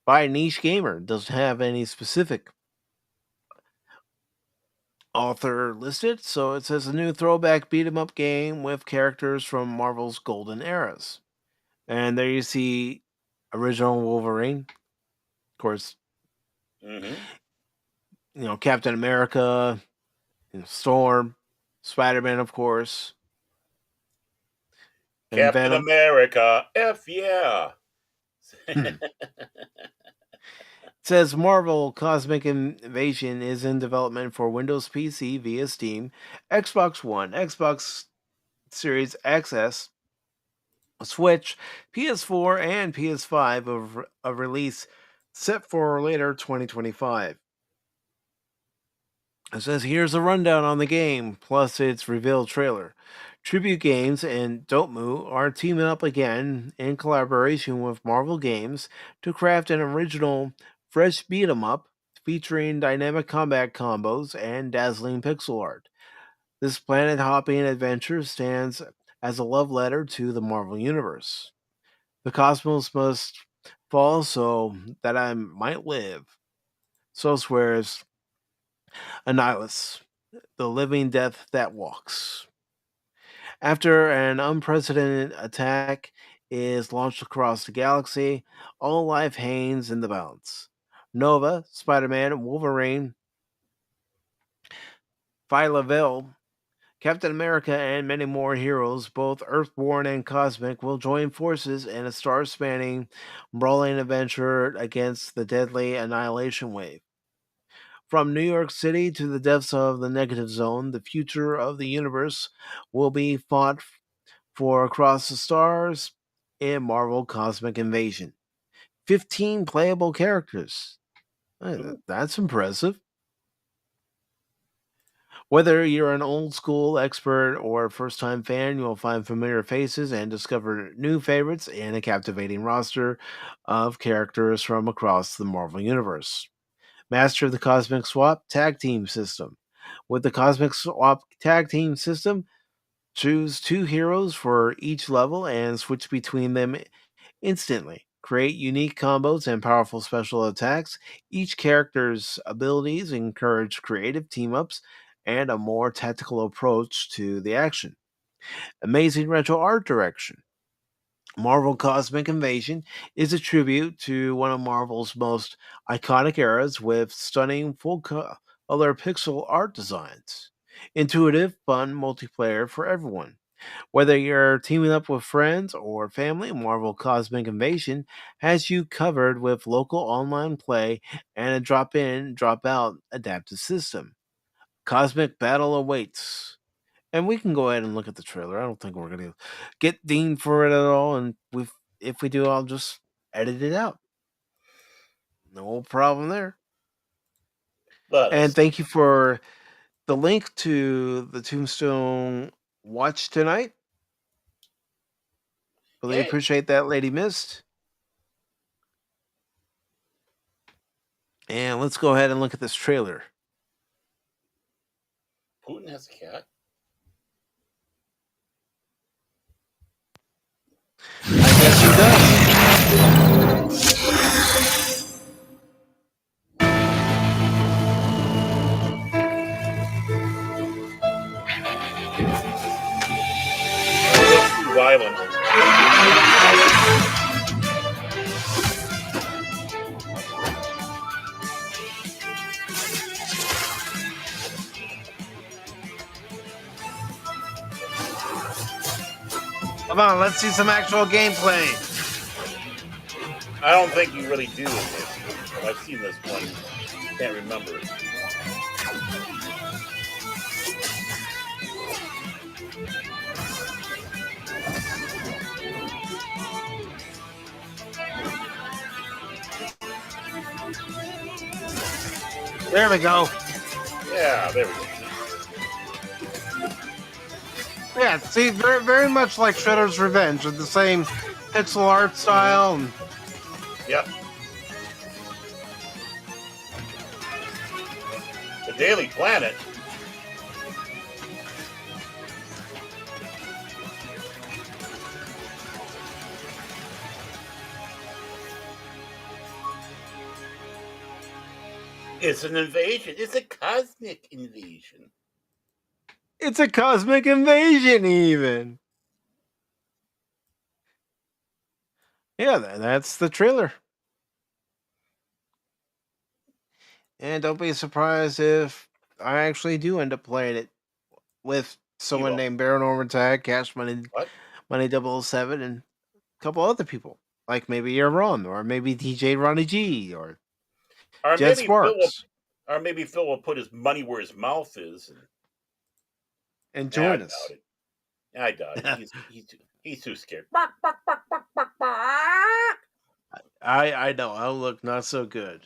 by Niche Gamer. Doesn't have any specific author listed, so it says a new throwback beat 'em up game with characters from Marvel's golden eras. And there you see original Wolverine, of course, hmm Captain America, Storm, Spider-Man, of course, and Captain Venom. America, F yeah. Hmm. says Marvel Cosmic Invasion is in development for Windows PC via Steam, Xbox One, Xbox Series XS, Switch, PS4, and PS5 of release set for later 2025. It says here's a rundown on the game, plus its revealed trailer. Tribute Games and Dotemu are teaming up again in collaboration with Marvel Games to craft an original, fresh beat 'em up featuring dynamic combat combos and dazzling pixel art. This planet hopping adventure stands as a love letter to the Marvel Universe. The cosmos must fall so that I might live. So swears Annihilus, the living death that walks. After an unprecedented attack is launched across the galaxy, all life hangs in the balance. Nova, Spider Man, Wolverine, Phyla-Vell, Captain America, and many more heroes, both Earthborn and cosmic, will join forces in a star spanning, brawling adventure against the deadly Annihilation Wave. From New York City to the depths of the negative zone, the future of the universe will be fought for across the stars in Marvel Cosmic Invasion. 15 playable characters. That's impressive. Whether you're an old school expert or a first time fan, you'll find familiar faces and discover new favorites in a captivating roster of characters from across the Marvel Universe. Master of the Cosmic Swap Tag Team System. With the Cosmic Swap Tag Team System, choose 2 heroes for each level and switch between them instantly. Create unique combos and powerful special attacks. Each character's abilities encourage creative team ups and a more tactical approach to the action. Amazing retro art direction. Marvel Cosmic Invasion is a tribute to one of Marvel's most iconic eras with stunning full color pixel art designs. Intuitive, fun multiplayer for everyone. Whether you're teaming up with friends or family, Marvel Cosmic Invasion has you covered with local online play and a drop in, drop out adaptive system. Cosmic Battle awaits. And we can go ahead and look at the trailer. I don't think we're going to get deemed for it at all. And if we do, I'll just edit it out. No problem there. And thank you for the link to the Tombstone Watch tonight. Really appreciate that, Lady Mist. And let's go ahead and look at this trailer. Putin has a cat. I guess he does. Violent. Come on, let's see some actual gameplay. I don't think you really do in this. I've seen this one. Can't remember. There we go. Yeah, there we go. Yeah, see, very, very much like Shredder's Revenge, with the same pixel art style. Yep. The Daily Planet. It's an invasion. It's a cosmic invasion. It's a cosmic invasion, even. Yeah, that's the trailer. And don't be surprised if I actually do end up playing it with someone named Baron Ormantag, Cash Money, Money 007, and a couple other people. Like maybe you're Ron, or maybe DJ Ronnie G, or Or Jet maybe Sparks, Phil will put his money where his mouth is. And, and I join doubt us. it. I doubt it. He's too scared. I know. I'll look not so good.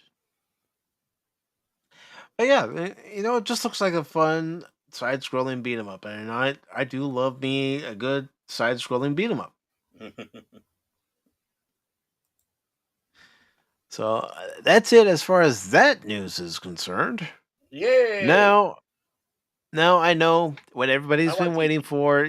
But yeah, it just looks like a fun side-scrolling beat 'em up, and I do love me a good side-scrolling beat 'em up. So that's it as far as that news is concerned. Yay! Now, now I know what I everybody's want been to waiting for.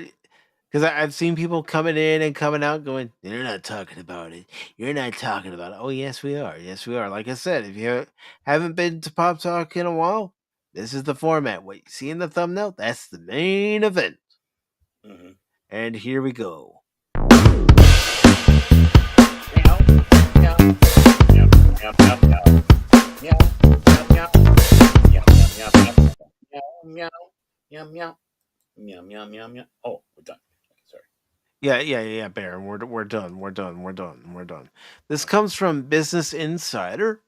Because I've seen people coming in and coming out going, "You're not talking about it. You're not talking about it." Oh, yes, we are. Yes, we are. Like I said, if you haven't been to Pop Talk in a while, this is the format. What you see in the thumbnail, that's the main event. Mm-hmm. And here we go. Meow, meow, meow, meow, meow, meow. Meow, meow, meow. Meow, meow, meow, meow. Meow, meow. Meow, meow, meow, meow. Oh, we're done. Sorry. Yeah, Baron. We're done. We're done. This comes from Business Insider.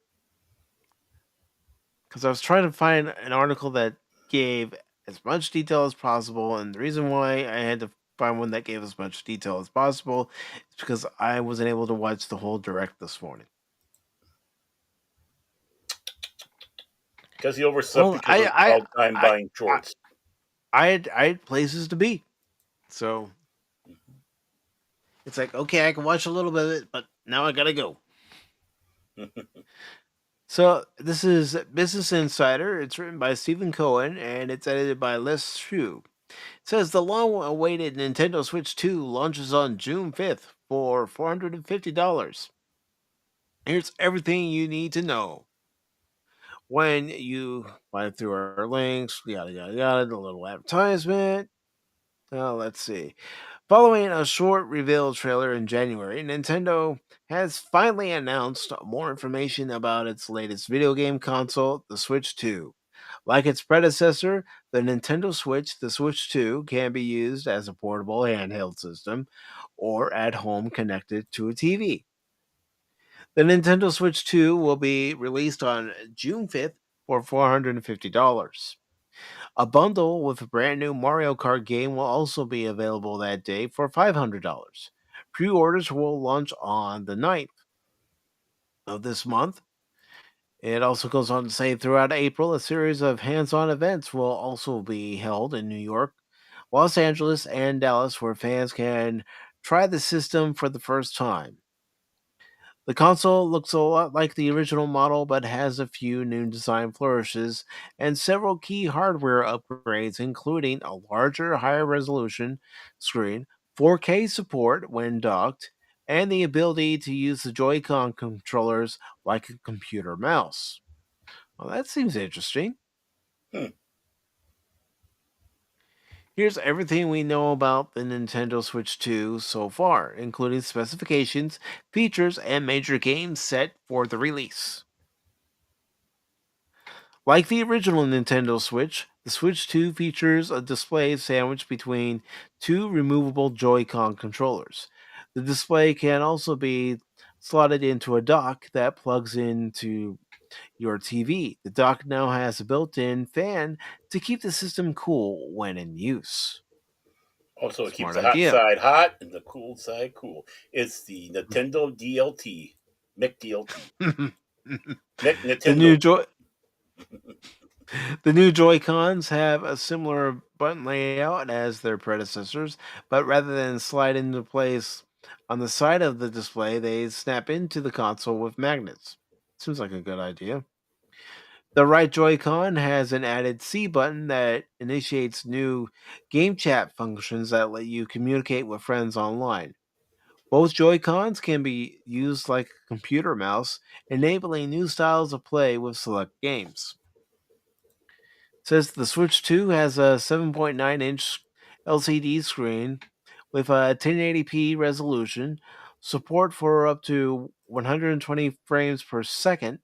Because I was trying to find an article that gave as much detail as possible, and the reason why I had to find one that gave as much detail as possible is because I wasn't able to watch the whole direct this morning. Because he overslept Well, because of all time buying shorts. I had places to be, so it's like, okay, I can watch a little bit of it, but now I gotta go. So this is Business Insider. It's written by Stephen Cohen and it's edited by Les Shue. It says the long-awaited Nintendo Switch 2 launches on June 5th for $450. Here's everything you need to know. When you find through our links, yada yada yada, the little advertisement. Now let's see. Following a short reveal trailer in January, Nintendo has finally announced more information about its latest video game console, the Switch 2. Like its predecessor, the Nintendo Switch, the Switch 2 can be used as a portable handheld system or at home connected to a TV. The Nintendo Switch 2 will be released on June 5th for $450. A bundle with a brand new Mario Kart game will also be available that day for $500. Pre orders will launch on the 9th of this month. It also goes on to say throughout April, a series of hands on events will also be held in New York, Los Angeles, and Dallas where fans can try the system for the first time. The console looks a lot like the original model but has a few new design flourishes and several key hardware upgrades, including a larger, higher resolution screen, 4K support when docked, and the ability to use the Joy-Con controllers like a computer mouse. Well, that seems interesting. Hmm. Here's everything we know about the Nintendo Switch 2 so far, including specifications, features, and major games set for the release. Like the original Nintendo Switch, the Switch 2 features a display sandwiched between two removable Joy-Con controllers. The display can also be slotted into a dock that plugs into your TV. The dock now has a built-in fan to keep the system cool when in use. Also, it keeps Smart the hot idea. side hot and the cool side cool. It's the Nintendo DLT. McDLT. the new Nintendo. Joy The new Joy-Cons have a similar button layout as their predecessors, but rather than slide into place on the side of the display, they snap into the console with magnets. Seems like a good idea. The right Joy-Con has an added C button that initiates new game chat functions that let you communicate with friends online. Both Joy-Cons can be used like a computer mouse, enabling new styles of play with select games. Says the Switch 2 has a 7.9-inch LCD screen with a 1080p resolution, support for up to 120 frames per second,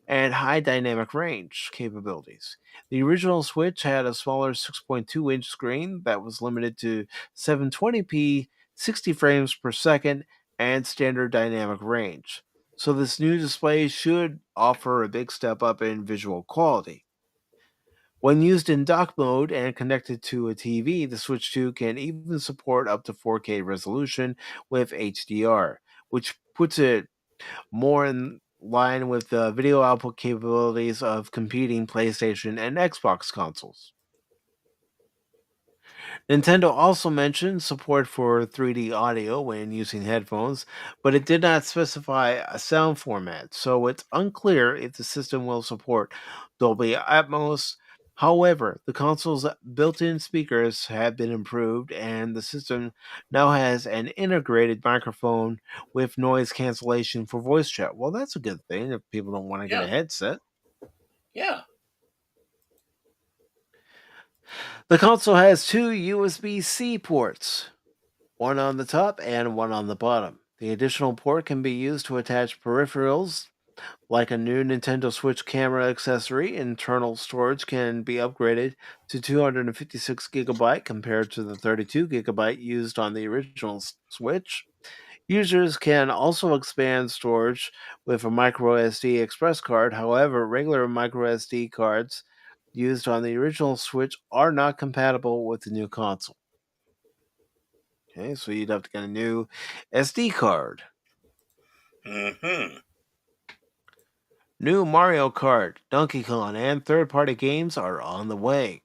and high dynamic range capabilities. The original Switch had a smaller 6.2-inch screen that was limited to 720p, 60 frames per second, and standard dynamic range. So this new display should offer a big step up in visual quality. When used in dock mode and connected to a TV, the Switch 2 can even support up to 4K resolution with HDR, which puts it more in line with the video output capabilities of competing PlayStation and Xbox consoles. Nintendo also mentioned support for 3D audio when using headphones, but it did not specify a sound format, so it's unclear if the system will support Dolby Atmos. However, the console's built in speakers have been improved, and the system now has an integrated microphone with noise cancellation for voice chat. Well, that's a good thing if people don't want to get a Yeah. headset. Yeah. The console has two USB-C ports, one on the top and one on the bottom. The additional port can be used to attach peripherals like a new Nintendo Switch camera accessory. Internal storage can be upgraded to 256 GB compared to the 32 GB used on the original Switch. Users can also expand storage with a micro SD express card. However, regular micro SD cards used on the original Switch are not compatible with the new console. Okay, so you'd have to get a new SD card. Mm-hmm. New Mario Kart, Donkey Kong, and third party games are on the way.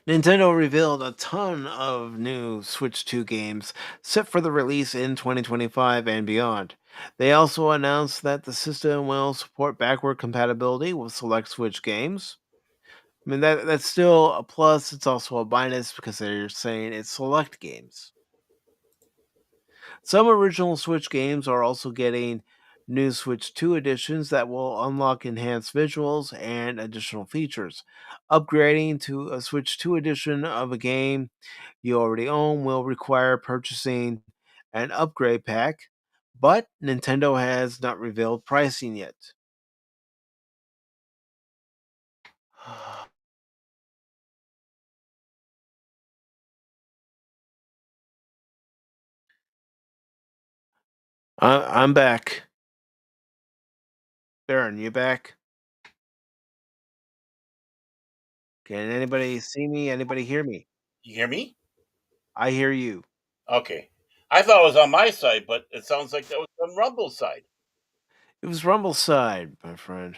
Nintendo revealed a ton of new Switch 2 games set for the release in 2025 and beyond. They also announced that the system will support backward compatibility with select Switch games. I mean, that's still a plus, it's also a minus because they're saying it's select games. Some original Switch games are also getting new Switch 2 editions that will unlock enhanced visuals and additional features. Upgrading to a Switch 2 edition of a game you already own will require purchasing an upgrade pack, but Nintendo has not revealed pricing yet. I'm back. Baron, you back? Can anybody see me? Anybody hear me? You hear me? I hear you. Okay. I thought it was on my side, but it sounds like that was on Rumble's side. It was Rumble's side, my friend.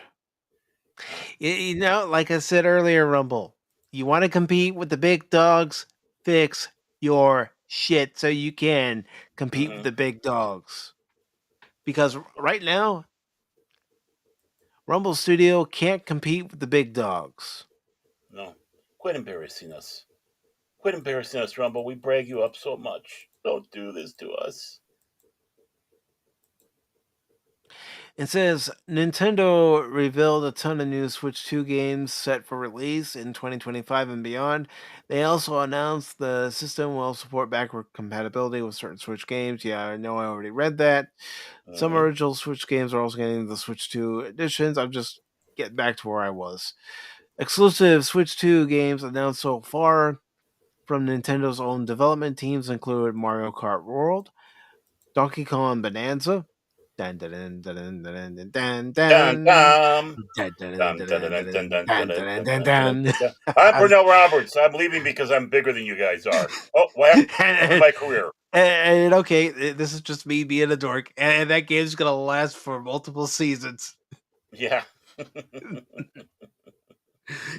Like I said earlier, Rumble, you want to compete with the big dogs? Fix your shit so you can compete with Mm-hmm. the big dogs. Because right now, Rumble Studio can't compete with the big dogs. No. Quit embarrassing us. Quit embarrassing us, Rumble. We brag you up so much. Don't do this to us. It says Nintendo revealed a ton of new Switch 2 games set for release in 2025 and beyond. They also announced the system will support backward compatibility with certain Switch games. Yeah, I know I already read that. Some Mm-hmm. original Switch games are also getting the Switch 2 editions. I'm just getting back to where I was. Exclusive Switch 2 games announced so far from Nintendo's own development teams include Mario Kart World, Donkey Kong Bonanza, dun dun dun dun dun dun dun Dun dun dun. dun dun Dun, dun dun, dun, dun, dun dun, dun, dun dun, dun dun, dun dun, dun, dun. dun. I'm I'm- Pernell Roberts. I'm leaving because I'm bigger than you guys are. Oh, what happened to and, my career? okay, this is just me being a dork, and that game's gonna last for multiple seasons. Yeah.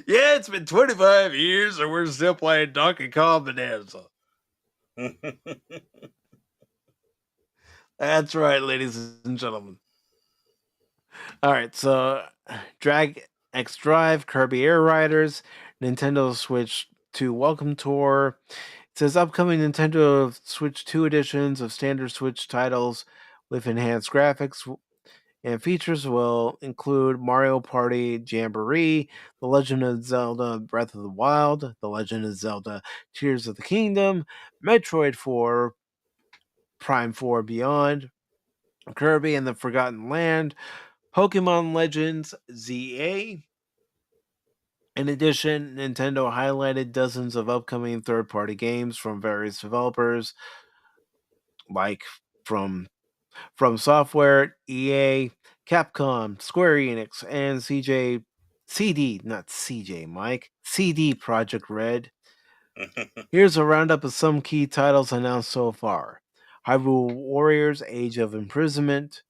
Yeah, it's been 25 years and we're still playing Donkey Kong Bonanza. That's right, ladies and gentlemen. All right, so Drag X Drive, Kirby Air Riders, Nintendo Switch 2 Welcome Tour. It says upcoming Nintendo Switch 2 editions of standard Switch titles with enhanced graphics and features will include Mario Party Jamboree, The Legend of Zelda Breath of the Wild, The Legend of Zelda Tears of the Kingdom, Metroid 4, Prime 4 Beyond, Kirby and the Forgotten Land, Pokemon Legends ZA. In addition, Nintendo highlighted dozens of upcoming third party games from various developers, like from From Software, EA, Capcom, Square Enix, and CD Project Red. Here's a roundup of some key titles announced so far: Hyrule Warriors: Age of Imprisonment,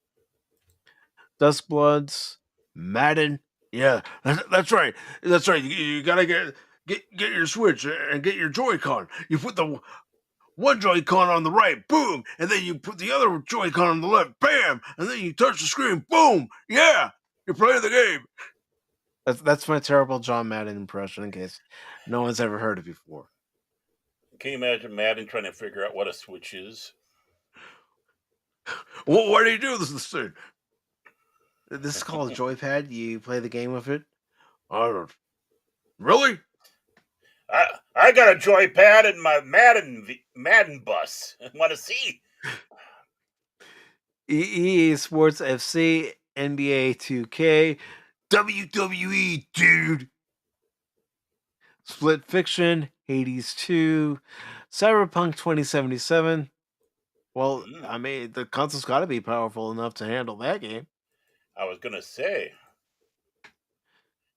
Duskbloods, Madden. Yeah, that's right. That's right. You gotta get your Switch and get your Joy-Con. You put the one Joy-Con on the right, boom, and then you put the other Joy-Con on the left, bam, and then you touch the screen, boom. Yeah, you're playing the game. That's my terrible John Madden impression, in case no one's ever heard it before. Can you imagine Madden trying to figure out what a Switch is? Well, why do you do this thing? This is called a joypad. You play the game with it. I don't. Really? I got a joypad in my Madden bus. Want to see? EA Sports FC, NBA 2K, WWE, dude. Split Fiction, Hades 2, Cyberpunk 2077. Well, I mean, the console's got to be powerful enough to handle that game. I was gonna say,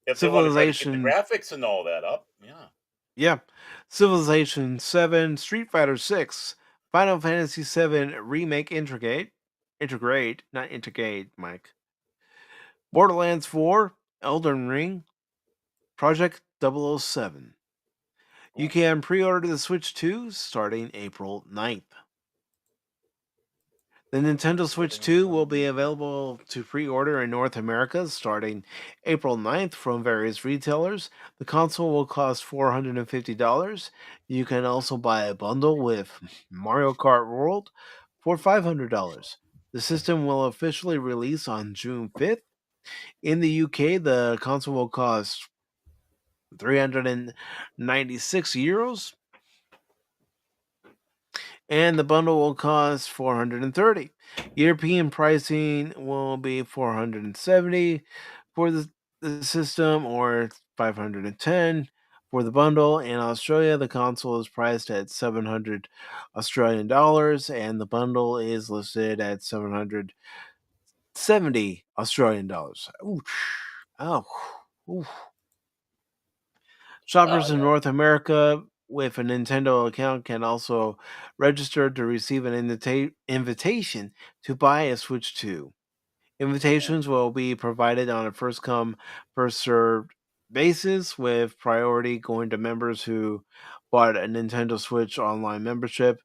if they want to try to get the Civilization, graphics and all that up, yeah. yeah. Civilization 7, Street Fighter 6, Final Fantasy 7 Remake Integrate, not Integrate, Mike. Borderlands 4, Elden Ring, Project 007. You can pre-order the Switch 2 starting April 9th. The Nintendo Switch 2 will be available to pre-order in North America starting April 9th from various retailers. The console will cost $450. You can also buy a bundle with Mario Kart World for $500. The system will officially release on June 5th. In the UK, the console will cost €396, and the bundle will cost $430. European pricing will be $470 for the system, or $510 for the bundle. In Australia, the console is priced at $700 Australian dollars, and the bundle is listed at $770 Australian dollars. Ooh, oh, ooh. Shoppers in North America with a Nintendo account can also register to receive an invitation to buy a Switch 2. Invitations will be provided on a first come, first served basis, with priority going to members who bought a Nintendo Switch online membership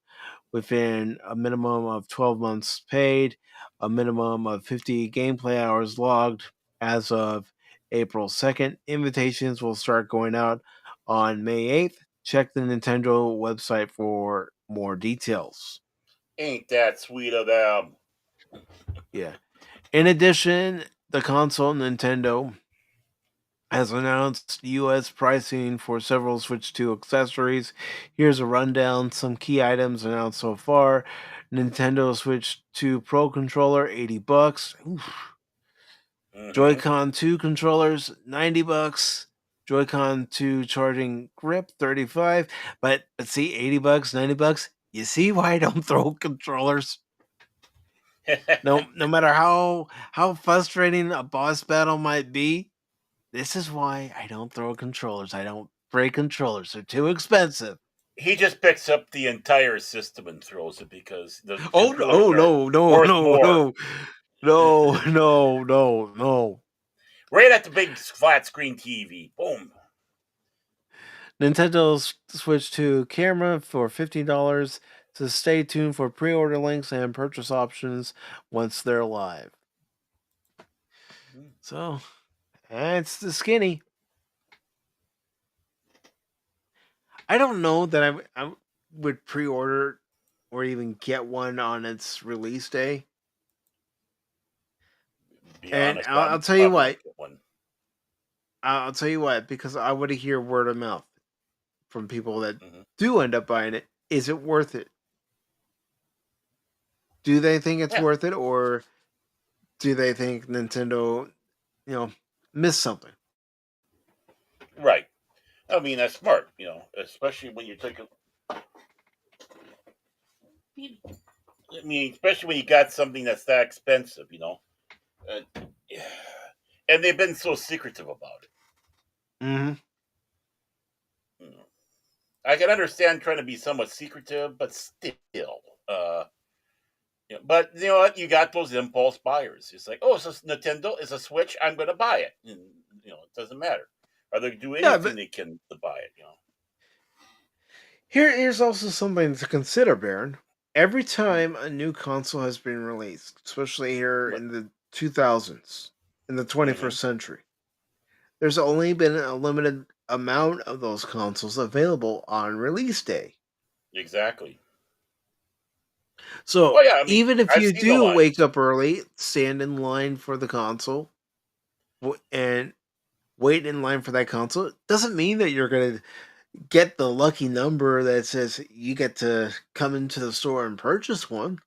within a minimum of 12 months paid, a minimum of 50 gameplay hours logged as of April 2nd. Invitations will start going out on May 8th. Check the Nintendo website for more details. Ain't that sweet of them? Yeah. In addition, the console Nintendo has announced US pricing for several Switch 2 accessories. Here's a rundown. Some key items announced so far. Nintendo Switch 2 Pro controller, $80. Joy-Con 2 controllers, $90. Joy-Con 2 charging grip, $35. But see, $80, $90. You see why I don't throw controllers? No matter how frustrating a boss battle might be, this is why I don't throw controllers. I don't break controllers. They're too expensive. He just picks up the entire system and throws it because the Oh controllers no, are worth more. No. Right at the big flat screen TV. Boom. Nintendo Switch 2 camera for $50. So stay tuned for pre-order links and purchase options once they're live. So, it's the skinny. I don't know that I would pre-order or even get one on its release day. And I'll tell you what. I'll tell you what, because I want to hear word of mouth from people that do end up buying it. Is it worth it? Do they think it's worth it, or do they think Nintendo, missed something? Right. I mean, that's smart, especially when you're taking. I mean, especially when you got something that's that expensive, and they've been so secretive about it. Mm-hmm. I can understand trying to be somewhat secretive, but still, but you know what? You got those impulse buyers. It's like, oh, it's a Nintendo, it's a Switch. I'm going to buy it. And, it doesn't matter. Or they do anything they can to buy it. Here's also something to consider, Baron. Every time a new console has been released, especially here in the 2000s, in the 21st century, there's only been a limited amount of those consoles available on release day. Exactly. So even if you do wake up early, stand in line for the console, and wait in line for that console, it doesn't mean that you're going to get the lucky number that says you get to come into the store and purchase one.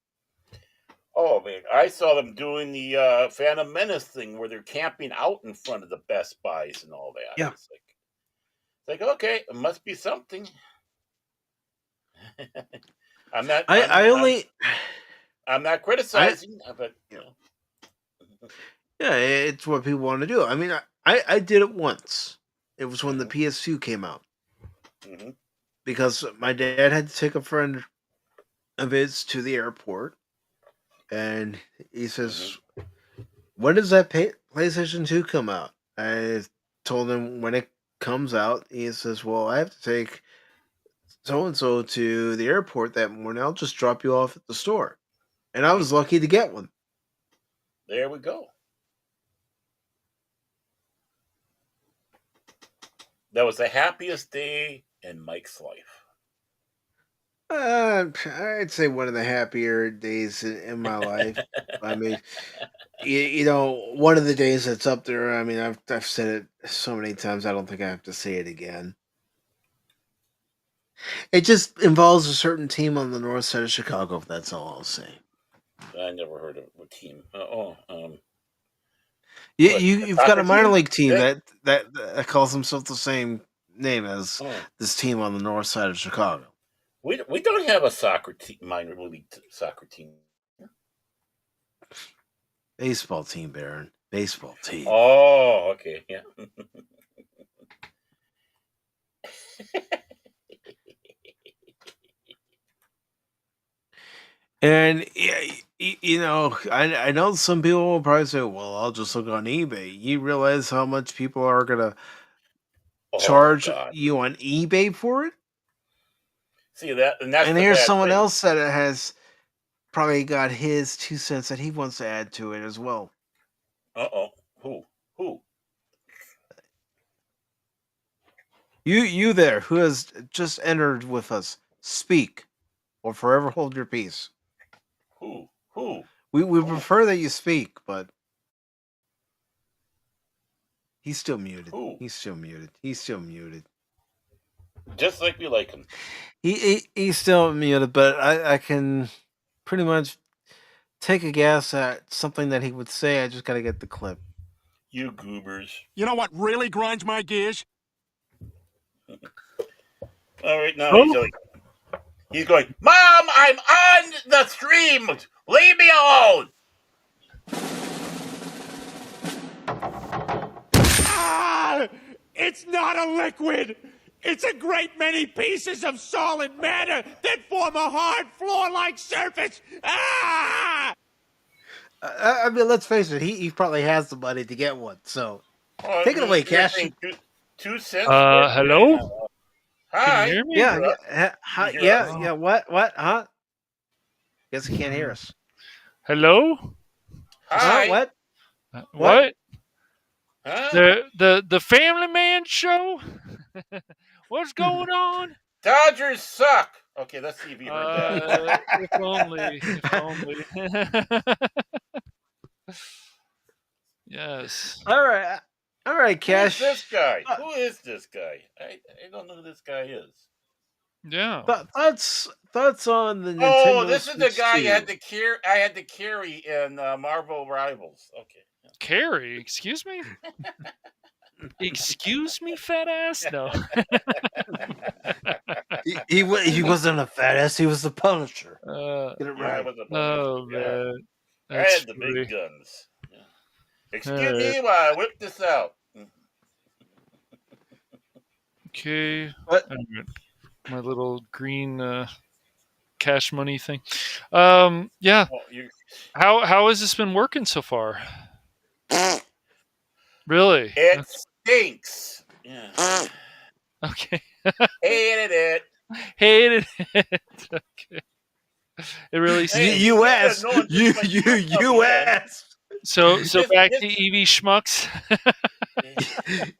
Oh man, I saw them doing the Phantom Menace thing where they're camping out in front of the Best Buys and all that. Yeah. It's like okay, it must be something. I'm not criticizing, but yeah, it's what people want to do. I mean, I did it once. It was when the PS2 came out. Mm-hmm. Because my dad had to take a friend of his to the airport, and he says, when does that PlayStation 2 come out? I told him when it comes out. He says, well, I have to take so-and-so to the airport that morning. I'll just drop you off at the store. And I was lucky to get one. There we go. That was the happiest day in Mike's life. I'd say one of the happier days in my life. I mean, one of the days that's up there. I mean, I've said it so many times. I don't think I have to say it again. It just involves a certain team on the north side of Chicago. That's all I'll say. I never heard of a team. You've got a minor league team that calls himself the same name as this team on the north side of Chicago. We don't have a soccer team, minor league soccer team. Baseball team, Baron. Baseball team. Oh, okay, yeah. And I know some people will probably say, "Well, I'll just look on eBay." You realize how much people are gonna charge you on eBay for it? See that, and here's someone else that has probably got his 2 cents that he wants to add to it as well. Who? You there, who has just entered with us? Speak, or forever hold your peace. Who? We prefer that you speak, but he's still muted. Who? He's still muted. Just like we like him. He's still muted, but I can pretty much take a guess at something that he would say. I just gotta get the clip. You goobers. You know what really grinds my gears? All right, now he's going, Mom, I'm on the stream. Leave me alone. It's not a liquid. It's a great many pieces of solid matter that form a hard floor-like surface. I mean, let's face it. He probably has the money to get one. So take it away, Cash. 2 cents. Hello. Hi. Can you hear me? Yeah. What? Huh? Guess he can't hear us. Hello. Hi. What? What? Huh? The Family Man show? What's going on? Dodgers suck. Okay, let's see if you heard that. If only. Yes. All right, Cash. Who's this guy? Who is this guy? I don't know who this guy is. Yeah. Thoughts on the Nintendo Oh, this is the Switch guy 2. I had to carry in Marvel Rivals. Okay. Carrie, excuse me? Excuse me, fat ass? No. He wasn't a fat ass. He was the Punisher. Yeah, I Right. was a bonus. Oh Yeah. man, I that's had the funny. big guns. Yeah. All Excuse right. me while I whip this out. Okay. But All right. My little green cash money thing. Yeah. Oh, you How has this been working so far? Really? It stinks. Yeah. Okay. Hated it. Hated it. Okay. It really Hey, stinks. you should have U.S. known this when you come in. U.S. So This, back this to EV schmucks.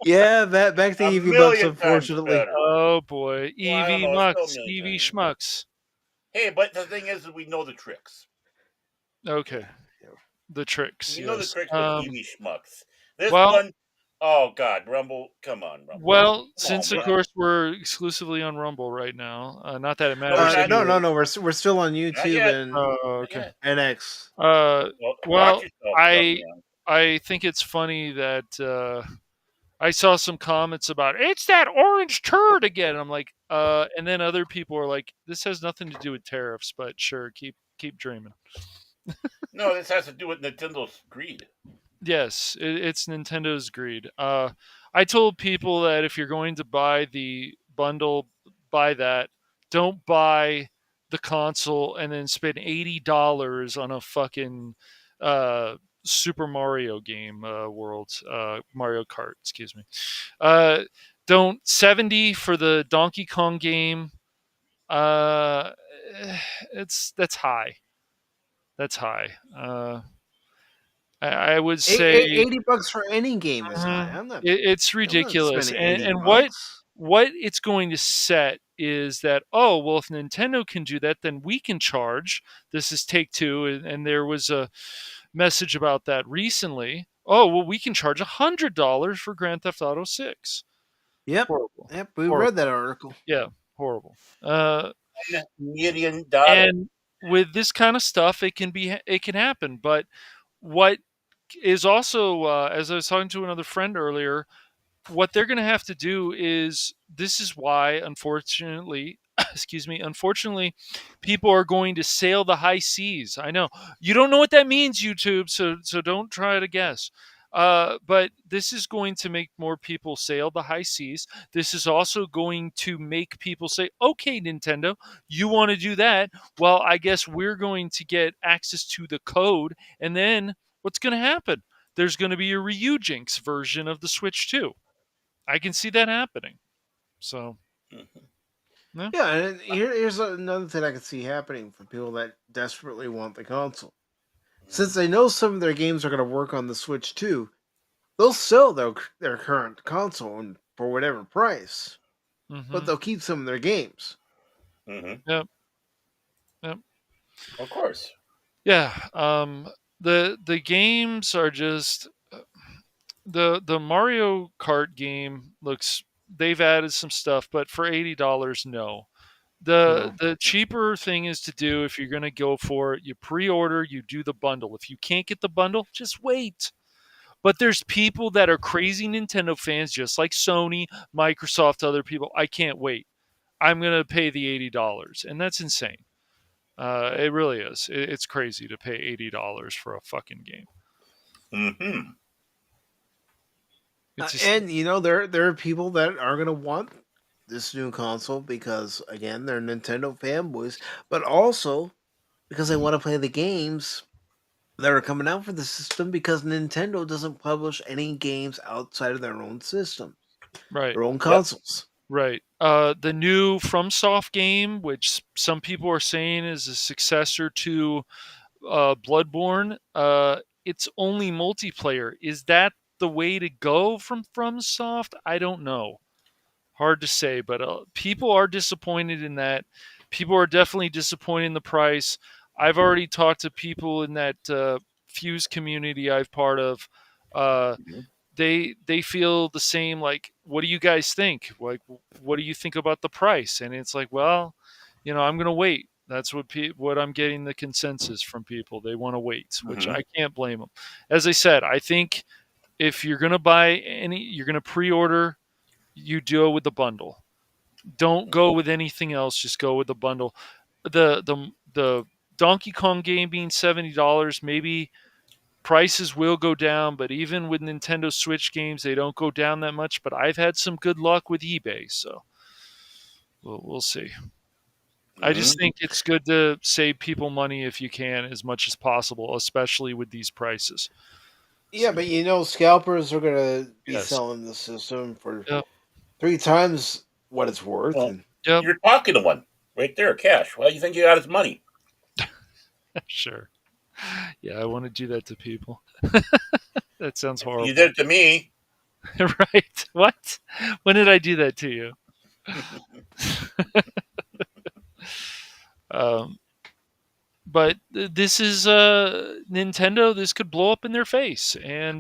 Yeah, back to a EV Bucks, million times unfortunately. better. Oh boy, Well, I don't EV know. It's still a mucks, million EV times. schmucks. Hey, but the thing is, we know the tricks. Okay, the tricks. We know the Yes. tricks with EV schmucks. This Well, one, oh God, Rumble, come on, Rumble. well, Come on, since of man. course we're exclusively on Rumble right now. Not that it No, we're matters. not. No. We're still on Not YouTube yet. and Oh, Not okay. yet. NX. Uh, Watch well, yourself, young I man. I think it's funny that I saw some comments about it's that orange turd again. I'm like, and then other people are like, this has nothing to do with tariffs, but sure, keep dreaming. No, this has to do with Nintendo's greed. Yes, it's Nintendo's greed. I told people that if you're going to buy the bundle, buy that. Don't buy the console and then spend $80 on a fucking Super Mario game world, Mario Kart. Excuse me. Uh, don't 70 for the Donkey Kong game. Uh, that's high. That's high. I would say $80 for any game is high. it's I'm not ridiculous. spending And 80 and bucks. what it's going to set is that, oh well, if Nintendo can do that, then we can charge. This is Take Two, and there was a message about that recently. Oh well, we can charge $100 for Grand Theft Auto 6. Yep. Horrible. Yep. We Horrible. read that article. Yeah, horrible. $1 million. And with this kind of stuff, it can happen. But what is also, as I was talking to another friend earlier, what they're going to have to do is this is why, unfortunately, excuse me, unfortunately, people are going to sail the high seas. I know you don't know what that means, YouTube, so don't try to guess. But this is going to make more people sail the high seas. This is also going to make people say, okay, Nintendo, you want to do that? Well, I guess we're going to get access to the code. And then what's going to happen? There's going to be a Ryujinx version of the Switch 2. I can see that happening. So, yeah. Yeah, and here's another thing I can see happening for people that desperately want the console. Since they know some of their games are going to work on the Switch too, they'll sell their current console for whatever price, but they'll keep some of their games. Mm-hmm. Yep. Of course. Yeah. The games are just the Mario Kart game looks. They've added some stuff, but for $80, no. The cheaper thing is to do if you're going to go for it. You pre-order, you do the bundle. If you can't get the bundle, just wait. But there's people that are crazy Nintendo fans, just like Sony, Microsoft, other people. I can't wait. I'm going to pay the $80, and that's insane. It really is. It's crazy to pay $80 for a fucking game. Mm-hmm. It's just, And there are people that are going to want this new console because again they're Nintendo fanboys, but also because they want to play the games that are coming out for the system because Nintendo doesn't publish any games outside of their own system, right. their own consoles. Right. The new FromSoft game, which some people are saying is a successor to Bloodborne, it's only multiplayer. Is that the way to go from FromSoft? I don't know. Hard to say, but people are disappointed in that. People are definitely disappointed in the price. I've already talked to people in that Fuse community I've part of. They feel the same. Like, what do you guys think? Like, what do you think about the price? And it's like, well, I'm gonna wait. That's what I'm getting the consensus from people. They want to wait, which I can't blame them. As I said, I think if you're gonna you're gonna pre-order, you do it with the bundle. Don't go with anything else. Just go with the bundle. The Donkey Kong game being $70, maybe prices will go down, but even with Nintendo Switch games, they don't go down that much. But I've had some good luck with eBay, so we'll see. I just think it's good to save people money if you can, as much as possible, especially with these prices. Yeah, So, but scalpers are gonna be yes. selling the system for Yep. 3 times what it's worth, Well, and Yep. you're talking to one right there, cash. Well, you think you got his money? Sure. Yeah, I want to do that to people. That sounds horrible. You did it to me. Right? What? When did I do that to you? Um, but this is Nintendo. This could blow up in their face, and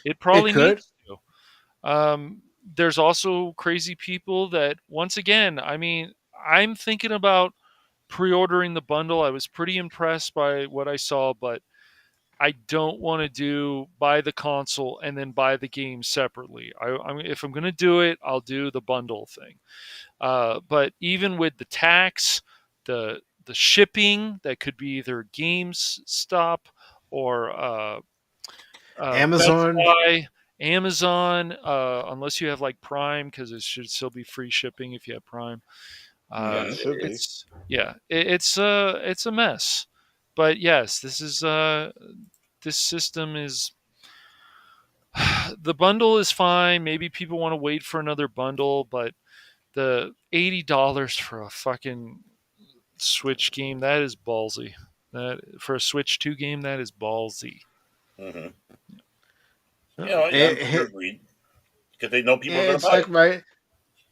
it it probably could. needs to. There's also crazy people that, once again, I mean, I'm thinking about pre-ordering the bundle. I was pretty impressed by what I saw, but I don't want to buy the console and then buy the game separately. If I'm going to do it, I'll do the bundle thing. But even with the tax, the shipping, that could be either GameStop or Best Amazon. Buy, Amazon, unless you have like Prime, because it should still be free shipping if you have Prime. Yeah, it should be. It's a mess. But yes, this system is the bundle is fine. Maybe people want to wait for another bundle, but the $80 for a fucking Switch game, that is ballsy. That for a Switch 2 game, that is ballsy. Mm-hmm. No, Yeah, I'm sure agreed. Because they know people are going to it's buy like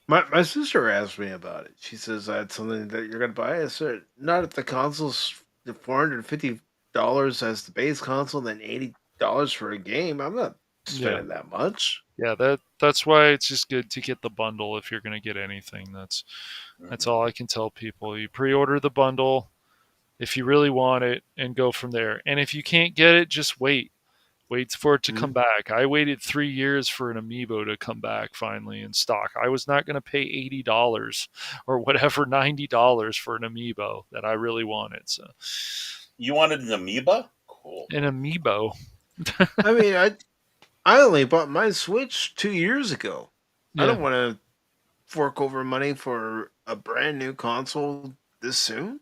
it. my sister asked me about it. She says that's something that you're gonna buy. I said not if the console's the $450 as the base console, then $80 for a game. I'm not Yeah. spending that much. Yeah, that's why it's just good to get the bundle if you're going to get anything. That's all I can tell people. You pre-order the bundle if you really want it and go from there. And if you can't get it, just wait. Wait for it to come back. I waited 3 years for an amiibo to come back finally in stock. I was not going to pay $80 or whatever, $90 for an amiibo that I really wanted. So You wanted an amoeba? Cool. an amiibo. I mean, I only bought my Switch 2 years ago. I Yeah. don't want to fork over money for a brand new console this soon.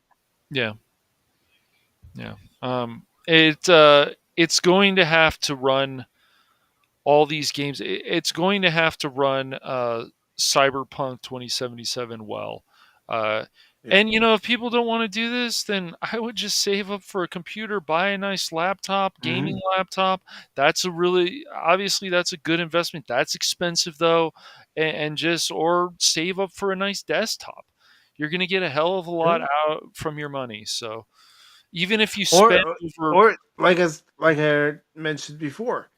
Yeah. Yeah. It's going to have to run all these games. It's going to have to run Cyberpunk 2077 well. And if people don't want to do this, then I would just save up for a computer, buy a nice laptop, gaming laptop. That's obviously that's a good investment. That's expensive though, and just or save up for a nice desktop. You're going to get a hell of a lot out from your money. So even if you spend over, or like I mentioned before,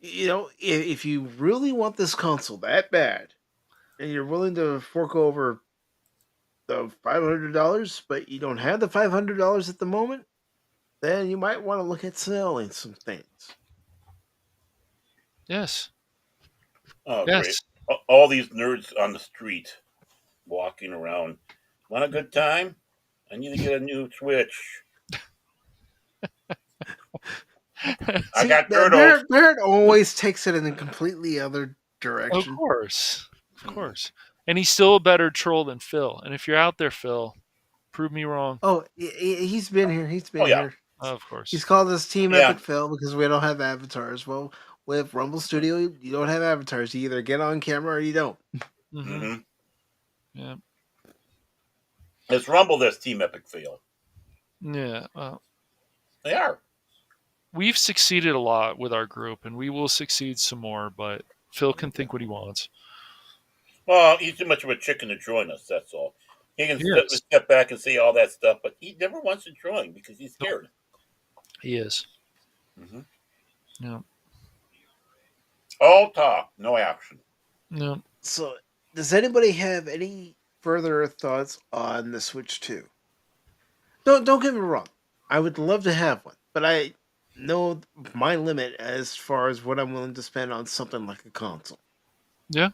if you really want this console that bad, and you're willing to fork over the $500, but you don't have the $500 at the moment, then you might want to look at selling some things. yes, Oh, yes. great. All these nerds on the street walking around. Want a good time? I need to get a new Switch. I got turtles. Barrett always takes it in a completely other Of direction. course. Of course. And he's still a better troll than Phil. And if you're out there, Phil, prove me wrong. Oh, he's been here. He's been here. Of course. He's called us Team Yeah. Epic Fail because we don't have avatars. Well, with Rumble Studio, you don't have avatars. You either get on camera or you don't. Mm-hmm. Yeah. It's Rumble that's Team Epic Fail. Yeah. They are. We've succeeded a lot with our group, and we will succeed some more, but Phil can think what he wants. Well, he's too much of a chicken to join us, that's all. He can He is. step back and say all that stuff, but he never wants to join because he's scared. He is. Mm-hmm. Yeah. All talk, no action. No. So, does anybody have any further thoughts on the Switch 2? Don't get me wrong. I would love to have one, but I know my limit as far as what I'm willing to spend on something like a console. Yeah.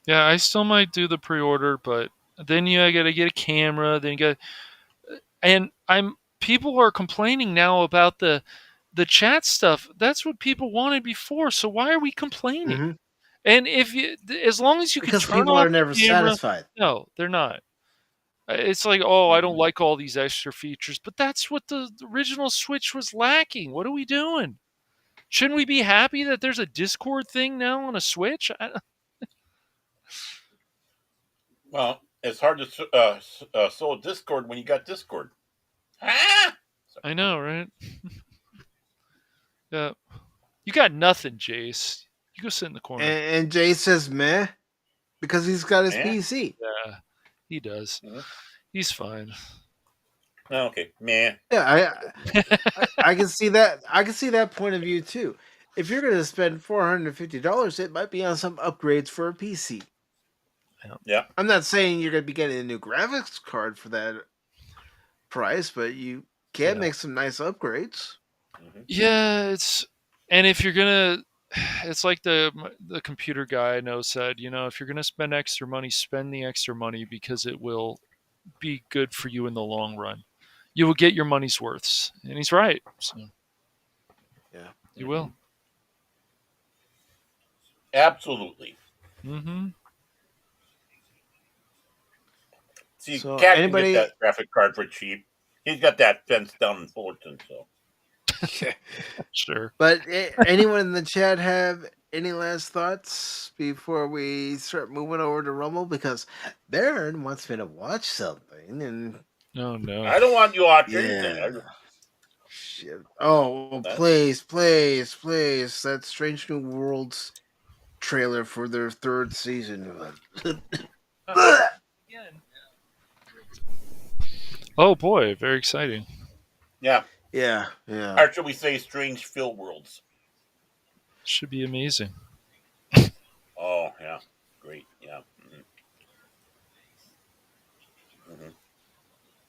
Yeah, I still might do the pre-order, but then you got to get a camera. Then you got, and people are complaining now about the chat stuff. That's what people wanted before. So why are we complaining? hmm And if you, as long as you can Because turn people off are never the camera, satisfied. no, they're not. It's like, oh, I Mhm. don't like all these extra features, but that's what the original Switch was lacking. What are we doing? Shouldn't we be happy that there's a Discord thing now on a Switch? Well, it's hard to sow Discord when you got Discord. Ah! I know, right? Yeah. You got nothing, Jace. You go sit in the corner. And Jay says meh because he's got his Meh? PC. Yeah, he does. Mhm. He's fine. Oh, okay, man. Yeah, I can see that. I can see that point of view too. If you're going to spend $450, it might be on some upgrades for a PC. Yeah. I'm not saying you're going to be getting a new graphics card for that price, but you can Yeah. make some nice upgrades. Yeah, and if you're gonna, it's like the computer guy I know said, if you're gonna spend extra money, spend the extra money because it will be good for you in the long run. You will get your money's worths, and he's right. So Yeah. you will. Absolutely. Mm-hmm. See, So Cat can anybody- get that graphic card for cheap. He's got that fence down in Fullerton, so. Sure. But anyone in the chat have any last thoughts before we start moving over to Rumble? Because Baron wants me to watch something, and Oh no. I don't want you to watch Yeah. anything. shit. Oh, please, please, please! That Strange New Worlds trailer for their third season. Oh boy, very exciting. Yeah. Yeah. Or should we say Strange Phil Worlds? Should be amazing. Oh, yeah. Great. Yeah.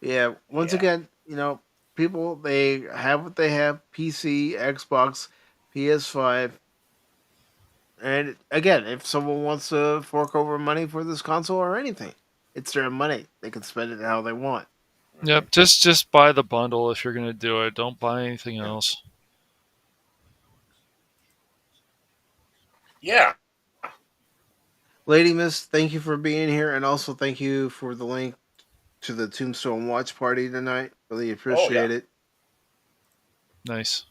Yeah. Once Yeah. again, people, they have what they have: PC, Xbox, PS5. And again, if someone wants to fork over money for this console or anything, it's their money. They can spend it how they want. Yep. Just buy the bundle if you're gonna do it. Don't buy anything else. Yeah. Lady Miss, thank you for being here, and also thank you for the link to the Tombstone Watch Party tonight. Really appreciate it. Nice.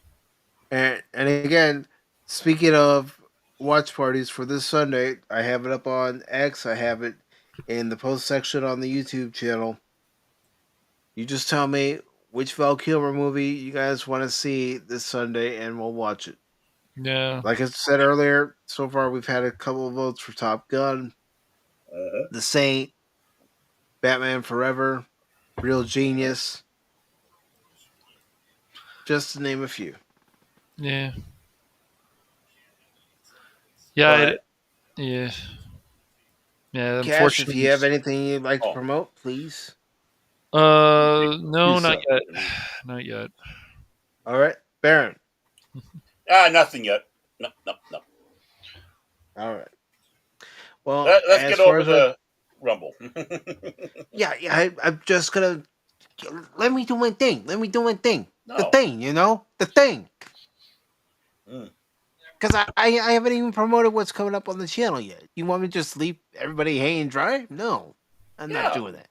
And again, speaking of watch parties for this Sunday, I have it up on X. I have it in the post section on the YouTube channel. You just tell me which Val Kilmer movie you guys want to see this Sunday, and we'll watch it. Yeah. Like I said earlier, so far we've had a couple of votes for Top Gun, The Saint, Batman Forever, Real Genius, just to name a few. Yeah. Yeah. But- Yeah. Yeah. Cash, if Unfortunately, you have anything you'd like to Oh. promote, please. No, Peace not out. yet. Not yet. All right, Baron. Nothing yet. No. All right. Well, Let's as get far over as the Rumble. I'm just gonna let me do my thing. Let me do my thing. The No. thing, the thing. Mm. Because I haven't even promoted what's coming up on the channel yet. You want me to just leave everybody hanging dry? No, I'm not doing that.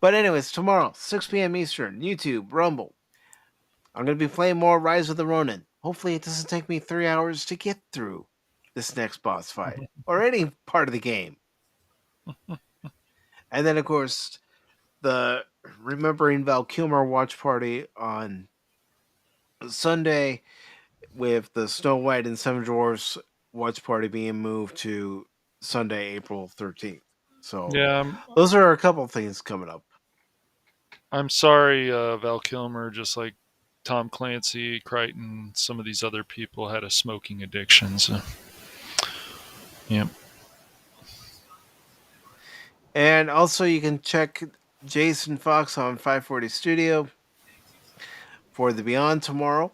But anyways, tomorrow, 6 p.m. Eastern, YouTube, Rumble. I'm going to be playing more Rise of the Ronin. Hopefully it doesn't take me 3 hours to get through this next boss fight. Or any part of the game. And then, of course, the Remembering Val Kilmer watch party on Sunday, with the Snow White and Seven Dwarfs watch party being moved to Sunday, April 13th. So Yeah. those are a couple things coming up. I'm sorry, Val Kilmer, just like Tom Clancy, Crichton, some of these other people had a smoking addiction. So, yeah. And also, you can check Jason Fox on 540 Studio for the Beyond tomorrow,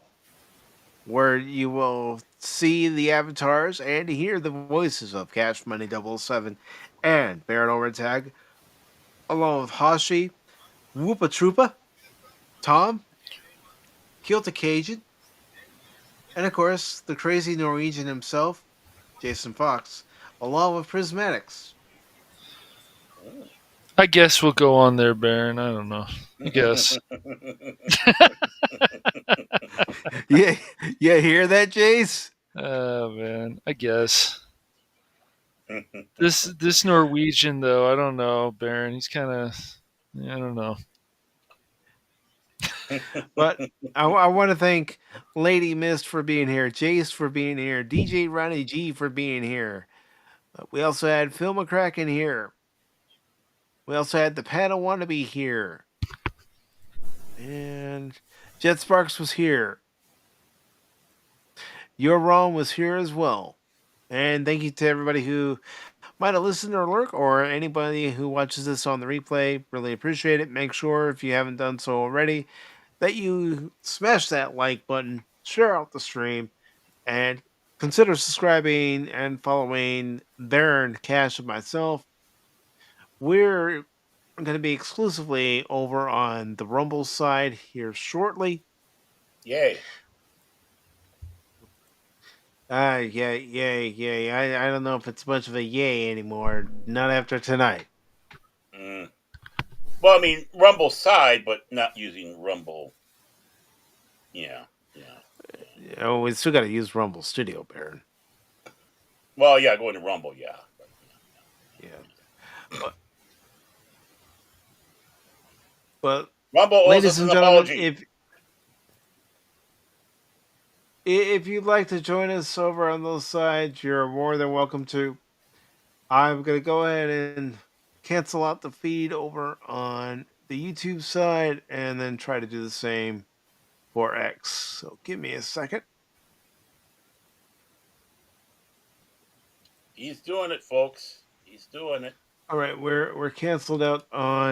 where you will see the avatars and hear the voices of Cash Money 007 and Baron Overtag, along with Hashi, Whoopa Troopa, Tom, Kilta Cajun, and of course the crazy Norwegian himself, Jason Fox, along with Prismatics. I guess we'll go on there, Baron. I don't know. I guess. Yeah, you hear that, Jace? Oh man, I guess. This Norwegian though, I don't know, Baron. He's kind of, I don't know. But I want to thank Lady Mist for being here, Jace for being here, DJ Ronnie G for being here. We also had Phil McCracken here. We also had the panel wannabe here. And Jet Sparks was here. Your Ron was here as well. And thank you to everybody who might have listened or lurk, or anybody who watches this on the replay. Really appreciate it. Make sure, if you haven't done so already, that you smash that like button, share out the stream, and consider subscribing and following Darren, Cash, and myself. We're going to be exclusively over on the Rumble side here shortly. Yay. Yay. I don't know if it's much of a yay anymore. Not after tonight. Well, I mean, Rumble side, but not using Rumble. Yeah. Oh, we still got to use Rumble Studio, Baron. Well, yeah, going to Rumble, yeah. Yeah. But Rumble owes ladies us and an gentlemen, apology. if you'd like to join us over on those sides, you're more than welcome to. I'm going to go ahead and cancel out the feed over on the YouTube side and then try to do the same for X. So give me a second. He's doing it, folks. He's doing it. All right, we're canceled out on